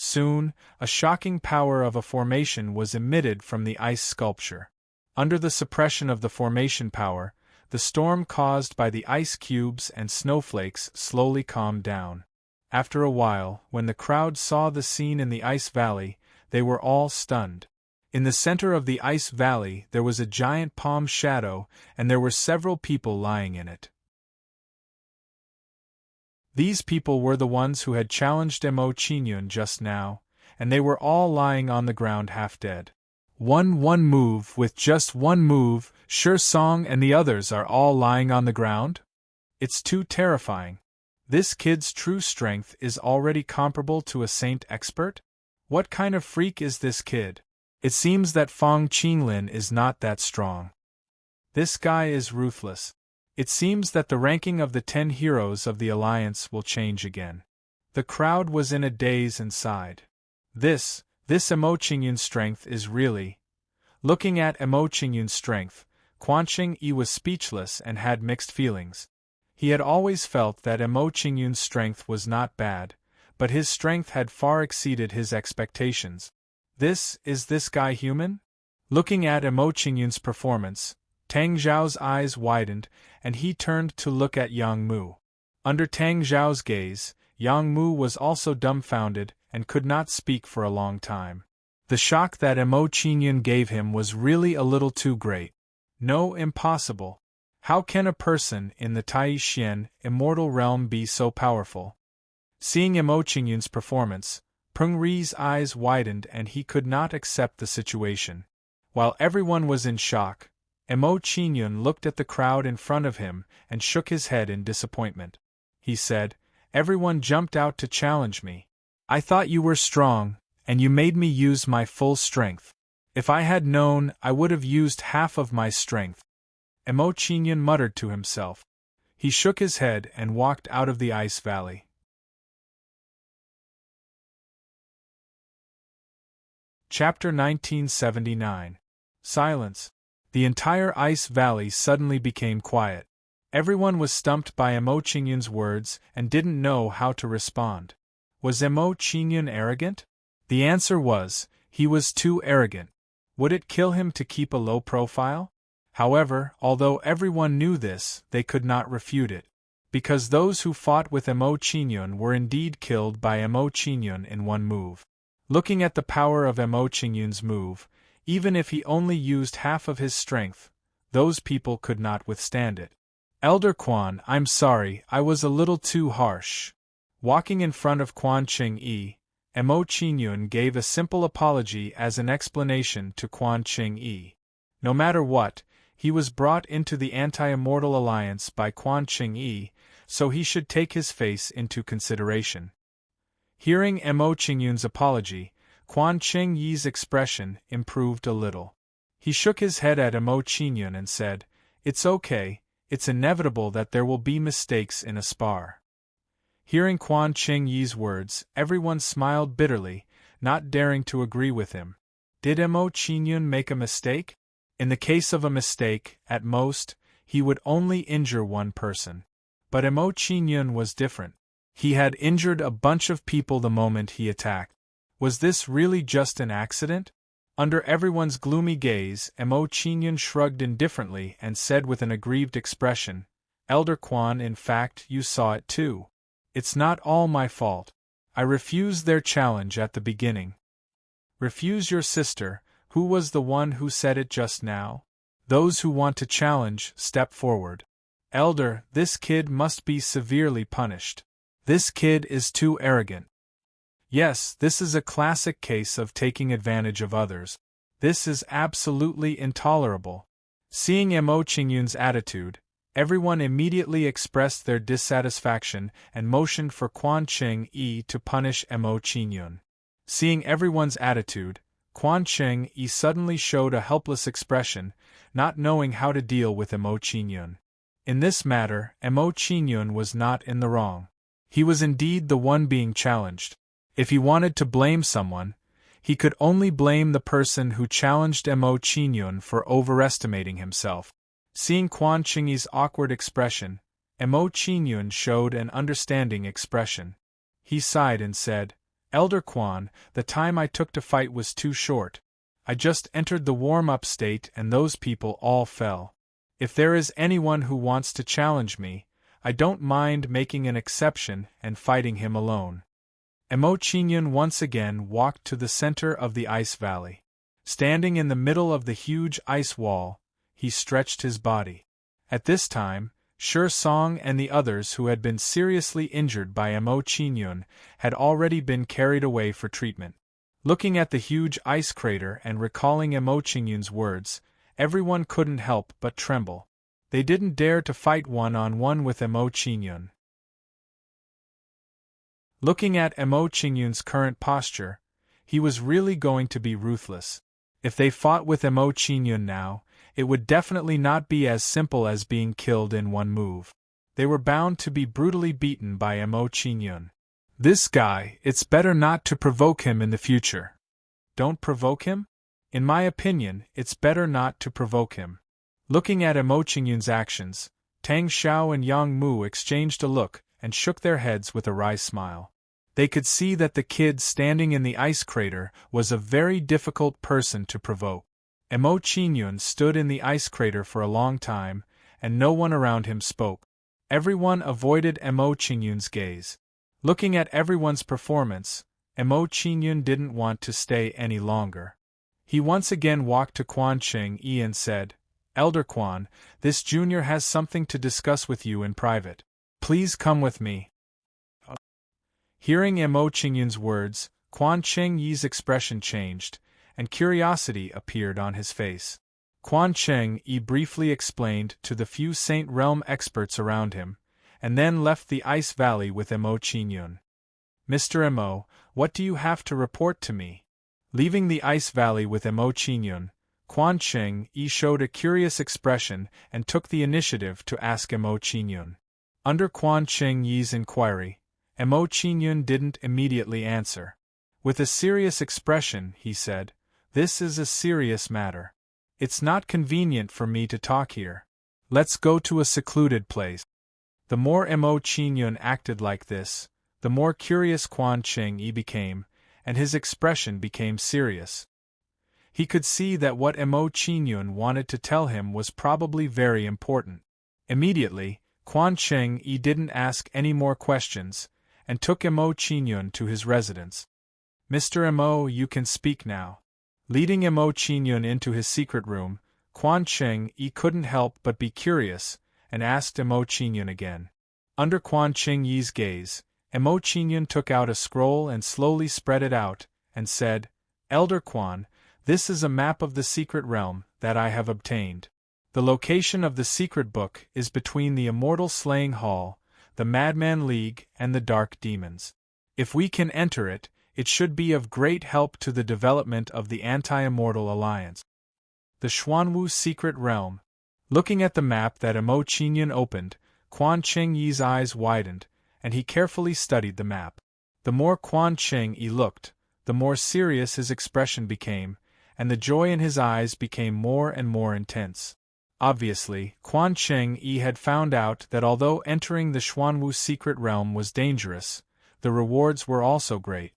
A: Soon, a shocking power of a formation was emitted from the ice sculpture. Under the suppression of the formation power, the storm caused by the ice cubes and snowflakes slowly calmed down. After a while, when the crowd saw the scene in the ice valley, they were all stunned. In the center of the ice valley there was a giant palm shadow, and there were several people lying in it. These people were the ones who had challenged Mo Qingyun just now, and they were all lying on the ground half dead. One move with just one move, Sure Song and the others are all lying on the ground? It's too terrifying. This kid's true strength is already comparable to a saint expert? What kind of freak is this kid? It seems that Fong Qinglin is not that strong. This guy is ruthless. It seems that the ranking of the 10 heroes of the Alliance will change again. The crowd was in a daze and sighed. This Mo Qingyun's strength is really... Looking at Mo Qingyun's strength, Quan Qingyi was speechless and had mixed feelings. He had always felt that Mo Qingyun's strength was not bad, but his strength had far exceeded his expectations. Is this guy human? Looking at Mo Qingyun's performance, Tang Zhao's eyes widened, and he turned to look at Yang Mu. Under Tang Zhao's gaze, Yang Mu was also dumbfounded and could not speak for a long time. The shock that Mo Qingyun gave him was really a little too great. No, impossible. How can a person in the Tai Xian immortal realm be so powerful? Seeing Emo Qingyun's performance, Peng Ri's eyes widened and he could not accept the situation. While everyone was in shock, Emo Qingyun looked at the crowd in front of him and shook his head in disappointment. He said, "Everyone jumped out to challenge me. I thought you were strong, and you made me use my full strength. If I had known, I would have used half of my strength." Emo Qingyun muttered to himself. He shook his head and walked out of the ice valley. Chapter 1979. Silence. The entire ice valley suddenly became quiet. Everyone was stumped by Emo Qingyun's words and didn't know how to respond. Was Emo Qingyun arrogant? The answer was, he was too arrogant. Would it kill him to keep a low profile? However, although everyone knew this, they could not refute it. Because those who fought with Emo Qingyun were indeed killed by Emo Qingyun in one move. Looking at the power of Emo Qingyun's move, even if he only used half of his strength, those people could not withstand it. Elder Quan, I'm sorry, I was a little too harsh. Walking in front of Quan Qingyi, Emo Qingyun gave a simple apology as an explanation to Quan Qingyi. No matter what, he was brought into the anti-immortal alliance by Quan Qingyi, so he should take his face into consideration. Hearing Emo Qingyun's apology, Quan Qingyi's expression improved a little. He shook his head at Emo Qingyun and said, "It's okay, it's inevitable that there will be mistakes in a spar." Hearing Quan Qingyi's words, everyone smiled bitterly, not daring to agree with him. Did Emo Qingyun make a mistake? In the case of a mistake, at most, he would only injure one person. But Emo Qingyun was different. He had injured a bunch of people the moment he attacked. Was this really just an accident? Under everyone's gloomy gaze, Emo Qingyun shrugged indifferently and said with an aggrieved expression, "Elder Quan, in fact, you saw it too. It's not all my fault. I refused their challenge at the beginning." "Refuse your sister? Who was the one who said it just now? Those who want to challenge, step forward. Elder, this kid must be severely punished. This kid is too arrogant." Yes, this is a classic case of taking advantage of others. This is absolutely intolerable. Seeing Emo Qingyun's attitude, everyone immediately expressed their dissatisfaction and motioned for Quan Qingyi to punish Emo Qingyun. Seeing everyone's attitude, Quan Qingyi suddenly showed a helpless expression, not knowing how to deal with Emo Qingyun. In this matter, Emo Qingyun was not in the wrong. He was indeed the one being challenged. If he wanted to blame someone, he could only blame the person who challenged Emo Qingyun for overestimating himself. Seeing Quan Qingyi's awkward expression, Emo Qingyun showed an understanding expression. He sighed and said, "Elder Quan, the time I took to fight was too short. I just entered the warm-up state and those people all fell. If there is anyone who wants to challenge me, I don't mind making an exception and fighting him alone." Emo Qingyun once again walked to the center of the ice valley. Standing in the middle of the huge ice wall, he stretched his body. At this time, Shi Song and the others who had been seriously injured by Emo Qingyun had already been carried away for treatment. Looking at the huge ice crater and recalling Emo Qingyun's words, everyone couldn't help but tremble. They didn't dare to fight one-on-one with Emo Qingyun. Looking at Emo Qingyun's current posture, he was really going to be ruthless. If they fought with Emo Qingyun now, it would definitely not be as simple as being killed in one move. They were bound to be brutally beaten by Emo Qingyun. This guy, it's better not to provoke him in the future. Don't provoke him? In my opinion, it's better not to provoke him. Looking at Emo Qingyun's actions, Tang Xiao and Yang Mu exchanged a look and shook their heads with a wry smile. They could see that the kid standing in the ice crater was a very difficult person to provoke. Emo Qingyun stood in the ice crater for a long time, and no one around him spoke. Everyone avoided Emo Qingyun's gaze. Looking at everyone's performance, Emo Qingyun didn't want to stay any longer. He once again walked to Quan Qingyi and said, Elder Quan, this junior has something to discuss with you in private. Please come with me. Hearing Mo Qingyun's words, Quan Cheng-yi's expression changed, and curiosity appeared on his face. Quan Cheng-yi briefly explained to the few Saint Realm experts around him, and then left the Ice Valley with Mo Qingyun. Mr. Mo, what do you have to report to me? Leaving the Ice Valley with Mo Qingyun, Quan Cheng-yi showed a curious expression and took the initiative to ask Mo Qingyun. Under Quan Cheng-yi's inquiry, Mo Qingyun didn't immediately answer. With a serious expression, he said, "This is a serious matter. It's not convenient for me to talk here. Let's go to a secluded place." The more Mo Qingyun acted like this, the more curious Quan Cheng-yi became, and his expression became serious. He could see that what Mo Qingyun wanted to tell him was probably very important. Immediately, Quan Cheng-yi didn't ask any more questions, and took Mo Qingyun to his residence. "Mr. Mo, you can speak now." Leading Mo Qingyun into his secret room, Quan Cheng-yi couldn't help but be curious, and asked Mo Qingyun again. Under Quan Cheng-yi's gaze, Mo Qingyun took out a scroll and slowly spread it out, and said, "Elder Quan, this is a map of the secret realm that I have obtained. The location of the secret book is between the Immortal Slaying Hall, the Madman League, and the Dark Demons. If we can enter it, it should be of great help to the development of the Anti-Immortal Alliance." The Xuanwu Secret Realm. Looking at the map that Mo Qingyun opened, Quan Cheng-yi's eyes widened, and he carefully studied the map. The more Quan Cheng-yi looked, the more serious his expression became, and the joy in his eyes became more and more intense. Obviously, Quan Cheng-yi had found out that although entering the Xuanwu secret realm was dangerous, the rewards were also great.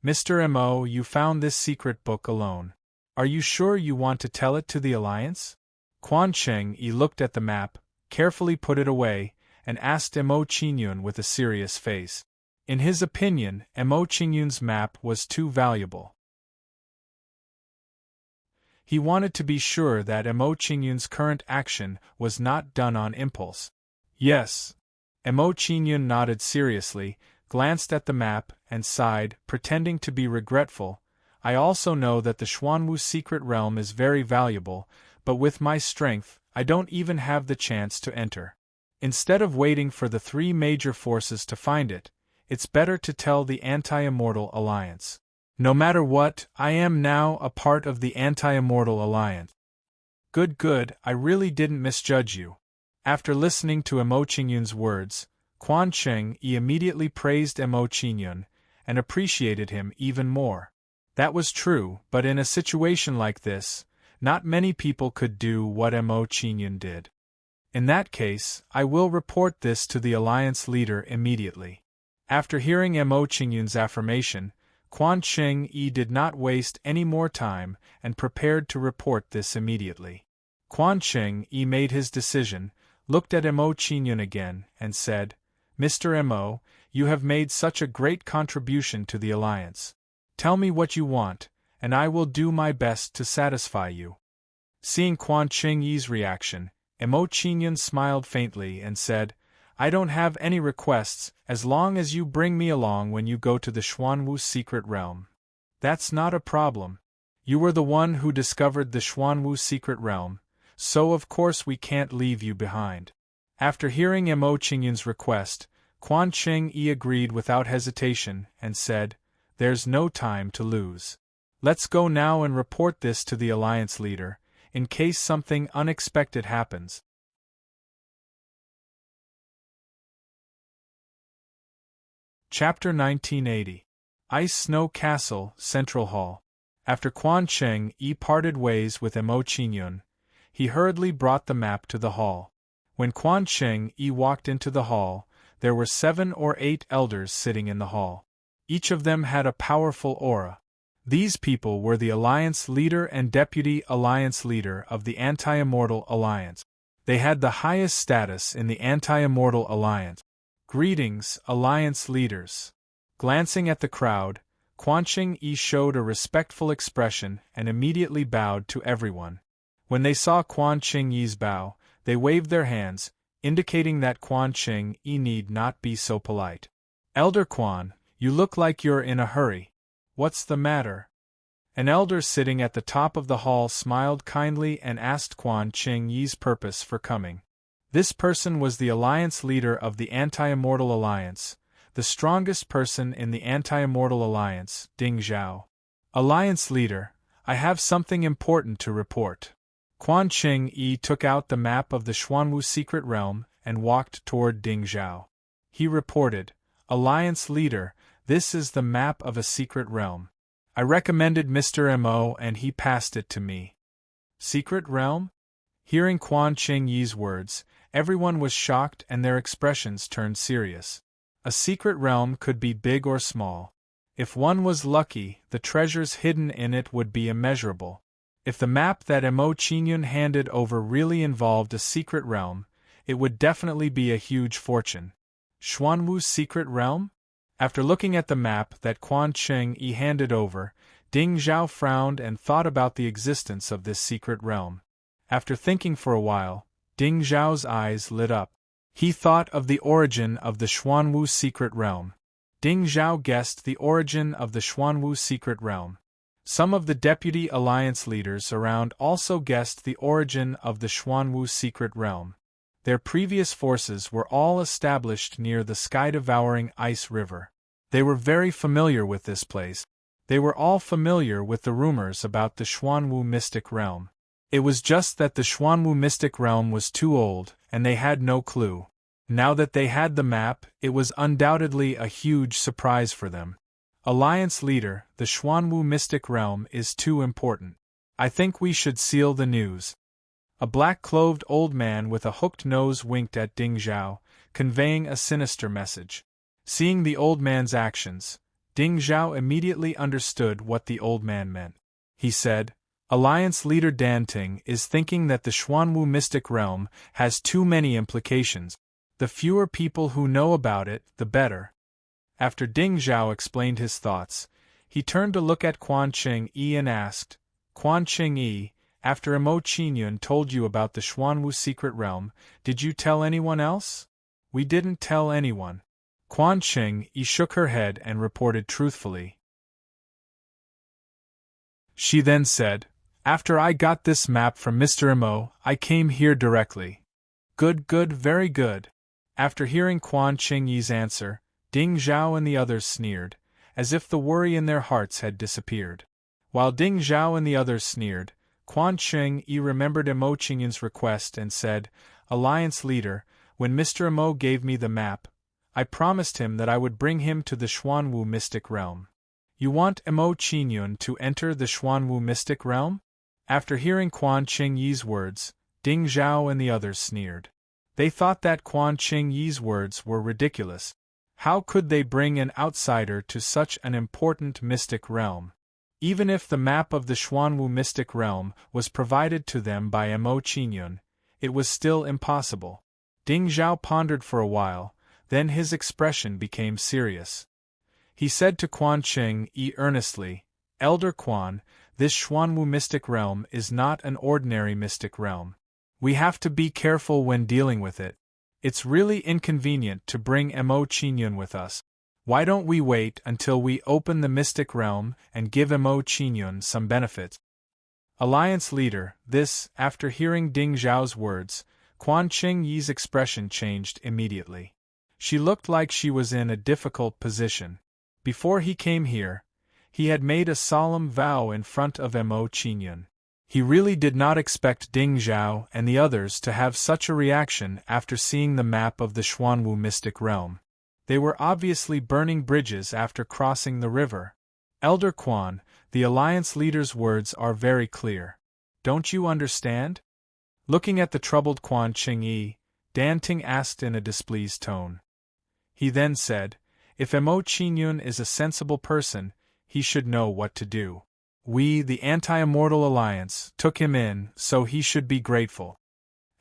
A: "Mr. Mo, you found this secret book alone. Are you sure you want to tell it to the Alliance?" Quan Cheng-yi looked at the map, carefully put it away, and asked Mo Qingyun with a serious face. In his opinion, Mo Qingyun's map was too valuable. He wanted to be sure that Mo Qingyun's current action was not done on impulse. "Yes." Mo Qingyun nodded seriously, glanced at the map, and sighed, pretending to be regretful. "I also know that the Xuanwu secret realm is very valuable, but with my strength, I don't even have the chance to enter. Instead of waiting for the three major forces to find it, it's better to tell the Anti-Immortal Alliance. No matter what, I am now a part of the Anti-Immortal Alliance." Good, I really didn't misjudge you." After listening to Mo Qingyun's words, Quan Cheng-yi immediately praised Mo Qingyun, and appreciated him even more. That was true, but in a situation like this, not many people could do what Mo Qingyun did. "In that case, I will report this to the Alliance leader immediately." After hearing Mo Qingyun's affirmation, Quan Cheng-yi did not waste any more time and prepared to report this immediately. Quan Cheng-yi made his decision, looked at Mo Qingyun again, and said, "Mr. Mo, you have made such a great contribution to the Alliance. Tell me what you want, and I will do my best to satisfy you." Seeing Quan Cheng-yi's reaction, Mo Qingyun smiled faintly and said, "I don't have any requests, as long as you bring me along when you go to the Xuanwu secret realm." "That's not a problem. You were the one who discovered the Xuanwu secret realm, so of course we can't leave you behind." After hearing Mo Qingyun's request, Quan Cheng-yi agreed without hesitation and said, "There's no time to lose. Let's go now and report this to the Alliance leader, in case something unexpected happens." Chapter 1980. Ice Snow Castle, Central Hall. After Quan Cheng-yi parted ways with Mo Qingyun, he hurriedly brought the map to the hall. When Quan Cheng-yi walked into the hall, there were 7 or 8 elders sitting in the hall. Each of them had a powerful aura. These people were the Alliance leader and Deputy Alliance leader of the Anti-Immortal Alliance. They had the highest status in the Anti-Immortal Alliance. "Greetings, Alliance leaders." Glancing at the crowd, Quan Cheng-yi showed a respectful expression and immediately bowed to everyone. When they saw Quan Ching Yi's bow, they waved their hands, indicating that Quan Ching Yi need not be so polite. Elder Quan, you look like you're in a hurry. What's the matter? An elder sitting at the top of the hall smiled kindly and asked Quan Ching Yi's purpose for coming. This person was the alliance leader of the Anti-Immortal Alliance, the strongest person in the Anti-Immortal Alliance, Ding Zhao. Alliance leader, I have something important to report. Quan Ching Yi took out the map of the Xuanwu secret realm and walked toward Ding Zhao. He reported, Alliance leader, this is the map of a secret realm. I recommended Mr. Mo and he passed it to me. Secret realm? Hearing Quan Ching Yi's words, everyone was shocked and their expressions turned serious. A secret realm could be big or small. If one was lucky, the treasures hidden in it would be immeasurable. If the map that Mo Qingyun handed over really involved a secret realm, it would definitely be a huge fortune. Xuanwu's secret realm? After looking at the map that Quan Ching Yi handed over, Ding Zhao frowned and thought about the existence of this secret realm. After thinking for a while, Ding Zhao's eyes lit up. He thought of the origin of the Xuanwu secret realm. Ding Zhao guessed the origin of the Xuanwu secret realm. Some of the deputy alliance leaders around also guessed the origin of the Xuanwu secret realm. Their previous forces were all established near the sky-devouring ice river. They were very familiar with this place. They were all familiar with the rumors about the Xuanwu mystic realm. It was just that the Xuanwu mystic realm was too old, and they had no clue. Now that they had the map, it was undoubtedly a huge surprise for them. Alliance leader, the Xuanwu mystic realm is too important. I think we should seal the news. A black-clothed old man with a hooked nose winked at Ding Zhao, conveying a sinister message. Seeing the old man's actions, Ding Zhao immediately understood what the old man meant. He said, Alliance leader Danting is thinking that the Xuanwu mystic realm has too many implications. The fewer people who know about it, the better. After Ding Zhao explained his thoughts, he turned to look at Quan Ching Yi and asked, Quan Ching Yi, after Mo Qingyun told you about the Xuanwu secret realm, did you tell anyone else? We didn't tell anyone. Quan Ching Yi shook her head and reported truthfully. She then said, After I got this map from Mr. Mo, I came here directly. Good, very good. After hearing Quan Ching Yi's answer, Ding Zhao and the others sneered, as if the worry in their hearts had disappeared. While Ding Zhao and the others sneered, Quan Ching Yi remembered Mo Qingyun's request and said, Alliance leader, when Mr. Mo gave me the map, I promised him that I would bring him to the Xuanwu mystic realm. You want Mo Qingyun to enter the Xuanwu mystic realm? After hearing Quan Ching Yi's words, Ding Zhao and the others sneered. They thought that Quan Ching Yi's words were ridiculous. How could they bring an outsider to such an important mystic realm? Even if the map of the Xuanwu mystic realm was provided to them by Mo Qingyun, it was still impossible. Ding Zhao pondered for a while, then his expression became serious. He said to Quan Ching Yi earnestly, Elder Quan, this Xuanwu mystic realm is not an ordinary mystic realm. We have to be careful when dealing with it. It's really inconvenient to bring Mo Qingyun with us. Why don't we wait until we open the mystic realm and give Mo Qingyun some benefits? Alliance leader, this, after hearing Ding Zhao's words, Quan Ching Yi's expression changed immediately. She looked like she was in a difficult position. Before he came here, he had made a solemn vow in front of Mo Qingyun. He really did not expect Ding Zhao and the others to have such a reaction after seeing the map of the Xuanwu mystic realm. They were obviously burning bridges after crossing the river. Elder Quan, the alliance leader's words are very clear. Don't you understand? Looking at the troubled Quan Ching Yi, Danting asked in a displeased tone. He then said, If Mo Qingyun is a sensible person, he should know what to do. We, the Anti-Immortal Alliance, took him in, so he should be grateful.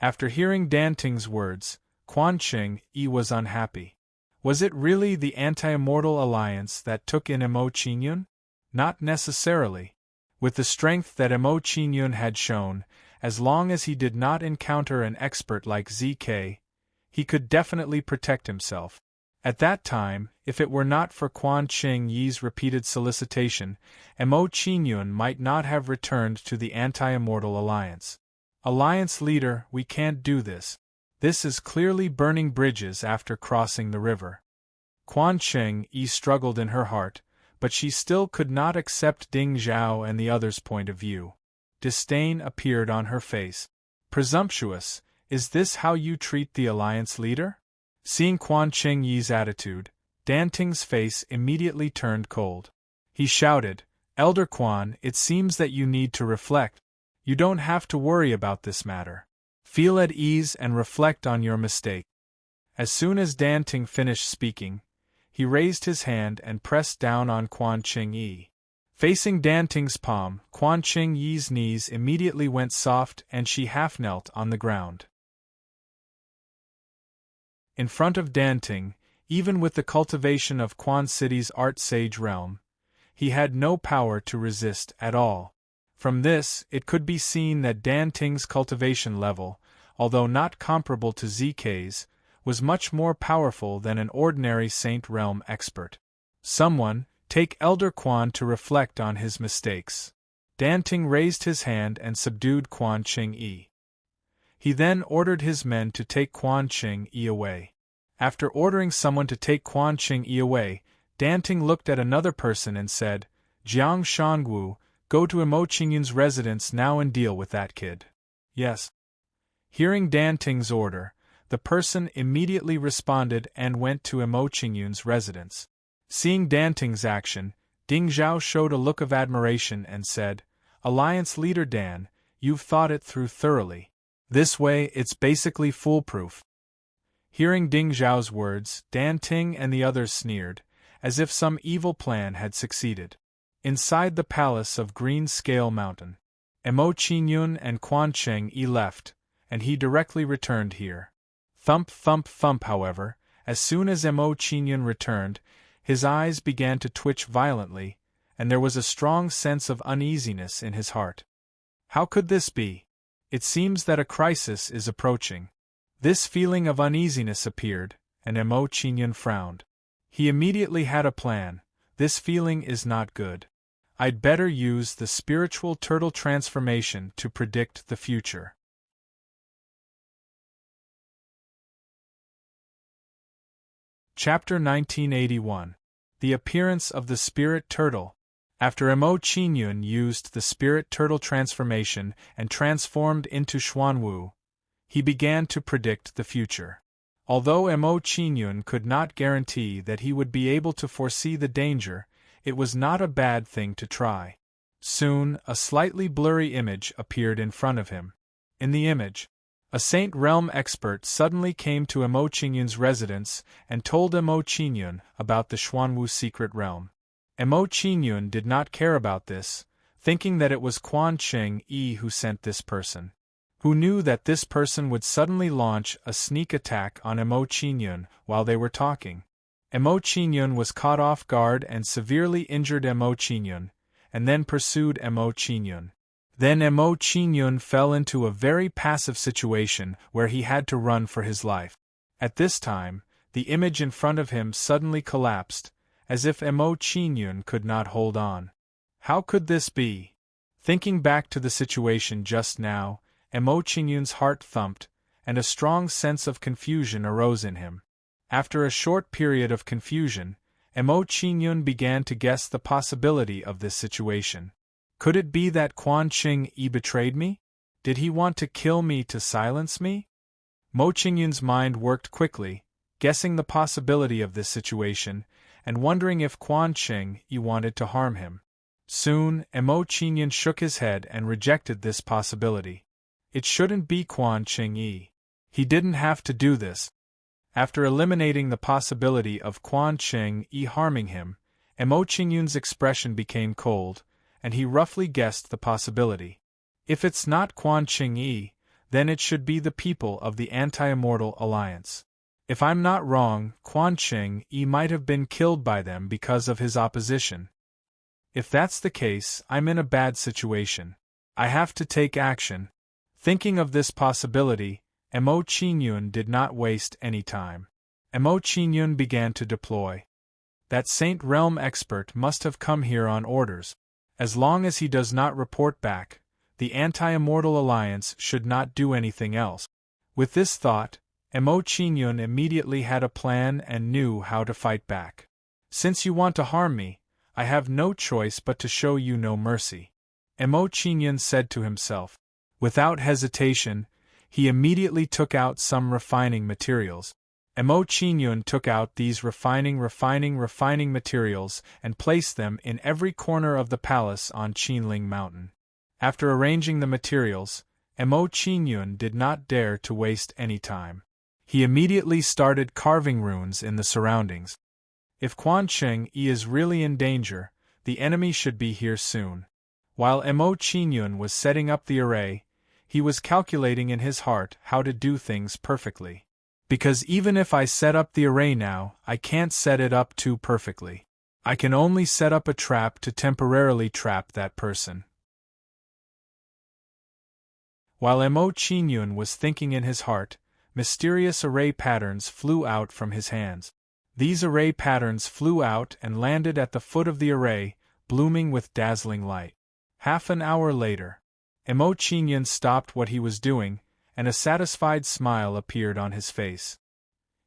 A: After hearing Danting's words, Quan Ching Yi was unhappy. Was it really the Anti-Immortal Alliance that took in Mo Qingyun? Not necessarily. With the strength that Mo Qingyun had shown, as long as he did not encounter an expert like ZK, he could definitely protect himself. At that time, if it were not for Quan Ching Yi's repeated solicitation, Mo Qingyun might not have returned to the Anti-Immortal Alliance. Alliance leader, we can't do this. This is clearly burning bridges after crossing the river. Quan Ching Yi struggled in her heart, but she still could not accept Ding Zhao and the others' point of view. Disdain appeared on her face. Presumptuous, is this how you treat the Alliance leader? Seeing Quan Ching Yi's attitude, Dan Ting's face immediately turned cold. He shouted, Elder Quan, it seems that you need to reflect. You don't have to worry about this matter. Feel at ease and reflect on your mistake. As soon as Dan Ting finished speaking, he raised his hand and pressed down on Quan Ching Yi. Facing Dan Ting's palm, Quan Ching Yi's knees immediately went soft and she half knelt on the ground. In front of Dan Ting, even with the cultivation of Quan City's art sage realm, he had no power to resist at all. From this, it could be seen that Dan Ting's cultivation level, although not comparable to ZK's, was much more powerful than an ordinary Saint Realm expert. Someone, take Elder Quan to reflect on his mistakes. Dan Ting raised his hand and subdued Quan Ching Yi. He then ordered his men to take Quan Ching Yi away. After ordering someone to take Quan Ching Yi away, Dan Ting looked at another person and said, Jiang Shangwu, go to Mo Qingyun's residence now and deal with that kid. Yes. Hearing Dan Ting's order, the person immediately responded and went to Mo Qingyun's residence. Seeing Dan Ting's action, Ding Zhao showed a look of admiration and said, Alliance leader Dan, you've thought it through thoroughly. This way it's basically foolproof. Hearing Ding Zhao's words, Dan Ting and the others sneered, as if some evil plan had succeeded. Inside the palace of Green Scale Mountain, Mo Qingyun and Quan Ching Yi left, and he directly returned here. Thump thump thump however, as soon as Mo Qingyun returned, his eyes began to twitch violently, and there was a strong sense of uneasiness in his heart. How could this be? It seems that a crisis is approaching. This feeling of uneasiness appeared, and Mo Qingyun frowned. He immediately had a plan. This feeling is not good. I'd better use the spiritual turtle transformation to predict the future. Chapter 1981. The Appearance of the Spirit Turtle. After Mo Qingyun used the Spirit Turtle transformation and transformed into Xuanwu, he began to predict the future. Although Mo Qingyun could not guarantee that he would be able to foresee the danger, it was not a bad thing to try. Soon, a slightly blurry image appeared in front of him. In the image, a Saint Realm expert suddenly came to Mo Qingyun's residence and told Mo Qingyun about the Xuanwu secret realm. Mo Qingyun did not care about this, thinking that it was Quan Ching Yi who sent this person. Who knew that this person would suddenly launch a sneak attack on Mo Qingyun while they were talking. Mo Qingyun was caught off guard and severely injured Mo Qingyun, and then pursued Mo Qingyun. Then Mo Qingyun fell into a very passive situation where he had to run for his life. At this time, the image in front of him suddenly collapsed, as if Mo Qingyun could not hold on. How could this be? Thinking back to the situation just now, Mo Qingyun's heart thumped, and a strong sense of confusion arose in him. After a short period of confusion, Mo Qingyun began to guess the possibility of this situation. Could it be that Quan Ching Yi betrayed me? Did he want to kill me to silence me? Mo Qingyun's mind worked quickly, guessing the possibility of this situation, and wondering if Quan Ching Yi wanted to harm him. Soon, Mo Qingyun shook his head and rejected this possibility. It shouldn't be Quan Ching Yi. He didn't have to do this. After eliminating the possibility of Quan Ching Yi harming him, Mo Qingyun's expression became cold, and he roughly guessed the possibility. If it's not Quan Ching Yi, then it should be the people of the Anti-Immortal Alliance. If I'm not wrong, Quan Ching Yi might have been killed by them because of his opposition. If that's the case, I'm in a bad situation. I have to take action. Thinking of this possibility, Mo Qingyun did not waste any time. Mo Qingyun began to deploy. That Saint Realm expert must have come here on orders. As long as he does not report back, the Anti-Immortal Alliance should not do anything else. With this thought, Mo Qingyun immediately had a plan and knew how to fight back. Since you want to harm me, I have no choice but to show you no mercy. Mo Qingyun said to himself. Without hesitation, he immediately took out some refining materials. Mo Qingyun took out these refining materials and placed them in every corner of the palace on Qinling Mountain. After arranging the materials, Mo Qingyun did not dare to waste any time. He immediately started carving runes in the surroundings. If Quan Cheng Yi is really in danger, the enemy should be here soon. While Mo Qingyun was setting up the array, he was calculating in his heart how to do things perfectly. Because even if I set up the array now, I can't set it up too perfectly. I can only set up a trap to temporarily trap that person. While Mo Qingyun was thinking in his heart, mysterious array patterns flew out from his hands. These array patterns flew out and landed at the foot of the array, blooming with dazzling light. Half an hour later, Mo Qingyun stopped what he was doing, and a satisfied smile appeared on his face.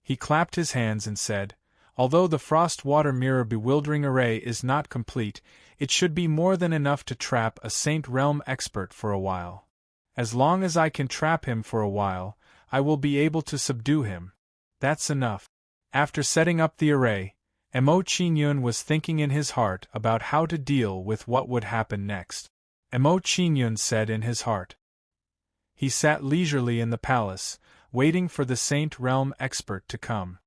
A: He clapped his hands and said, "Although the frost-water mirror bewildering array is not complete, it should be more than enough to trap a Saint Realm expert for a while. As long as I can trap him for a while, I will be able to subdue him. That's enough." After setting up the array, Mo Qingyun was thinking in his heart about how to deal with what would happen next. Mo Qingyun said in his heart. He sat leisurely in the palace, waiting for the Saint Realm expert to come.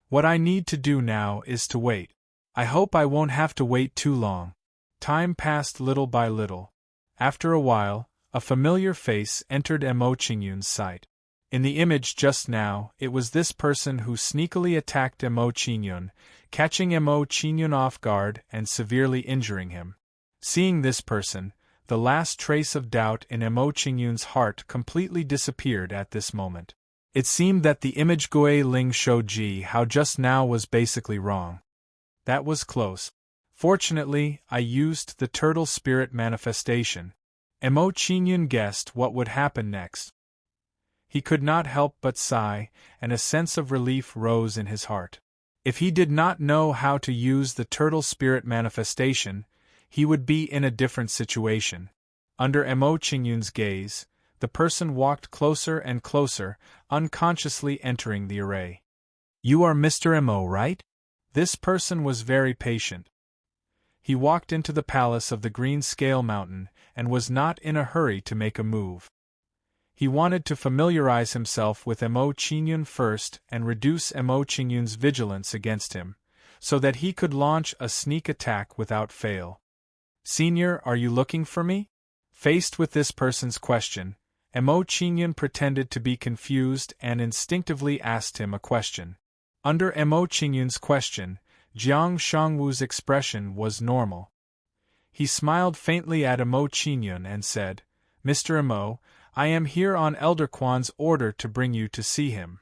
A: What I need to do now is to wait. I hope I won't have to wait too long. Time passed little by little. After a while, a familiar face entered Mo Qingyun's sight. In the image just now, it was this person who sneakily attacked Mo Qingyun, catching Mo Qingyun off guard and severely injuring him. Seeing this person, the last trace of doubt in Mo Qingyun's heart completely disappeared at this moment. It seemed that the image Gui Ling showed Ji how just now was basically wrong. That was close. Fortunately, I used the turtle spirit manifestation. Mo Qingyun guessed what would happen next. He could not help but sigh, and a sense of relief rose in his heart. If he did not know how to use the turtle spirit manifestation, he would be in a different situation. Under Mo Qingyun's gaze, the person walked closer and closer, unconsciously entering the array. "You are Mr. Mo, right?" This person was very patient. He walked into the palace of the Green Scale Mountain and was not in a hurry to make a move. He wanted to familiarize himself with Mo Qingyun first and reduce Mo Qingyun's vigilance against him, so that he could launch a sneak attack without fail. "Senior, are you looking for me?" Faced with this person's question, Mo Qingyun pretended to be confused and instinctively asked him a question. Under Mo Qingyun's question, Jiang Shangwu's expression was normal. He smiled faintly at Mo Qingyun and said, "Mr. Mo, I am here on Elder Quan's order to bring you to see him."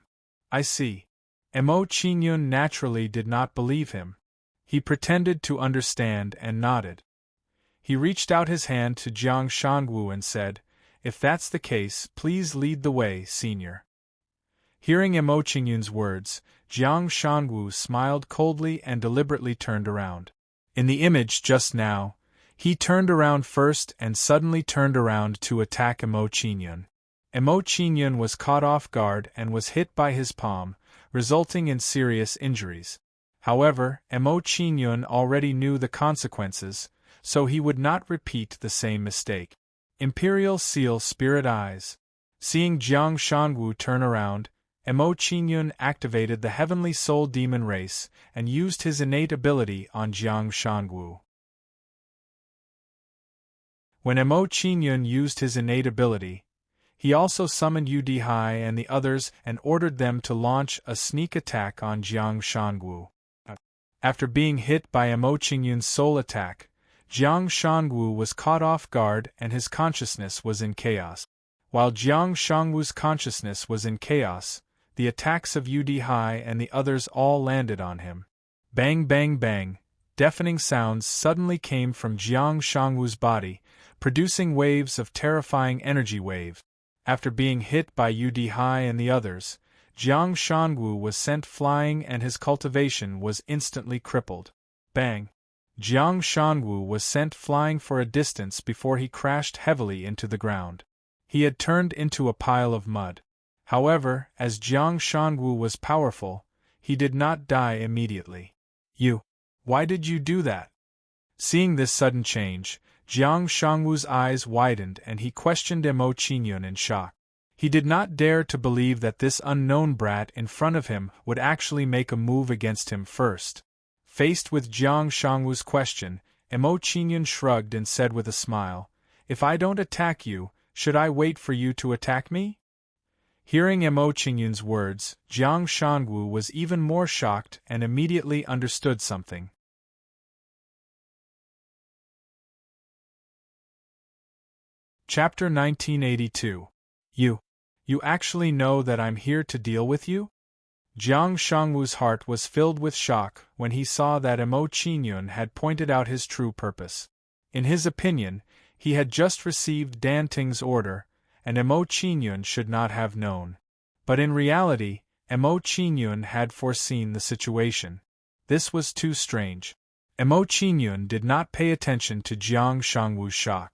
A: "I see." Mo Qingyun naturally did not believe him. He pretended to understand and nodded. He reached out his hand to Jiang Shangwu and said, "If that's the case, please lead the way, senior." Hearing Mo Qingyun's words, Jiang Shangwu smiled coldly and deliberately turned around. In the image just now, he turned around first and suddenly turned around to attack Mo Qingyun. Mo Qingyun was caught off guard and was hit by his palm, resulting in serious injuries. However, Mo Qingyun already knew the consequences, so he would not repeat the same mistake. Imperial Seal Spirit Eyes. Seeing Jiang Shangwu turn around, Mo Qingyun activated the Heavenly Soul Demon race and used his innate ability on Jiang Shangwu. When Mo Qingyun used his innate ability, he also summoned Udihai and the others and ordered them to launch a sneak attack on Jiang Shangwu. After being hit by Mo Qingyun's soul attack, Jiang Shangwu was caught off guard and his consciousness was in chaos. While Jiang Shangwu's consciousness was in chaos, the attacks of Udihai and the others all landed on him. Bang bang bang, deafening sounds suddenly came from Jiang Shangwu's body, producing waves of terrifying energy wave. After being hit by Udihai and the others, Jiang Shangwu was sent flying and his cultivation was instantly crippled. Bang! Jiang Shangwu was sent flying for a distance before he crashed heavily into the ground. He had turned into a pile of mud. However, as Jiang Shangwu was powerful, he did not die immediately. Why did you do that? Seeing this sudden change, Jiang Shangwu's eyes widened and he questioned Mo Qingyun in shock. He did not dare to believe that this unknown brat in front of him would actually make a move against him first. Faced with Jiang Shangwu's question, Mo Qingyun shrugged and said with a smile, "If I don't attack you, should I wait for you to attack me?" Hearing Mo Qingyun's words, Jiang Shangwu was even more shocked and immediately understood something. Chapter 1982. You actually know that I'm here to deal with you? Jiang Shangwu's heart was filled with shock when he saw that Mo Qingyun had pointed out his true purpose. In his opinion, he had just received Dan Ting's order, and Mo Qingyun should not have known. But in reality, Mo Qingyun had foreseen the situation. This was too strange. Mo Qingyun did not pay attention to Jiang Shangwu's shock.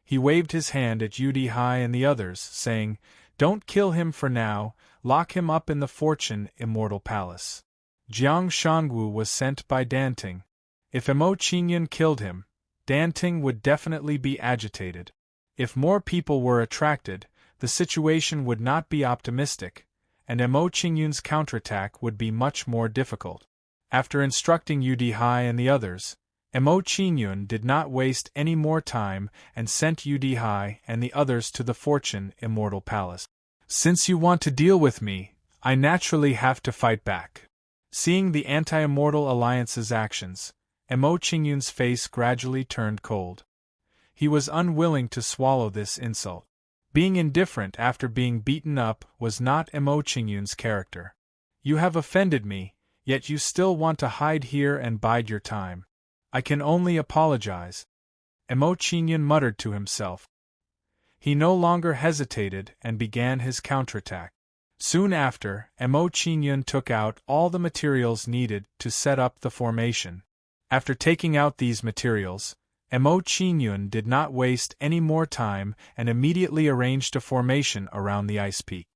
A: He waved his hand at Udihai and the others, saying, "Don't kill him for now, lock him up in the Fortune Immortal Palace." Jiang Shangwu was sent by Danting. If Mo Qingyun killed him, Danting would definitely be agitated. If more people were attracted, the situation would not be optimistic, and Mo Qingyun's counterattack would be much more difficult. After instructing Udihai and the others, Mo Qingyun did not waste any more time and sent Udihai and the others to the Fortune Immortal Palace. "Since you want to deal with me, I naturally have to fight back." Seeing the Anti-Immortal Alliance's actions, Mo Qingyun's face gradually turned cold. He was unwilling to swallow this insult. Being indifferent after being beaten up was not Mo Qingyun's character. "You have offended me, yet you still want to hide here and bide your time. I can only apologize," Mo Qingyun muttered to himself. He no longer hesitated and began his counterattack. Soon after, Mo Qingyun took out all the materials needed to set up the formation. After taking out these materials, Mo Qingyun did not waste any more time and immediately arranged a formation around the ice peak.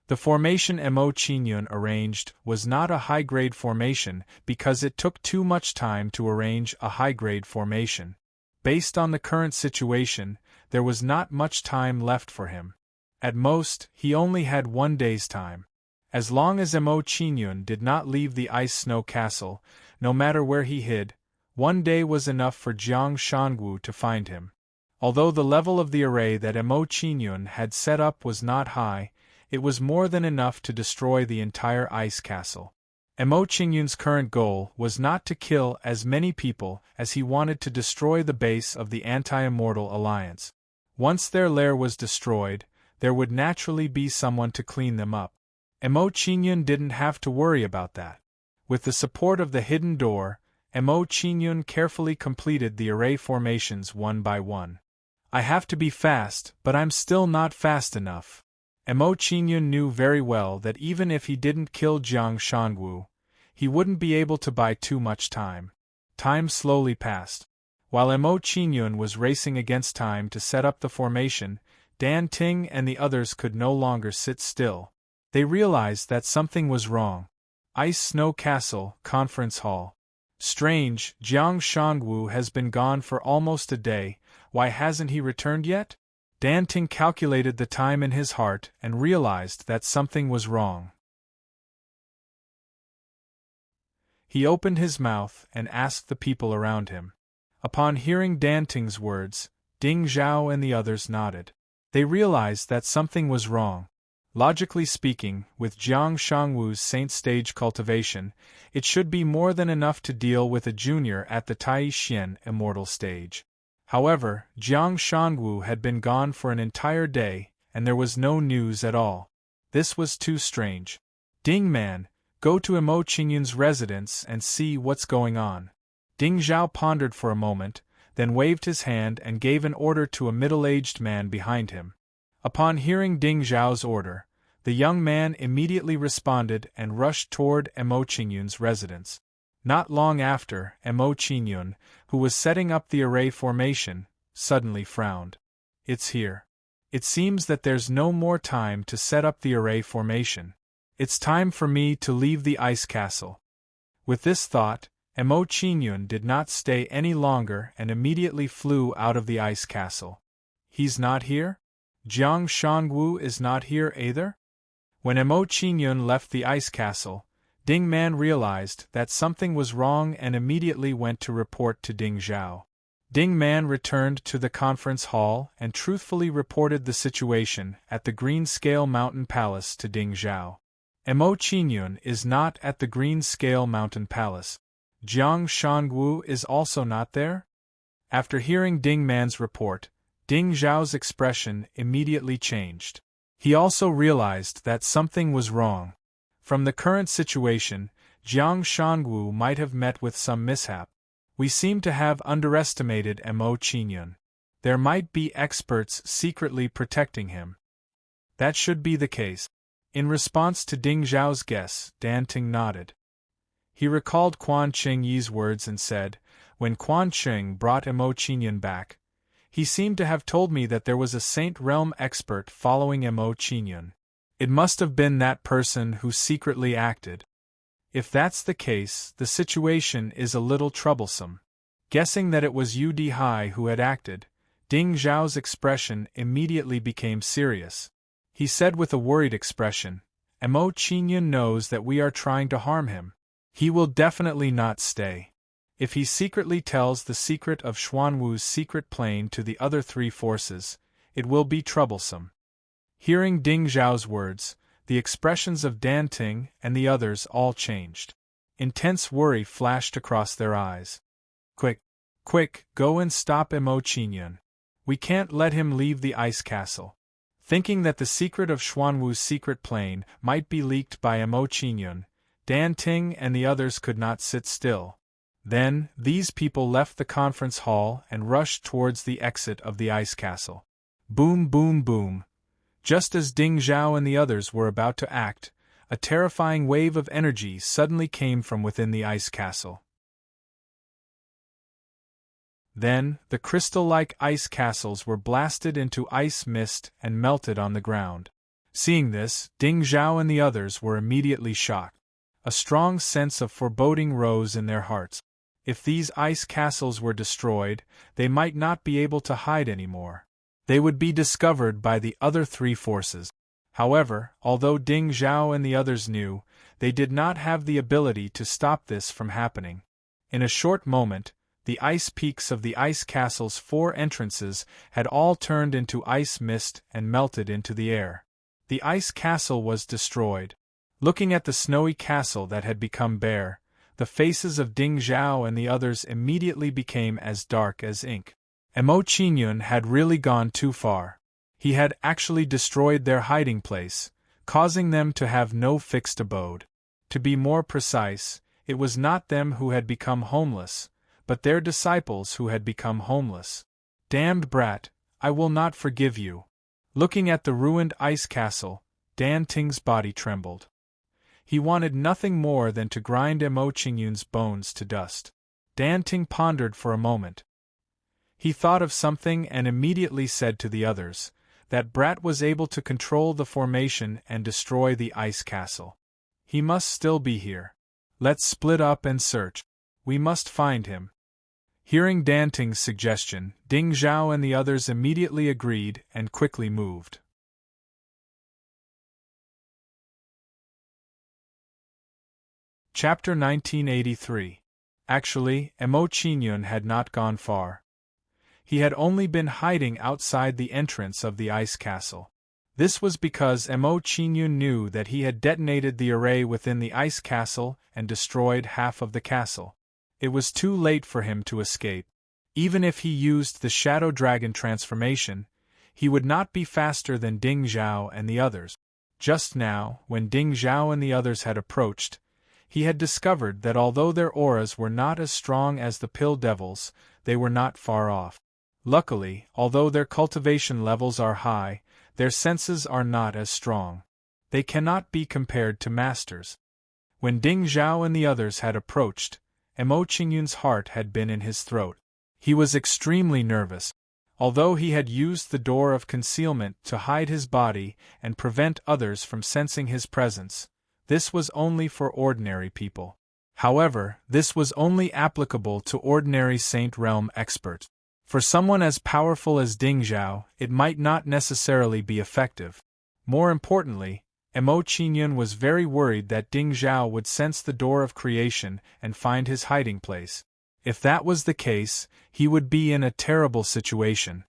A: The formation Mo Qingyun arranged was not a high-grade formation because it took too much time to arrange a high-grade formation. Based on the current situation, there was not much time left for him. At most, he only had 1 day's time. As long as Mo Qingyun did not leave the ice snow castle, no matter where he hid, 1 day was enough for Jiang Shangwu to find him. Although the level of the array that Mo Qingyun had set up was not high, it was more than enough to destroy the entire ice castle. Mo Qingyun's current goal was not to kill as many people as he wanted to destroy the base of the Anti-Immortal Alliance. Once their lair was destroyed, there would naturally be someone to clean them up. Mo Qingyun didn't have to worry about that. With the support of the hidden door, Mo Qingyun carefully completed the array formations one by one. "I have to be fast, but I'm still not fast enough." Mo Qingyun knew very well that even if he didn't kill Jiang Shangwu, he wouldn't be able to buy too much time. Time slowly passed. While Mo Qingyun was racing against time to set up the formation, Dan Ting and the others could no longer sit still. They realized that something was wrong. Ice Snow Castle, Conference Hall. Strange, Jiang Shangwu has been gone for almost a day, why hasn't he returned yet? Dan Ting calculated the time in his heart and realized that something was wrong. He opened his mouth and asked the people around him. Upon hearing Dan Ting's words, Ding Zhao and the others nodded. They realized that something was wrong. Logically speaking, with Jiang Shangwu's Saint Stage cultivation, it should be more than enough to deal with a junior at the Tai Xian Immortal Stage. However, Jiang Shangwu had been gone for an entire day, and there was no news at all. This was too strange. Ding Man, go to Emo Qingyun's residence and see what's going on. Ding Zhao pondered for a moment, then waved his hand and gave an order to a middle-aged man behind him. Upon hearing Ding Zhao's order, the young man immediately responded and rushed toward Emo Qingyun's residence. Not long after, Emo Qingyun, who was setting up the array formation, suddenly frowned. It's here. It seems that there's no more time to set up the array formation. It's time for me to leave the ice castle. With this thought, Emo Qingyun did not stay any longer and immediately flew out of the ice castle. He's not here? Jiang Shangwu is not here either? When Emo Qingyun left the ice castle, Ding Man realized that something was wrong and immediately went to report to Ding Zhao. Ding Man returned to the conference hall and truthfully reported the situation at the Green Scale Mountain Palace to Ding Zhao. Emo Qingyun is not at the Green Scale Mountain Palace. Jiang Shangwu is also not there? After hearing Ding Man's report, Ding Zhao's expression immediately changed. He also realized that something was wrong. From the current situation, Jiang Shangwu might have met with some mishap. We seem to have underestimated Emo Qingyun. There might be experts secretly protecting him. That should be the case. In response to Ding Zhao's guess, Dan Ting nodded. He recalled Quan Chengyi's words and said, when Quan Cheng brought Emo Qingyun back, he seemed to have told me that there was a Saint Realm expert following Emo Qingyun. It must have been that person who secretly acted. If that's the case, the situation is a little troublesome. Guessing that it was Yu Dihai who had acted, Ding Zhao's expression immediately became serious. He said with a worried expression, Emo Qingyun knows that we are trying to harm him. He will definitely not stay. If he secretly tells the secret of Xuanwu's secret plane to the other three forces, it will be troublesome. Hearing Ding Zhao's words, the expressions of Dan Ting and the others all changed. Intense worry flashed across their eyes. Quick, go and stop Emo Qingyun. We can't let him leave the ice castle. Thinking that the secret of Xuanwu's secret plane might be leaked by Emo Qingyun, Dan Ting and the others could not sit still. Then, these people left the conference hall and rushed towards the exit of the ice castle. Boom, boom, boom. Just as Ding Zhao and the others were about to act, a terrifying wave of energy suddenly came from within the ice castle. Then, the crystal-like ice castles were blasted into ice mist and melted on the ground. Seeing this, Ding Zhao and the others were immediately shocked. A strong sense of foreboding rose in their hearts. If these ice castles were destroyed, they might not be able to hide anymore. They would be discovered by the other three forces. However, although Ding Zhao and the others knew, they did not have the ability to stop this from happening. In a short moment, the ice peaks of the ice castle's 4 entrances had all turned into ice mist and melted into the air. The ice castle was destroyed. Looking at the snowy castle that had become bare, the faces of Ding Zhao and the others immediately became as dark as ink. Emo Qingyun had really gone too far. He had actually destroyed their hiding place, causing them to have no fixed abode. To be more precise, it was not them who had become homeless, but their disciples who had become homeless. Damned brat, I will not forgive you. Looking at the ruined ice castle, Dan Ting's body trembled. He wanted nothing more than to grind Emo Qingyun's bones to dust. Dan Ting pondered for a moment. He thought of something and immediately said to the others, that brat was able to control the formation and destroy the ice castle. He must still be here. Let's split up and search. We must find him. Hearing Dan Ting's suggestion, Ding Zhao and the others immediately agreed and quickly moved. Chapter 1983. Actually, Emo Qingyun had not gone far. He had only been hiding outside the entrance of the ice castle. This was because Emo Qingyun knew that he had detonated the array within the ice castle and destroyed half of the castle. It was too late for him to escape. Even if he used the Shadow Dragon transformation, He would not be faster than Ding Zhao and the others. Just now, when Ding Zhao and the others had approached, he had discovered that although their auras were not as strong as the Pill Devils, they were not far off. Luckily, although their cultivation levels are high, their senses are not as strong. They cannot be compared to masters. When Ding Zhao and the others had approached, Mo Qingyun's heart had been in his throat. He was extremely nervous. Although he had used the door of concealment to hide his body and prevent others from sensing his presence, this was only for ordinary people. However, this was only applicable to ordinary Saint Realm experts. For someone as powerful as Ding Zhao, it might not necessarily be effective. More importantly, Mo Qingyun was very worried that Ding Zhao would sense the door of creation and find his hiding place. If that was the case, he would be in a terrible situation.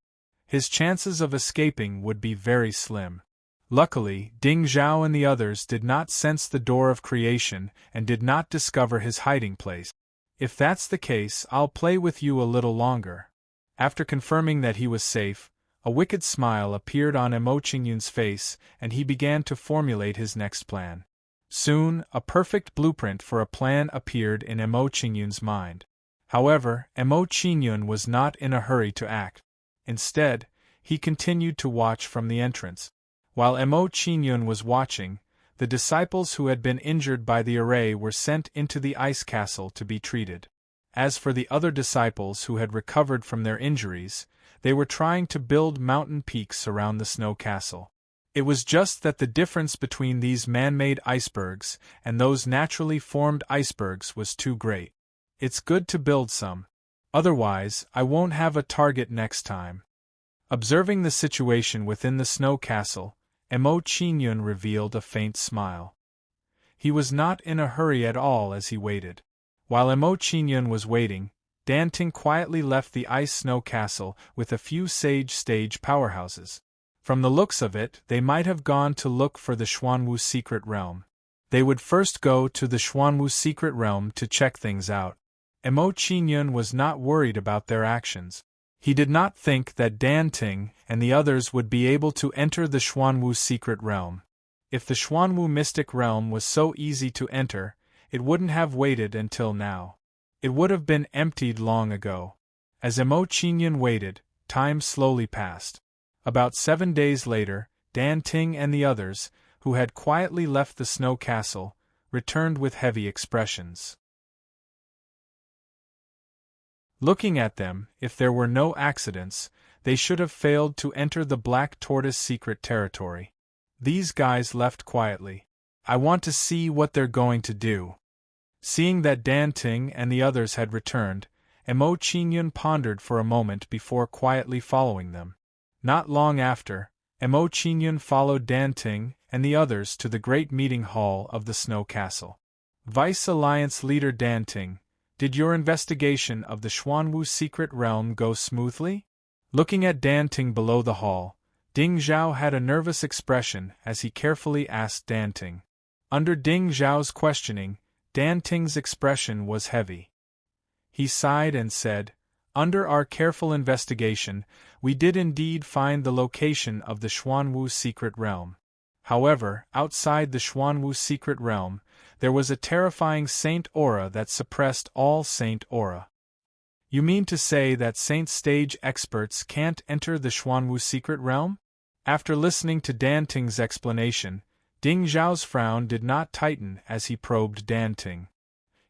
A: His chances of escaping would be very slim. Luckily, Ding Zhao and the others did not sense the door of creation and did not discover his hiding place. If that's the case, I'll play with you a little longer. After confirming that he was safe, a wicked smile appeared on Mo Qingyun's face and he began to formulate his next plan. Soon, a perfect blueprint for a plan appeared in Mo Qingyun's mind. However, Mo Qingyun was not in a hurry to act. Instead, he continued to watch from the entrance. While Mo Qingyun was watching, the disciples who had been injured by the array were sent into the ice castle to be treated. As for the other disciples who had recovered from their injuries, they were trying to build mountain peaks around the snow castle. It was just that the difference between these man-made icebergs and those naturally formed icebergs was too great. It's good to build some. Otherwise, I won't have a target next time. Observing the situation within the snow castle, Mo Qingyun revealed a faint smile. He was not in a hurry at all as he waited. While Mo Qingyun was waiting, Danting quietly left the ice snow castle with a few sage stage powerhouses. From the looks of it, they might have gone to look for the Xuanwu secret realm. They would first go to the Xuanwu secret realm to check things out. Mo Qingyun was not worried about their actions. He did not think that Danting and the others would be able to enter the Xuanwu secret realm. If the Xuanwu mystic realm was so easy to enter, it wouldn't have waited until now. It would have been emptied long ago. As Mo Qingyun waited, time slowly passed. About 7 days later, Danting and the others, who had quietly left the snow castle, returned with heavy expressions. Looking at them, if there were no accidents, they should have failed to enter the Black Tortoise secret territory. These guys left quietly. I want to see what they're going to do. Seeing that Danting and the others had returned, Mo Qingyun pondered for a moment before quietly following them. Not long after, Mo Qingyun followed Danting and the others to the great meeting hall of the Snow Castle. Vice Alliance leader Danting, did your investigation of the Xuanwu secret realm go smoothly? Looking at Danting below the hall, Ding Zhao had a nervous expression as he carefully asked Danting. Under Ding Zhao's questioning, Danting's expression was heavy. He sighed and said, "Under our careful investigation, we did indeed find the location of the Xuanwu secret realm. However, outside the Xuanwu secret realm, there was a terrifying saint aura that suppressed all saint aura." You mean to say that saint stage experts can't enter the Xuanwu secret realm? After listening to Danting's explanation, Ding Zhao's frown did not tighten as he probed Danting.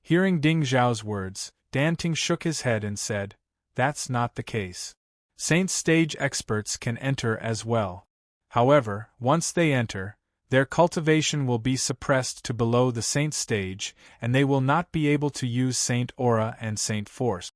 A: Hearing Ding Zhao's words, Danting shook his head and said, "That's not the case. Saint stage experts can enter as well. However, once they enter, their cultivation will be suppressed to below the saint stage, and they will not be able to use saint aura and saint force."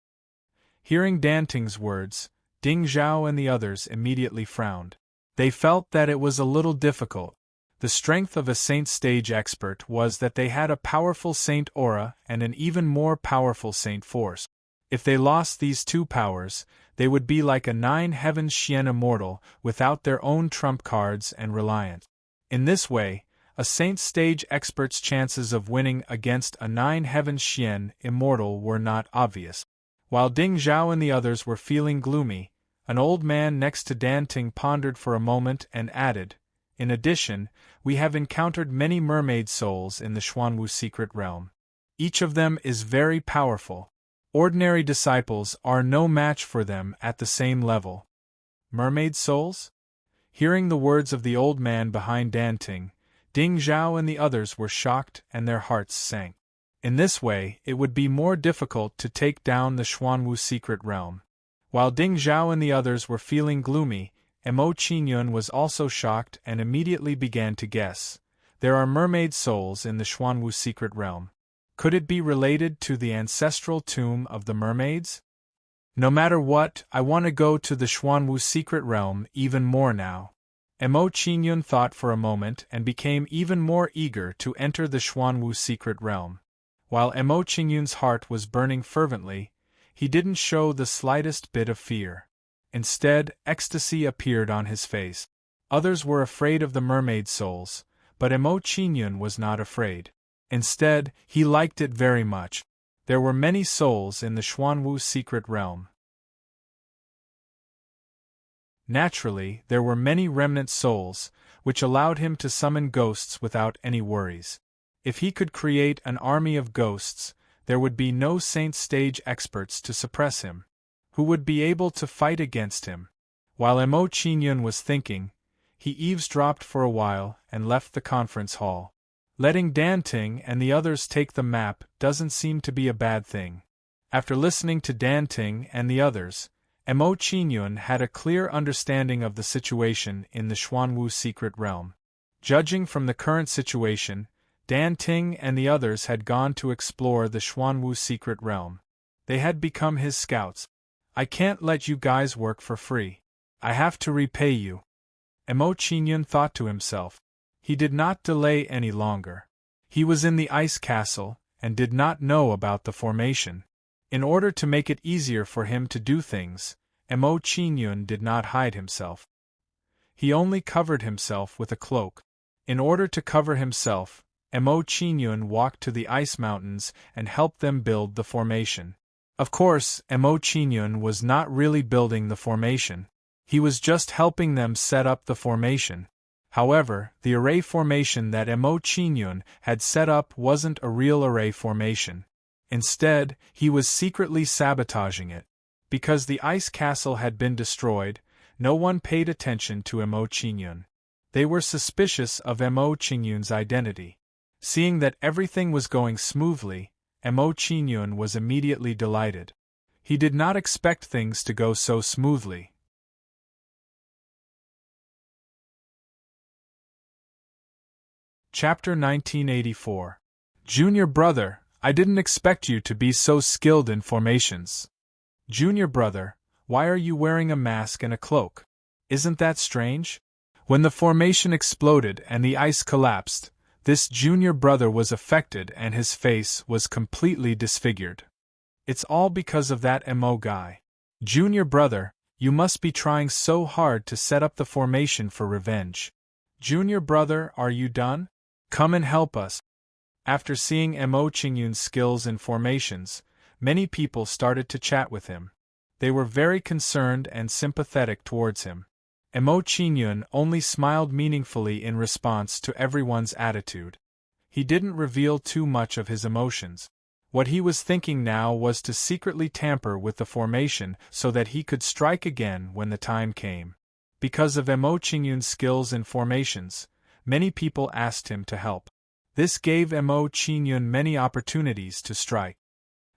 A: Hearing Danting's words, Ding Zhao and the others immediately frowned. They felt that it was a little difficult. The strength of a saint stage expert was that they had a powerful saint aura and an even more powerful saint force. If they lost these two powers, they would be like a 9 heavens Xian immortal without their own trump cards and reliant. In this way, a saint stage expert's chances of winning against a 9 heavens Xian immortal were not obvious. While Ding Zhao and the others were feeling gloomy, An old man next to Dan Ting pondered for a moment and added, "In addition, we have encountered many mermaid souls in the Xuanwu secret realm. Each of them is very powerful. Ordinary disciples are no match for them at the same level." Mermaid souls? Hearing the words of the old man behind Dan Ting, Ding Zhao and the others were shocked and their hearts sank. In this way, it would be more difficult to take down the Xuanwu secret realm. While Ding Zhao and the others were feeling gloomy, Mo Qingyun was also shocked and immediately began to guess. There are mermaid souls in the Xuanwu secret realm. Could it be related to the ancestral tomb of the mermaids? No matter what, I want to go to the Xuanwu secret realm even more now. Mo Qingyun thought for a moment and became even more eager to enter the Xuanwu secret realm. While Mo Qingyun's heart was burning fervently, he didn't show the slightest bit of fear. Instead, ecstasy appeared on his face. Others were afraid of the mermaid souls, but Mo Qingyun was not afraid. Instead, he liked it very much. There were many souls in the Xuanwu secret realm. Naturally, there were many remnant souls, which allowed him to summon ghosts without any worries. If he could create an army of ghosts, there would be no saint stage experts to suppress him. Who would be able to fight against him? While Mo Qingyun was thinking, he eavesdropped for a while and left the conference hall. Letting Dan Ting and the others take the map doesn't seem to be a bad thing. After listening to Dan Ting and the others, Mo Qingyun had a clear understanding of the situation in the Xuanwu secret realm. Judging from the current situation, Dan Ting and the others had gone to explore the Xuanwu secret realm. They had become his scouts. "I can't let you guys work for free. I have to repay you," Mo Qingyun thought to himself. He did not delay any longer. He was in the ice castle, and did not know about the formation. In order to make it easier for him to do things, Mo Qingyun did not hide himself. He only covered himself with a cloak. In order to cover himself, Mo Qingyun walked to the ice mountains and helped them build the formation. Of course, Mo Qingyun was not really building the formation. He was just helping them set up the formation. However, the array formation that Mo Qingyun had set up wasn't a real array formation. Instead, he was secretly sabotaging it. Because the ice castle had been destroyed, no one paid attention to Mo Qingyun. They were suspicious of Mo Qingyun's identity. Seeing that everything was going smoothly, Mo Qingyun was immediately delighted. He did not expect things to go so smoothly. Chapter 1984. Junior brother, I didn't expect you to be so skilled in formations. Junior brother, why are you wearing a mask and a cloak? Isn't that strange? When the formation exploded and the ice collapsed, this junior brother was affected and his face was completely disfigured. It's all because of that Mo guy. Junior brother, you must be trying so hard to set up the formation for revenge. Junior brother, are you done? Come and help us. After seeing Mo Qingyun's skills in formations, many people started to chat with him. They were very concerned and sympathetic towards him. Mo Qingyun only smiled meaningfully in response to everyone's attitude. He didn't reveal too much of his emotions. What he was thinking now was to secretly tamper with the formation so that he could strike again when the time came. Because of Mo Qingyun's skills in formations, many people asked him to help. This gave Mo Qingyun many opportunities to strike.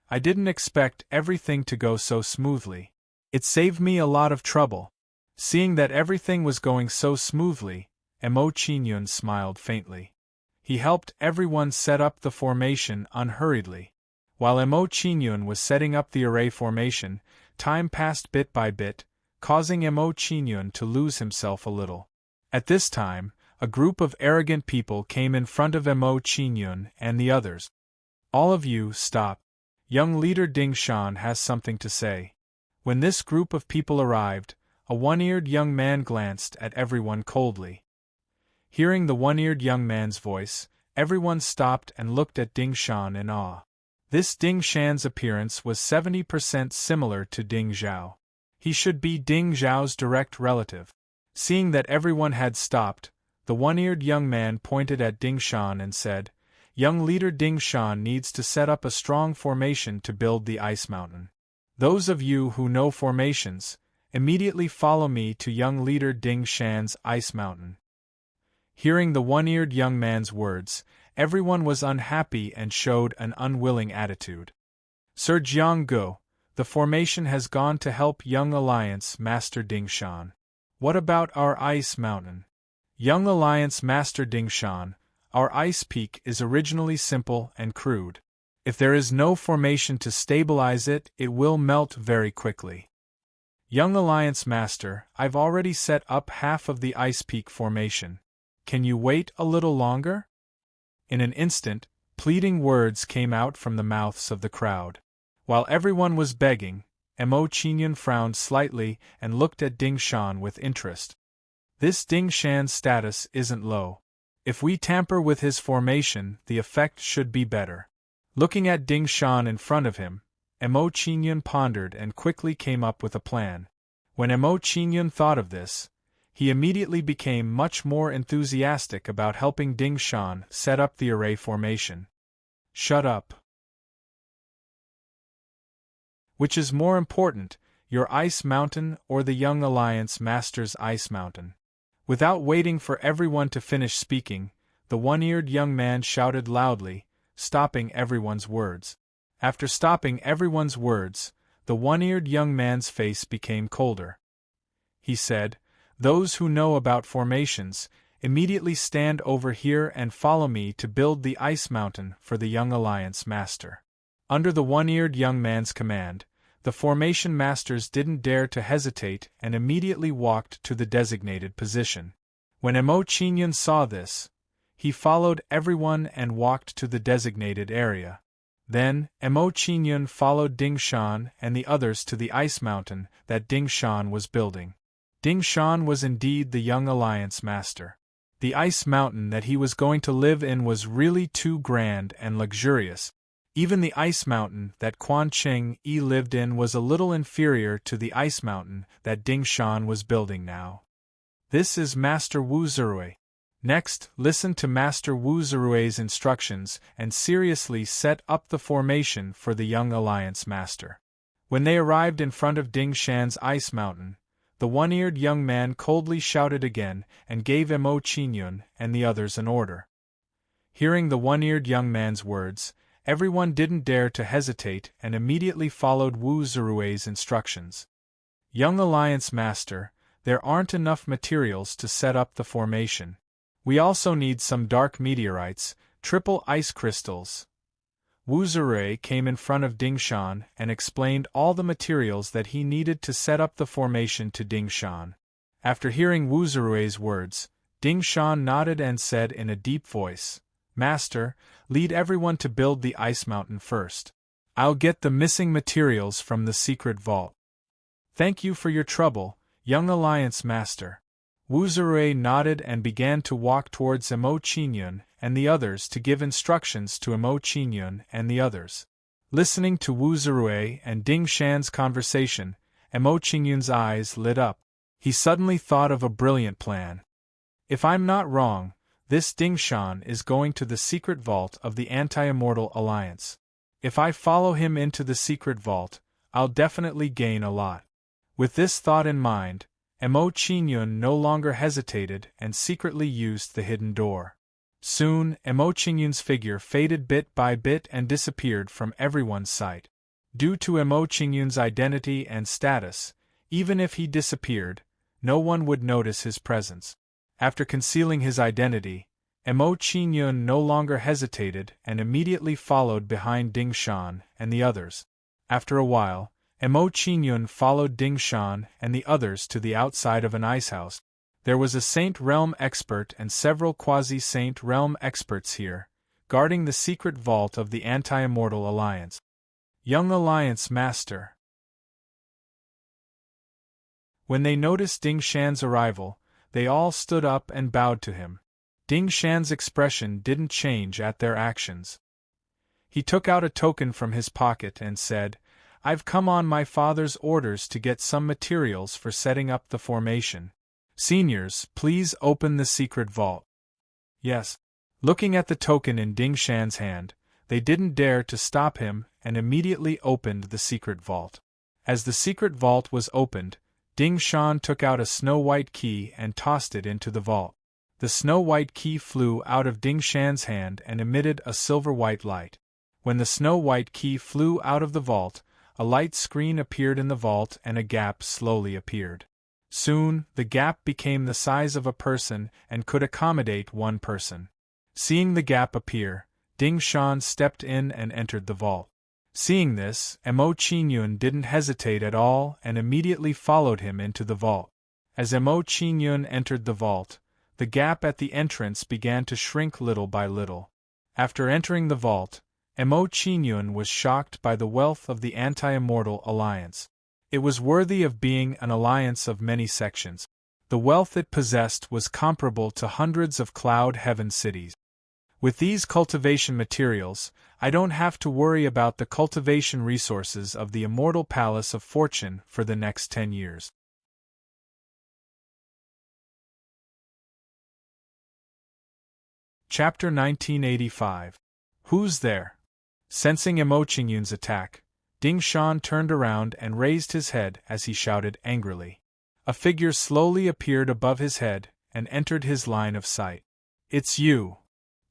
A: I didn't expect everything to go so smoothly. It saved me a lot of trouble. Seeing that everything was going so smoothly, Mo Qingyun smiled faintly. He helped everyone set up the formation unhurriedly. While Mo Qingyun was setting up the array formation, time passed bit by bit, causing Mo Qingyun to lose himself a little. At this time, a group of arrogant people came in front of Mo Qingyun and the others. All of you, stop. Young leader Ding Shan has something to say. When this group of people arrived, a one-eared young man glanced at everyone coldly. Hearing the one-eared young man's voice, everyone stopped and looked at Ding Shan in awe. This Ding Shan's appearance was 70% similar to Ding Zhao. He should be Ding Zhao's direct relative. Seeing that everyone had stopped, the one-eared young man pointed at Ding Shan and said, "Young leader Ding Shan needs to set up a strong formation to build the ice mountain. Those of you who know formations, immediately follow me to young leader Ding Shan's ice mountain." Hearing the one-eared young man's words, everyone was unhappy and showed an unwilling attitude. "Sir Jianggu, the formation has gone to help Young Alliance Master Ding Shan. What about our ice mountain?" "Young Alliance Master Ding Shan, our ice peak is originally simple and crude. If there is no formation to stabilize it, it will melt very quickly." "Young Alliance Master, I've already set up half of the ice peak formation. Can you wait a little longer?" In an instant, pleading words came out from the mouths of the crowd. While everyone was begging, Mo Qingyun frowned slightly and looked at Ding Shan with interest. This Ding Shan's status isn't low. If we tamper with his formation, the effect should be better. Looking at Ding Shan in front of him, Mo Qingyun pondered and quickly came up with a plan. When Mo Qingyun thought of this, he immediately became much more enthusiastic about helping Ding Shan set up the array formation. "Shut up. Which is more important, your ice mountain or the Young Alliance Master's ice mountain?" Without waiting for everyone to finish speaking, the one-eared young man shouted loudly, stopping everyone's words. After stopping everyone's words, the one-eared young man's face became colder. He said, "Those who know about formations, immediately stand over here and follow me to build the ice mountain for the Young Alliance Master." Under the one-eared young man's command, the formation masters didn't dare to hesitate and immediately walked to the designated position. When Mo Qingyun saw this, he followed everyone and walked to the designated area. Then, Mo Qingyun followed Ding Shan and the others to the ice mountain that Ding Shan was building. Ding Shan was indeed the Young Alliance Master. The ice mountain that he was going to live in was really too grand and luxurious. Even the ice mountain that Quan Cheng Yi lived in was a little inferior to the ice mountain that Ding Shan was building now. This is Master Wu Zirui. Next, listen to Master Wu Zirui's instructions and seriously set up the formation for the Young Alliance Master. When they arrived in front of Ding Shan's ice mountain, the one-eared young man coldly shouted again and gave Mo Qingyun and the others an order. Hearing the one-eared young man's words, everyone didn't dare to hesitate and immediately followed Wu Zirui's instructions. "Young Alliance Master, there aren't enough materials to set up the formation. We also need some dark meteorites, triple ice crystals." Wu Zirui came in front of Ding Shan and explained all the materials that he needed to set up the formation to Ding Shan. After hearing Wu Zirui's words, Ding Shan nodded and said in a deep voice, "Master, lead everyone to build the ice mountain first. I'll get the missing materials from the secret vault." "Thank you for your trouble, Young Alliance Master." Wu Zirui nodded and began to walk towards Mo Qingyun and the others to give instructions to Mo Qingyun and the others. Listening to Wu Zirui and Ding Shan's conversation, Mo Qingyun's eyes lit up. He suddenly thought of a brilliant plan. "If I'm not wrong, this Ding Shan is going to the secret vault of the Anti-Immortal Alliance. If I follow him into the secret vault, I'll definitely gain a lot." With this thought in mind, Mo Qingyun no longer hesitated and secretly used the hidden door. Soon, Mo Qingyun's figure faded bit by bit and disappeared from everyone's sight. Due to Mo Qingyun's identity and status, even if he disappeared, no one would notice his presence. After concealing his identity, Mo Qingyun no longer hesitated and immediately followed behind Ding Shan and the others. After a while, Mo Qingyun followed Ding Shan and the others to the outside of an icehouse. There was a Saint Realm expert and several quasi-Saint Realm experts here, guarding the secret vault of the Anti-Immortal Alliance. Young Alliance Master. When they noticed Ding Shan's arrival, they all stood up and bowed to him. Ding Shan's expression didn't change at their actions. He took out a token from his pocket and said, I've come on my father's orders to get some materials for setting up the formation. Seniors, please open the secret vault. Yes. Looking at the token in Ding Shan's hand, they didn't dare to stop him and immediately opened the secret vault. As the secret vault was opened, Ding Shan took out a snow-white key and tossed it into the vault. The snow-white key flew out of Ding Shan's hand and emitted a silver-white light. When the snow-white key flew out of the vault, a light screen appeared in the vault and a gap slowly appeared. Soon, the gap became the size of a person and could accommodate one person. Seeing the gap appear, Ding Shan stepped in and entered the vault. Seeing this, Mo Qingyun didn't hesitate at all and immediately followed him into the vault. As Mo Qingyun entered the vault, the gap at the entrance began to shrink little by little. After entering the vault, Mo Qingyun was shocked by the wealth of the Anti-Immortal Alliance. It was worthy of being an alliance of many sections. The wealth it possessed was comparable to hundreds of cloud heaven cities. With these cultivation materials, I don't have to worry about the cultivation resources of the Immortal Palace of Fortune for the next 10 years. Chapter 1985. Who's there? Sensing Mo Qingyun's attack, Ding Shan turned around and raised his head as he shouted angrily. A figure slowly appeared above his head and entered his line of sight. It's you.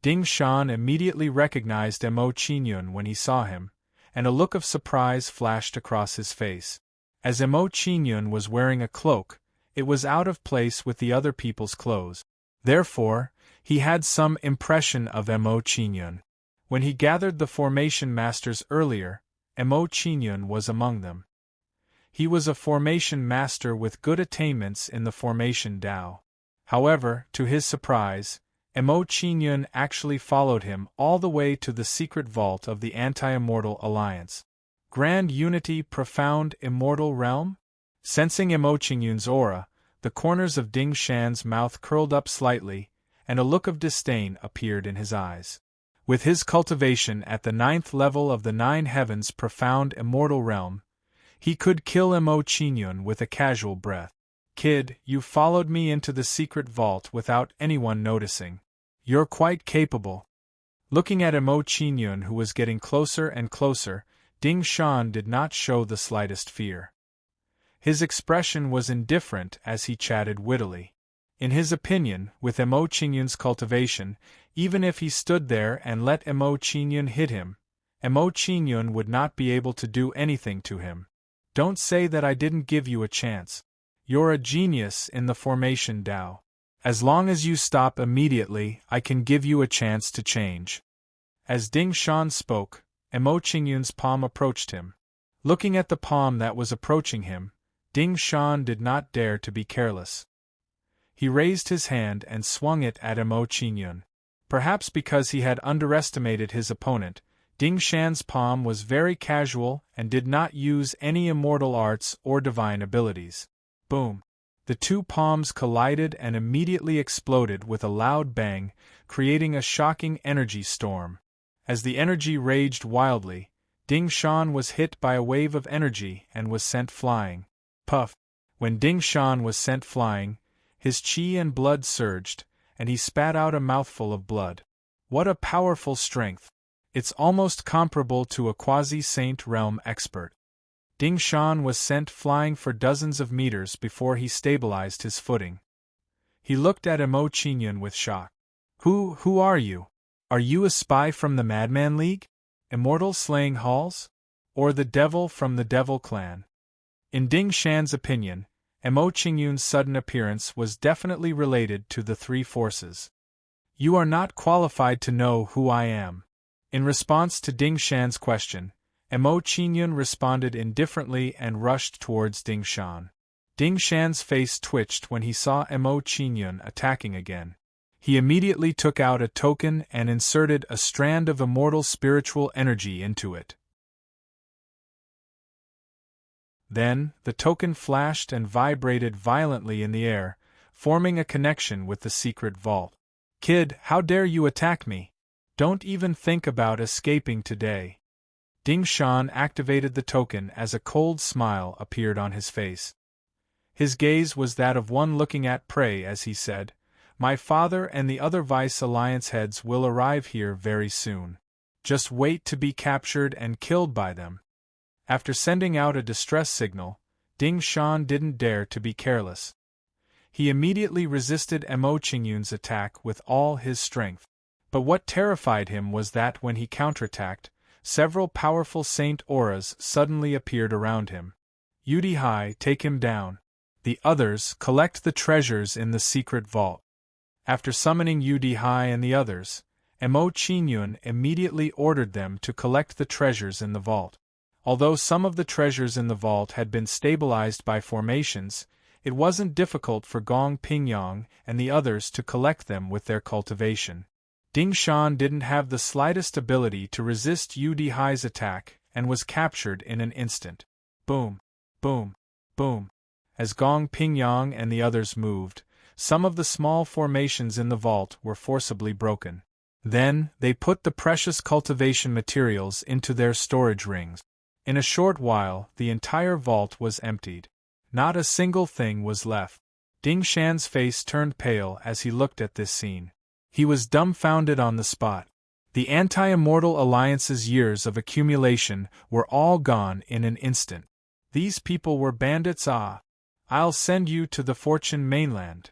A: Ding Shan immediately recognized Mo Qingyun when he saw him, and a look of surprise flashed across his face. As Mo Qingyun was wearing a cloak, it was out of place with the other people's clothes. Therefore, he had some impression of Mo Qingyun. When he gathered the formation masters earlier, Mo Qingyun was among them. He was a formation master with good attainments in the formation Dao. However, to his surprise, Mo Qingyun actually followed him all the way to the secret vault of the Anti-Immortal Alliance. Grand Unity Profound Immortal Realm? Sensing Mo Qingyun's aura, the corners of Ding Shan's mouth curled up slightly, and a look of disdain appeared in his eyes. With his cultivation at the 9th level of the 9 Heavens Profound Immortal Realm, he could kill Mo Qingyun with a casual breath. Kid, you followed me into the secret vault without anyone noticing. You're quite capable. Looking at Mo Qingyun, who was getting closer and closer, Ding Shan did not show the slightest fear. His expression was indifferent as he chatted wittily. In his opinion, with Mo Qingyun's cultivation, even if he stood there and let Mo Qingyun hit him, Mo Qingyun would not be able to do anything to him. Don't say that I didn't give you a chance. You're a genius in the formation Dao. As long as you stop immediately, I can give you a chance to change. As Ding Shan spoke, Mo Qingyun's palm approached him. Looking at the palm that was approaching him, Ding Shan did not dare to be careless. He raised his hand and swung it at Mo Qingyun. Perhaps because he had underestimated his opponent, Ding Shan's palm was very casual and did not use any immortal arts or divine abilities. Boom! The two palms collided and immediately exploded with a loud bang, creating a shocking energy storm. As the energy raged wildly, Ding Shan was hit by a wave of energy and was sent flying. Puff! When Ding Shan was sent flying, his qi and blood surged, and he spat out a mouthful of blood. What a powerful strength! It's almost comparable to a quasi-saint realm expert. Ding Shan was sent flying for dozens of meters before he stabilized his footing. He looked at Mo Qingyun with shock. Who are you? Are you a spy from the Madman League? Immortal Slaying Halls? Or the devil from the Devil Clan? In Ding Shan's opinion, Mo Qingyun's sudden appearance was definitely related to the three forces. You are not qualified to know who I am. In response to Ding Shan's question, Mo Qingyun responded indifferently and rushed towards Ding Shan. Ding Shan's face twitched when he saw Mo Qingyun attacking again. He immediately took out a token and inserted a strand of immortal spiritual energy into it. Then, the token flashed and vibrated violently in the air, forming a connection with the secret vault. Kid, how dare you attack me? Don't even think about escaping today. Ding Shan activated the token as a cold smile appeared on his face. His gaze was that of one looking at prey as he said, "My father and the other Vice Alliance heads will arrive here very soon. Just wait to be captured and killed by them." After sending out a distress signal, Ding Shan didn't dare to be careless. He immediately resisted Mo Qingyun's attack with all his strength. But what terrified him was that when he counterattacked, several powerful saint auras suddenly appeared around him. "Yudi Hai, take him down. The others, collect the treasures in the secret vault." After summoning Yudi Hai and the others, Mo Qingyun immediately ordered them to collect the treasures in the vault. Although some of the treasures in the vault had been stabilized by formations, it wasn't difficult for Gong Pingyang and the others to collect them with their cultivation. Ding Shan didn't have the slightest ability to resist Yudi Hai's attack and was captured in an instant. Boom, boom, boom. As Gong Pingyang and the others moved, some of the small formations in the vault were forcibly broken. Then, they put the precious cultivation materials into their storage rings. In a short while, the entire vault was emptied. Not a single thing was left. Ding Shan's face turned pale as he looked at this scene. He was dumbfounded on the spot. The Anti-Immortal Alliance's years of accumulation were all gone in an instant. These people were bandits. I'll send you to the Fortune mainland.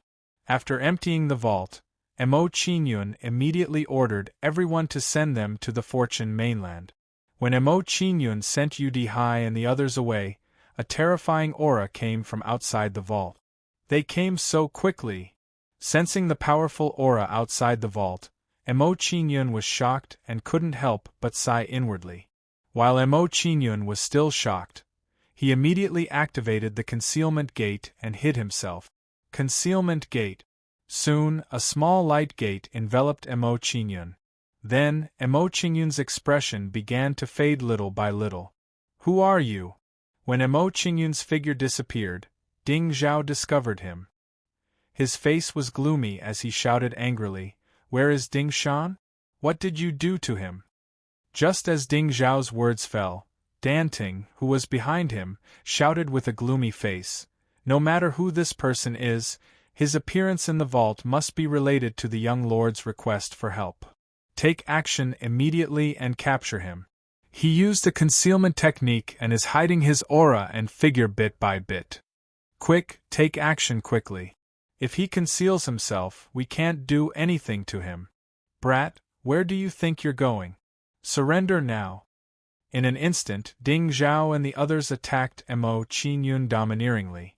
A: After emptying the vault, Mo Qingyun immediately ordered everyone to send them to the Fortune mainland. When Mo Qingyun sent Yudi Hai and the others away, a terrifying aura came from outside the vault. They came so quickly. Sensing the powerful aura outside the vault, Mo Qingyun was shocked and couldn't help but sigh inwardly. While Mo Qingyun was still shocked, he immediately activated the concealment gate and hid himself. Concealment gate. Soon, a small light gate enveloped Mo Qingyun. Then, Mo Qingyun's expression began to fade little by little. "Who are you?" When Mo Qingyun's figure disappeared, Ding Zhao discovered him. His face was gloomy as he shouted angrily, "Where is Ding Shan? What did you do to him?" Just as Ding Zhao's words fell, Dan Ting, who was behind him, shouted with a gloomy face, "No matter who this person is, his appearance in the vault must be related to the young lord's request for help. Take action immediately and capture him. He used a concealment technique and is hiding his aura and figure bit by bit. Quick, take action quickly. If he conceals himself, we can't do anything to him. Brat, where do you think you're going? Surrender now." In an instant, Ding Zhao and the others attacked Mo Qingyun domineeringly.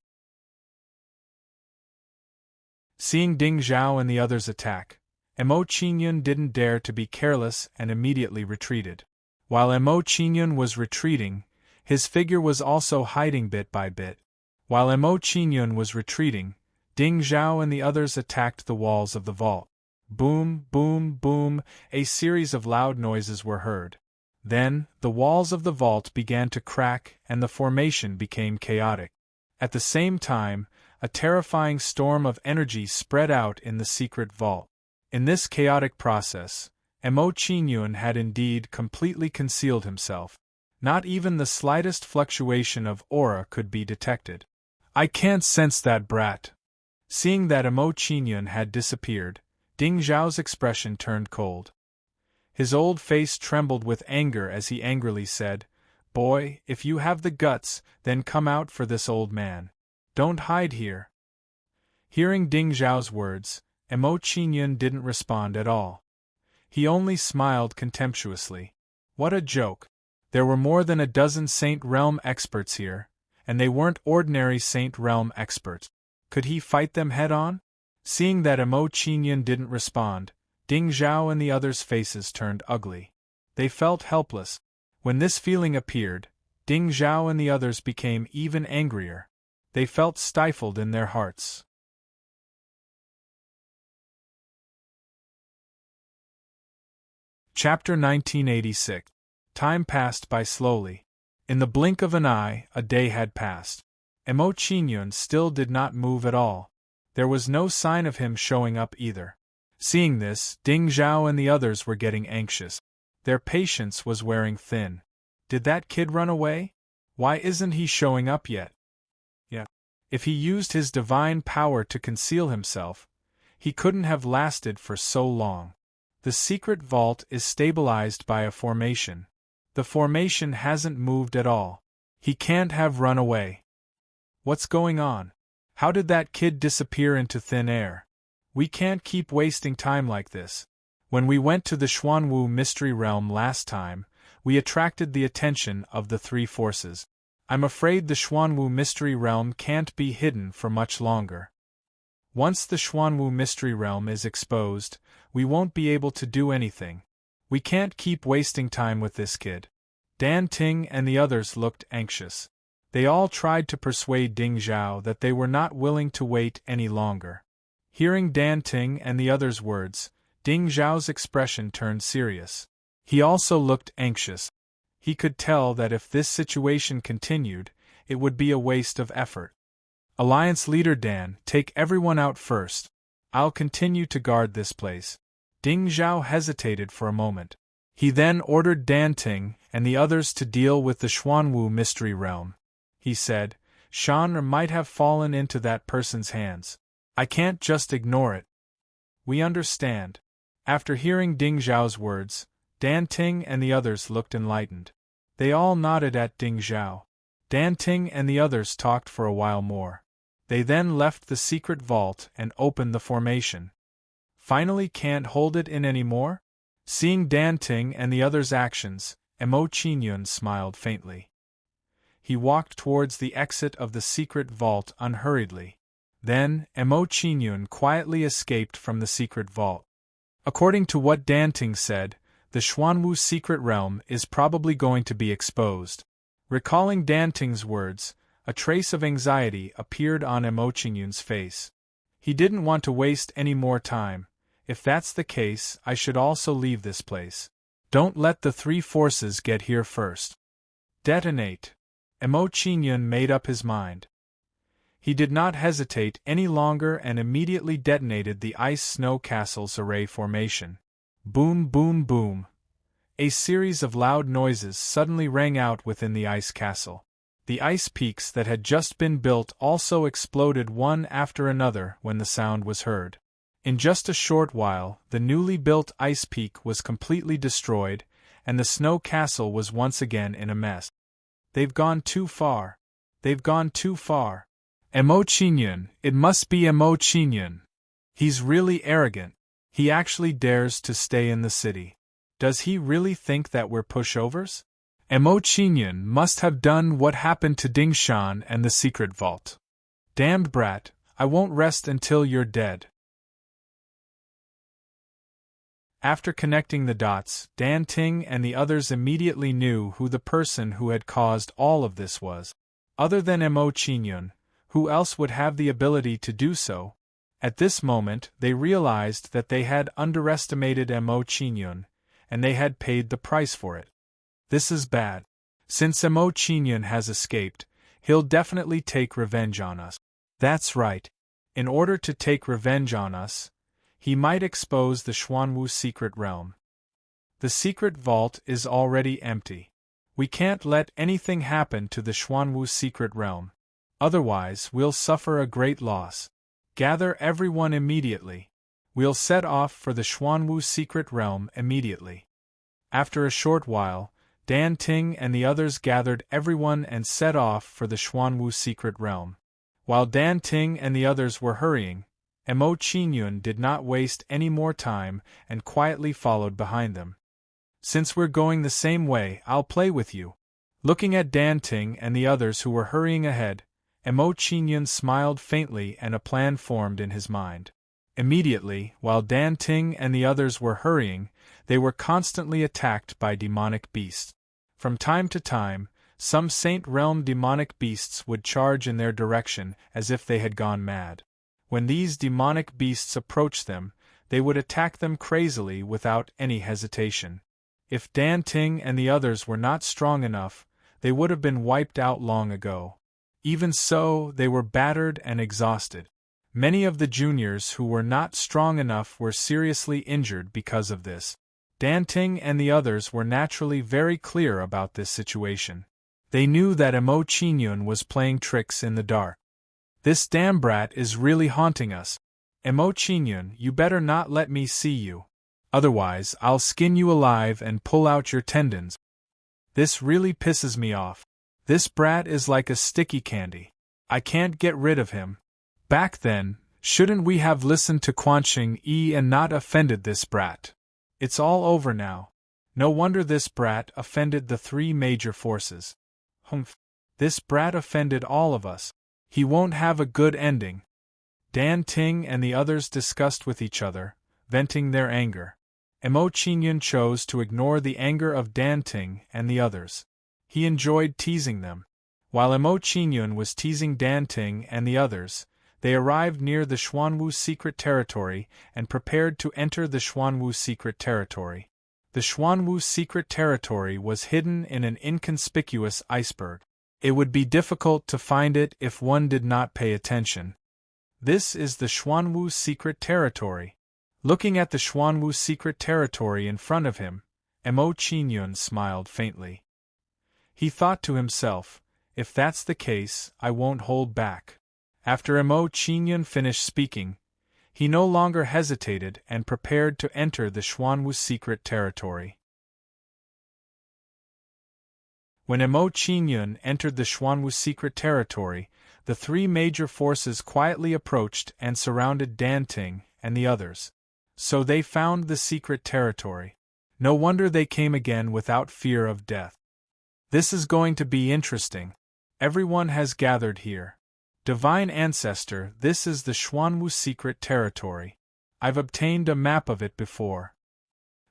A: Seeing Ding Zhao and the others attack, Mo Qingyun didn't dare to be careless and immediately retreated. While Mo Qingyun was retreating, his figure was also hiding bit by bit. While Mo Qingyun was retreating, Ding Zhao and the others attacked the walls of the vault. Boom, boom, boom, a series of loud noises were heard. Then, the walls of the vault began to crack and the formation became chaotic. At the same time, a terrifying storm of energy spread out in the secret vault. In this chaotic process, Mo Qingyun had indeed completely concealed himself. Not even the slightest fluctuation of aura could be detected. "I can't sense that brat." Seeing that Mo Qingyun had disappeared, Ding Zhao's expression turned cold. His old face trembled with anger as he angrily said, "Boy, if you have the guts, then come out for this old man. Don't hide here." Hearing Ding Zhao's words, Mo Qingyun didn't respond at all. He only smiled contemptuously. What a joke. There were more than a dozen Saint Realm experts here, and they weren't ordinary Saint Realm experts. Could he fight them head-on? Seeing that Mo Qingyun didn't respond, Ding Zhao and the others' faces turned ugly. They felt helpless. When this feeling appeared, Ding Zhao and the others became even angrier. They felt stifled in their hearts. Chapter 1986. Time passed by slowly. In the blink of an eye, a day had passed. Mo Qingyun still did not move at all. There was no sign of him showing up either. Seeing this, Ding Zhao and the others were getting anxious. Their patience was wearing thin. Did that kid run away? Why isn't he showing up yet? Yeah. If he used his divine power to conceal himself, he couldn't have lasted for so long. The secret vault is stabilized by a formation. The formation hasn't moved at all. He can't have run away. What's going on? How did that kid disappear into thin air? We can't keep wasting time like this. When we went to the Xuanwu Mystery Realm last time, we attracted the attention of the three forces. I'm afraid the Xuanwu Mystery Realm can't be hidden for much longer. Once the Xuanwu Mystery Realm is exposed, we won't be able to do anything. We can't keep wasting time with this kid. Dan Ting and the others looked anxious. They all tried to persuade Ding Zhao that they were not willing to wait any longer. Hearing Dan Ting and the others' words, Ding Zhao's expression turned serious. He also looked anxious. He could tell that if this situation continued, it would be a waste of effort. Alliance Leader Dan, take everyone out first. I'll continue to guard this place. Ding Zhao hesitated for a moment. He then ordered Dan Ting and the others to deal with the Xuanwu Mystery Realm. He said, Shan might have fallen into that person's hands. I can't just ignore it. We understand. After hearing Ding Zhao's words, Dan Ting and the others looked enlightened. They all nodded at Ding Zhao. Dan Ting and the others talked for a while more. They then left the secret vault and opened the formation. Finally can't hold it in anymore? Seeing Dan Ting and the others' actions, Mo Qingyun smiled faintly. He walked towards the exit of the secret vault unhurriedly. Then, Mo Qingyun quietly escaped from the secret vault. According to what Dan Ting said, the Xuanwu secret realm is probably going to be exposed. Recalling Dan Ting's words, a trace of anxiety appeared on Mo Qingyun's face. He didn't want to waste any more time. If that's the case, I should also leave this place. Don't let the three forces get here first. Detonate. Mo Qingyun made up his mind. He did not hesitate any longer and immediately detonated the ice snow castle's array formation. Boom, boom, boom. A series of loud noises suddenly rang out within the ice castle. The ice peaks that had just been built also exploded one after another when the sound was heard. In just a short while, the newly built ice peak was completely destroyed, and the snow castle was once again in a mess. They've gone too far. They've gone too far. Mo Qingyun, it must be Mo Qingyun. He's really arrogant. He actually dares to stay in the city. Does he really think that we're pushovers? Mo Qingyun must have done what happened to Ding Shan and the secret vault. Damned brat, I won't rest until you're dead. After connecting the dots, Dan Ting and the others immediately knew who the person who had caused all of this was. Other than Mo Qingyun, who else would have the ability to do so? At this moment, they realized that they had underestimated Mo Qingyun, and they had paid the price for it. This is bad. Since Mo Qingyun has escaped, he'll definitely take revenge on us. That's right. In order to take revenge on us, he might expose the Xuanwu secret realm. The secret vault is already empty. We can't let anything happen to the Xuanwu secret realm. Otherwise, we'll suffer a great loss. Gather everyone immediately. We'll set off for the Xuanwu secret realm immediately. After a short while, Dan Ting and the others gathered everyone and set off for the Xuanwu secret realm. While Dan Ting and the others were hurrying, Mo Qingyun did not waste any more time and quietly followed behind them. Since we're going the same way, I'll play with you. Looking at Dan Ting and the others who were hurrying ahead, Mo Qingyun smiled faintly and a plan formed in his mind. Immediately, while Dan Ting and the others were hurrying, they were constantly attacked by demonic beasts. From time to time, some Saint Realm demonic beasts would charge in their direction as if they had gone mad. When these demonic beasts approached them, they would attack them crazily without any hesitation. If Dan Ting and the others were not strong enough, they would have been wiped out long ago. Even so, they were battered and exhausted. Many of the juniors who were not strong enough were seriously injured because of this. Dan Ting and the others were naturally very clear about this situation. They knew that Mo Qingyun was playing tricks in the dark. This damn brat is really haunting us. Mo Qingyun, you better not let me see you. Otherwise, I'll skin you alive and pull out your tendons. This really pisses me off. This brat is like a sticky candy. I can't get rid of him. Back then, shouldn't we have listened to Quanxing Yi and not offended this brat? It's all over now. No wonder this brat offended the three major forces. Humph. This brat offended all of us. He won't have a good ending. Dan Ting and the others discussed with each other, venting their anger. Mo Qingyun chose to ignore the anger of Dan Ting and the others. He enjoyed teasing them. While Mo Qingyun was teasing Dan Ting and the others, they arrived near the Xuanwu secret territory and prepared to enter the Xuanwu secret territory. The Xuanwu secret territory was hidden in an inconspicuous iceberg. It would be difficult to find it if one did not pay attention. This is the Xuanwu secret territory. Looking at the Xuanwu secret territory in front of him, Mo Qingyun smiled faintly. He thought to himself, if that's the case, I won't hold back. After Mo Qingyun finished speaking, he no longer hesitated and prepared to enter the Xuanwu secret territory. When Mo Qingyun entered the Xuanwu secret territory, the three major forces quietly approached and surrounded Dan Ting and the others. So they found the secret territory. No wonder they came again without fear of death. This is going to be interesting. Everyone has gathered here. Divine Ancestor, this is the Xuanwu secret territory. I've obtained a map of it before.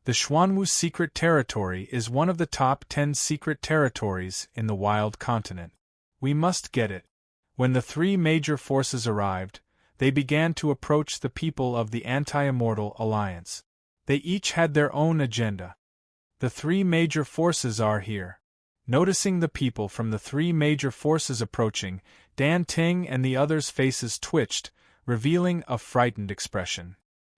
A: The Xuanwu secret territory is one of the top 10 secret territories in the Wild Continent. We must get it. When the three major forces arrived, they began to approach the people of the Anti-Immortal Alliance. They each had their own agenda. The three major forces are here. Noticing the people from the three major forces approaching, Dan Ting and the others' faces twitched, revealing a frightened expression.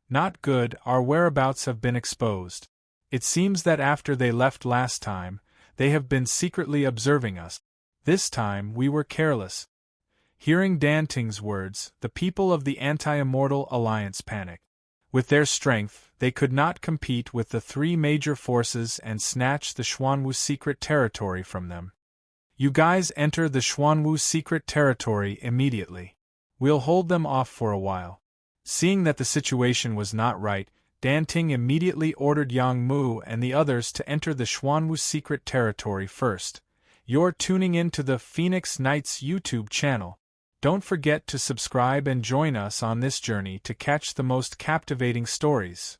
A: Not good, our whereabouts have been exposed. It seems that after they left last time, they have been secretly observing us. This time we were careless. Hearing Dan Ting's words, the people of the Anti-Immortal Alliance panicked. With their strength, they could not compete with the three major forces and snatch the Xuanwu secret territory from them. You guys enter the Xuanwu secret territory immediately. We'll hold them off for a while. Seeing that the situation was not right, Dan Ting immediately ordered Yang Mu and the others to enter the Xuanwu secret territory first. You're tuning in to the Phoenix Knights YouTube channel. Don't forget to subscribe and join us on this journey to catch the most captivating stories.